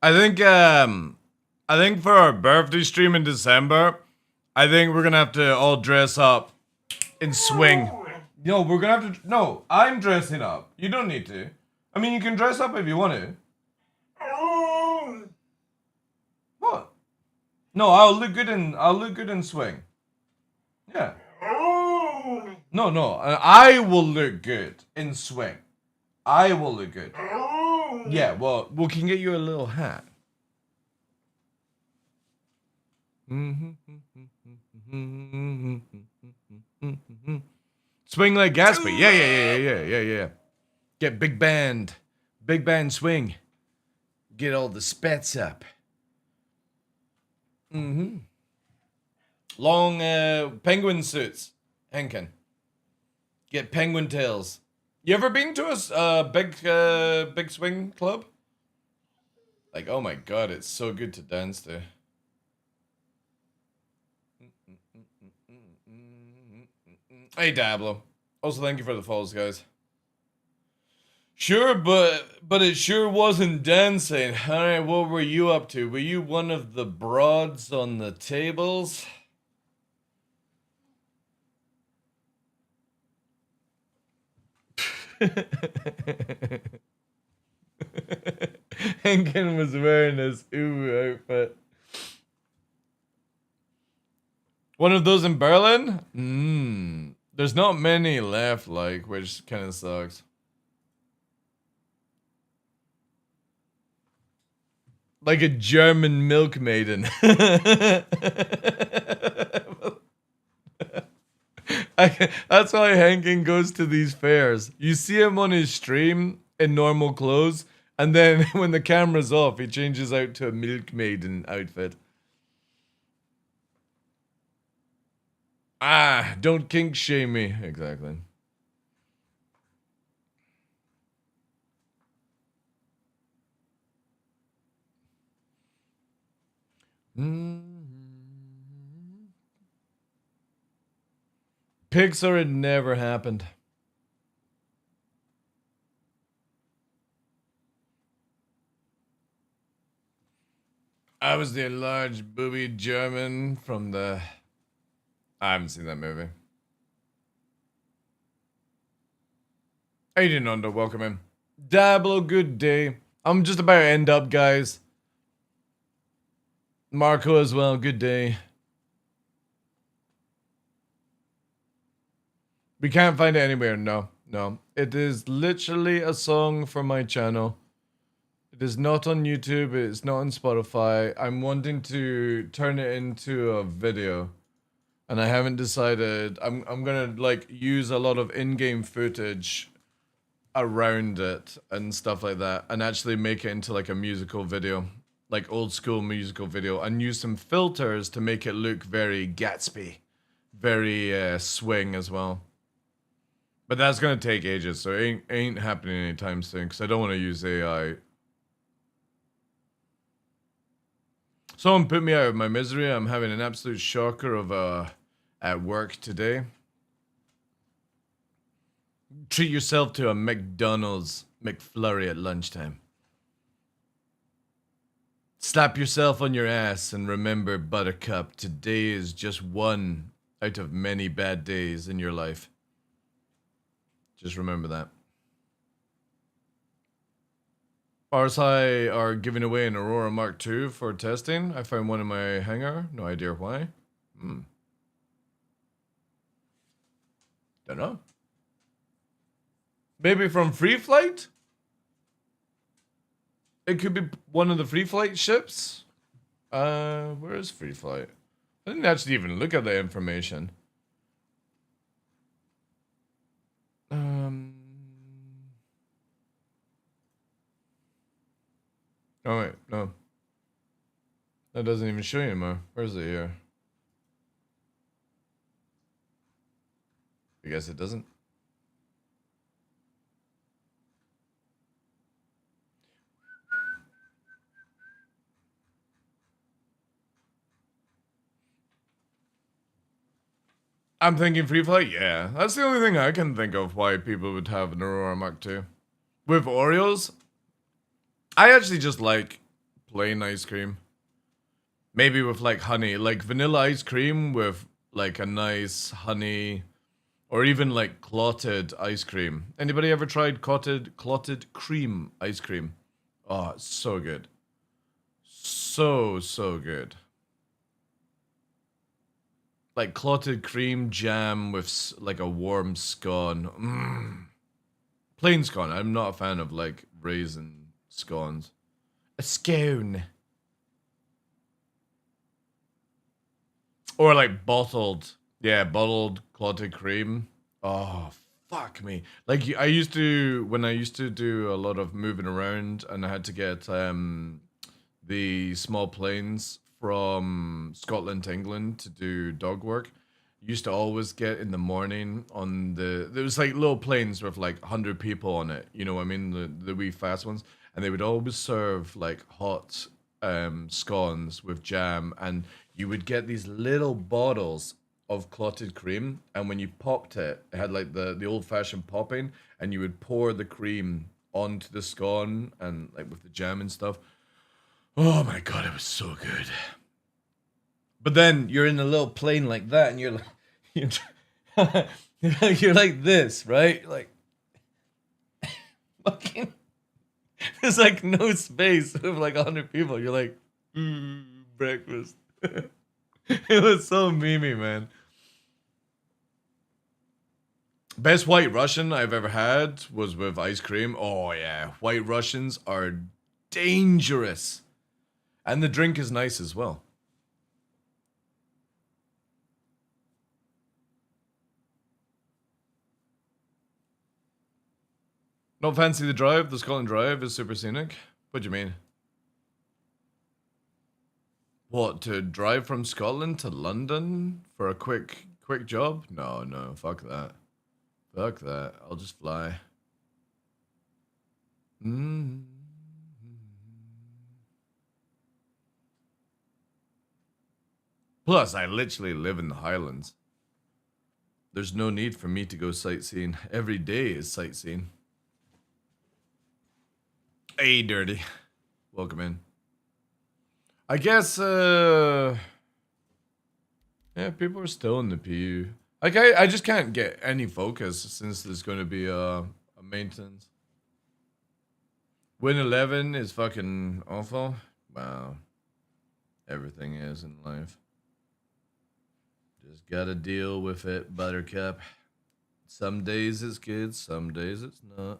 I think for our birthday stream in December, I think we're gonna have to all dress up and swing. No, we're gonna have to. No, I'm dressing up. You don't need to. I mean, you can dress up if you want to. What? No, I'll look good in swing. Yeah. No. I will look good in swing. I will look good. Yeah. Well, we can get you a little hat. Swing like Gatsby. Yeah. Get big band swing. Get all the spets up. Long penguin suits, Henkin. Get penguin tails. You ever been to a big swing club? Like, oh my god, it's so good to dance to. Hey Dablo. Also, thank you for the follows, guys. Sure, but it sure wasn't dancing. Alright, what were you up to? Were you one of the broads on the tables? Henkin was wearing his ooh outfit. One of those in Berlin? There's not many left, like, which kind of sucks. Like a German milk maiden. That's why Henkin goes to these fairs. You see him on his stream in normal clothes, and then when the camera's off, he changes out to a milk maiden outfit. Ah, don't kink shame me. Exactly. Pixar, it never happened. I was the large booby German from the... I haven't seen that movie. Aiden Under, welcome in. Dablo, good day. I'm just about to end up, guys. Marco as well, good day. We can't find it anywhere, no. It is literally a song for my channel. It is not on YouTube, it's not on Spotify. I'm wanting to turn it into a video. And I haven't decided. I'm gonna like use a lot of in-game footage around it and stuff like that, and actually make it into like a musical video, like old school musical video, and use some filters to make it look very Gatsby, very swing as well. But that's gonna take ages, so it ain't happening anytime soon, because I don't want to use AI. Someone put me out of my misery. I'm having an absolute shocker of at work today. Treat yourself to a McDonald's McFlurry at lunchtime. Slap yourself on your ass and remember, Buttercup, today is just one out of many bad days in your life. Just remember that. RSI are giving away an Aurora Mark II for testing. I found one in my hangar. No idea why. Don't know. Maybe from Free Flight? It could be one of the Free Flight ships. Where is Free Flight? I didn't actually even look at the information. Oh wait, no. That doesn't even show you anymore. Where is it here? I guess it doesn't. I'm thinking Free Flight, yeah. That's the only thing I can think of why people would have an Aurora Mark II. With Oreos, I actually just like plain ice cream. Maybe with like honey, like vanilla ice cream with like a nice honey, or even like clotted ice cream. Anybody ever tried clotted cream ice cream? Oh, it's so good. So good. Like clotted cream jam with like a warm scone. Plain scone. I'm not a fan of like raisin scones. A scone. Or like bottled. Yeah, bottled clotted cream. Oh, fuck me. Like I used to, when I used to do a lot of moving around and I had to get the small planes from Scotland to England to do dog work. Used to always get in the morning on there was like little planes with like 100 people on it, you know what I mean, the wee fast ones, and they would always serve like hot scones with jam, and you would get these little bottles of clotted cream, and when you popped it, it had like the old-fashioned popping, and you would pour the cream onto the scone and like with the jam and stuff. Oh my god, it was so good. But then you're in a little plane like that, and you're like, you're like this, right? Like, fucking, there's like no space with like 100 people. You're like, breakfast. It was so memey, man. Best White Russian I've ever had was with ice cream. Oh yeah, White Russians are dangerous. And the drink is nice as well. Not fancy the drive? The Scotland Drive is super scenic? What do you mean? What, to drive from Scotland to London for a quick job? No, fuck that. Fuck that. I'll just fly. Plus, I literally live in the Highlands. There's no need for me to go sightseeing. Every day is sightseeing. Hey, Dirty. Welcome in. I guess, yeah, people are still in the PU. Like, I just can't get any focus since there's going to be a maintenance. Win 11 is fucking awful. Wow. Everything is in life. Just gotta deal with it, Buttercup. Some days it's good, some days it's not.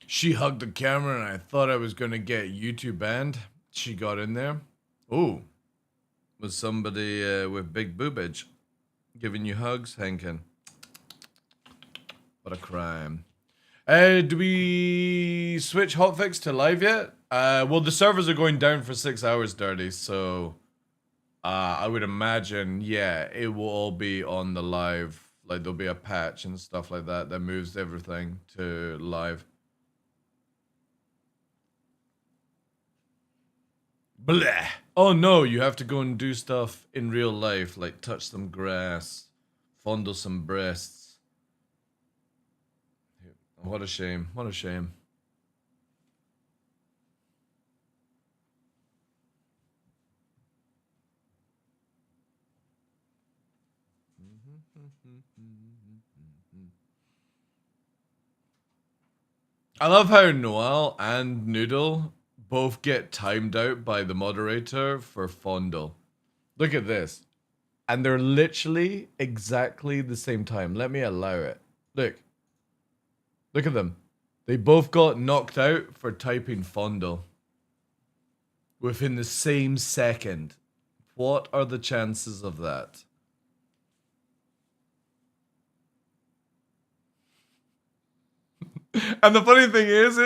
She hugged the camera and I thought I was gonna get YouTube banned. She got in there. Ooh. Was somebody with big boobage giving you hugs, Henkin? What a crime. Do we switch hotfix to live yet? Well, the servers are going down for 6 hours, Dirty, so I would imagine, yeah, it will all be on the live. Like, there'll be a patch and stuff like that that moves everything to live. Bleh. Oh no, you have to go and do stuff in real life, like touch some grass, fondle some breasts. What a shame, what a shame. I love how Noel and Noodle both get timed out by the moderator for fondle. Look at this. And they're literally exactly the same time. Let me allow it. Look. Look at them. They both got knocked out for typing fondle. Within the same second. What are the chances of that? And the funny thing is,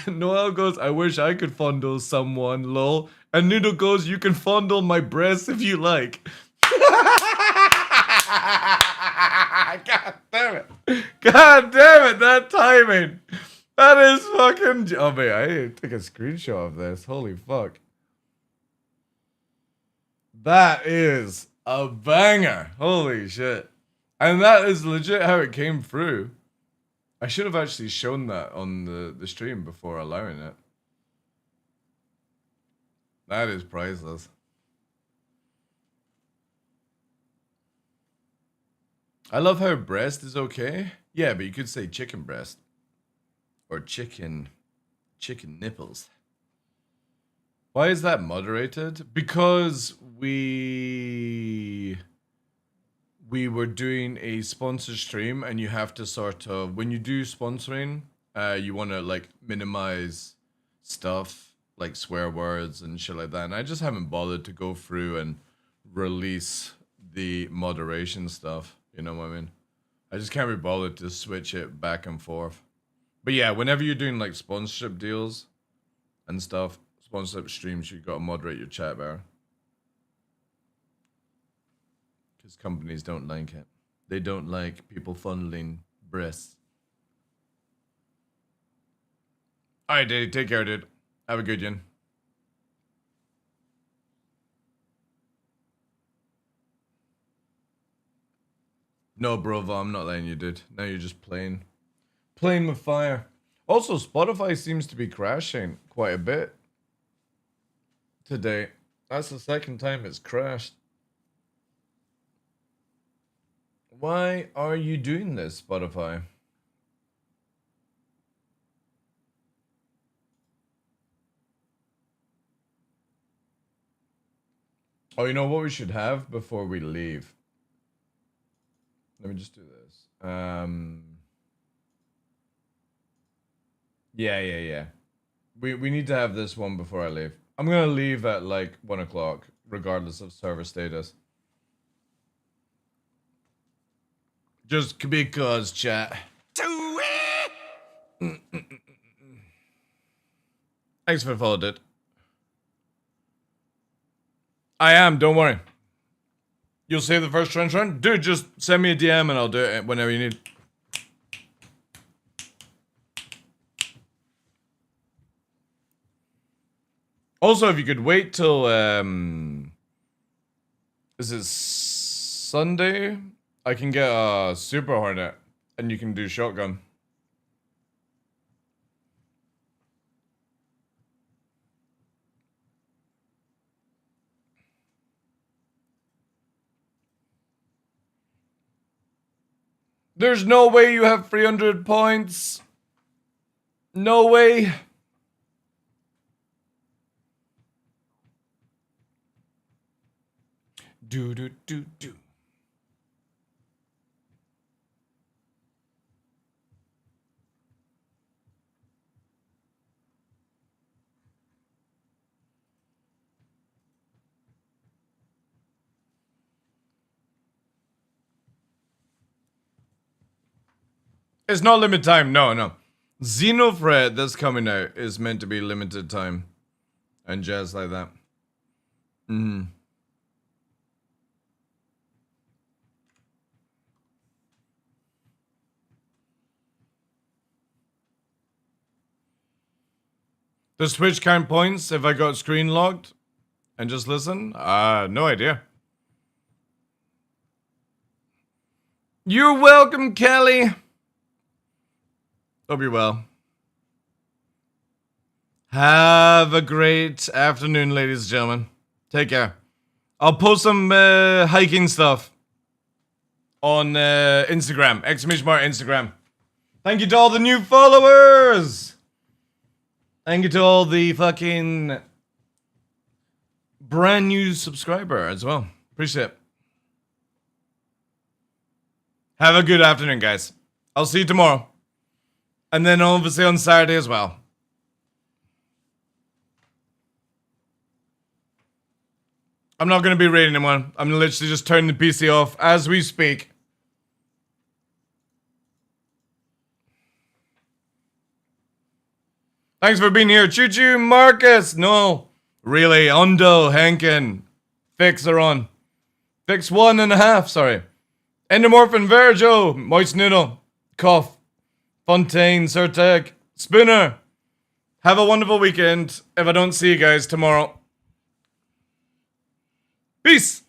Noel goes, I wish I could fondle someone, lol. And Noodle goes, you can fondle my breasts if you like. God damn it. God damn it, that timing. That is fucking... Oh, man, I need to take a screenshot of this. Holy fuck. That is a banger. Holy shit. And that is legit how it came through. I should have actually shown that on the stream before allowing it. That is priceless. I love how breast is okay. Yeah, but you could say chicken breast. Or chicken nipples. Why is that moderated? Because we were doing a sponsored stream, and you have to sort of, when you do sponsoring, you want to like minimize stuff like swear words and shit like that. And I just haven't bothered to go through and release the moderation stuff. You know what I mean? I just can't be bothered to switch it back and forth. But yeah, whenever you're doing like sponsorship deals and stuff, sponsorship streams, you gotta moderate your chat better. Because companies don't like it. They don't like people funneling breasts. Alright, dude. Take care, dude. Have a good one. No, bro, I'm not letting you, dude. Now you're just playing with fire. Also, Spotify seems to be crashing quite a bit today. That's the second time it's crashed. Why are you doing this, Spotify? Oh, you know what we should have before we leave? Let me just do this. Yeah. We need to have this one before I leave. I'm gonna leave at like 1 o'clock, regardless of server status. Just because, chat. Thanks for the follow, dude. I am, don't worry. You'll save the first trench run? Dude, just send me a DM and I'll do it whenever you need. Also, if you could wait till, is it Sunday? I can get a Super Hornet and you can do shotgun. There's no way you have 300 points. No way. Do. It's not limited time. No. Xenofred that's coming out is meant to be limited time. And jazz like that. Does Twitch count points if I got screen locked and just listen? No idea. You're welcome, Kelly. Hope you're well. Have a great afternoon, ladies and gentlemen. Take care. I'll post some hiking stuff on Instagram. Exclamation mark Instagram. Thank you to all the new followers. Thank you to all the fucking brand new subscriber as well. Appreciate it. Have a good afternoon, guys. I'll see you tomorrow. And then obviously on Saturday as well. I'm not going to be raiding anyone. I'm literally just turning the PC off as we speak. Thanks for being here. Choo choo, Marcus. No. Really. Undo, Henkin. Fix are on. Fix 1.5. Sorry. Endomorphin, Verjo. Moist Noodle. Cough. Fontaine, Surtec. Spooner. Have a wonderful weekend. If I don't see you guys tomorrow. Peace.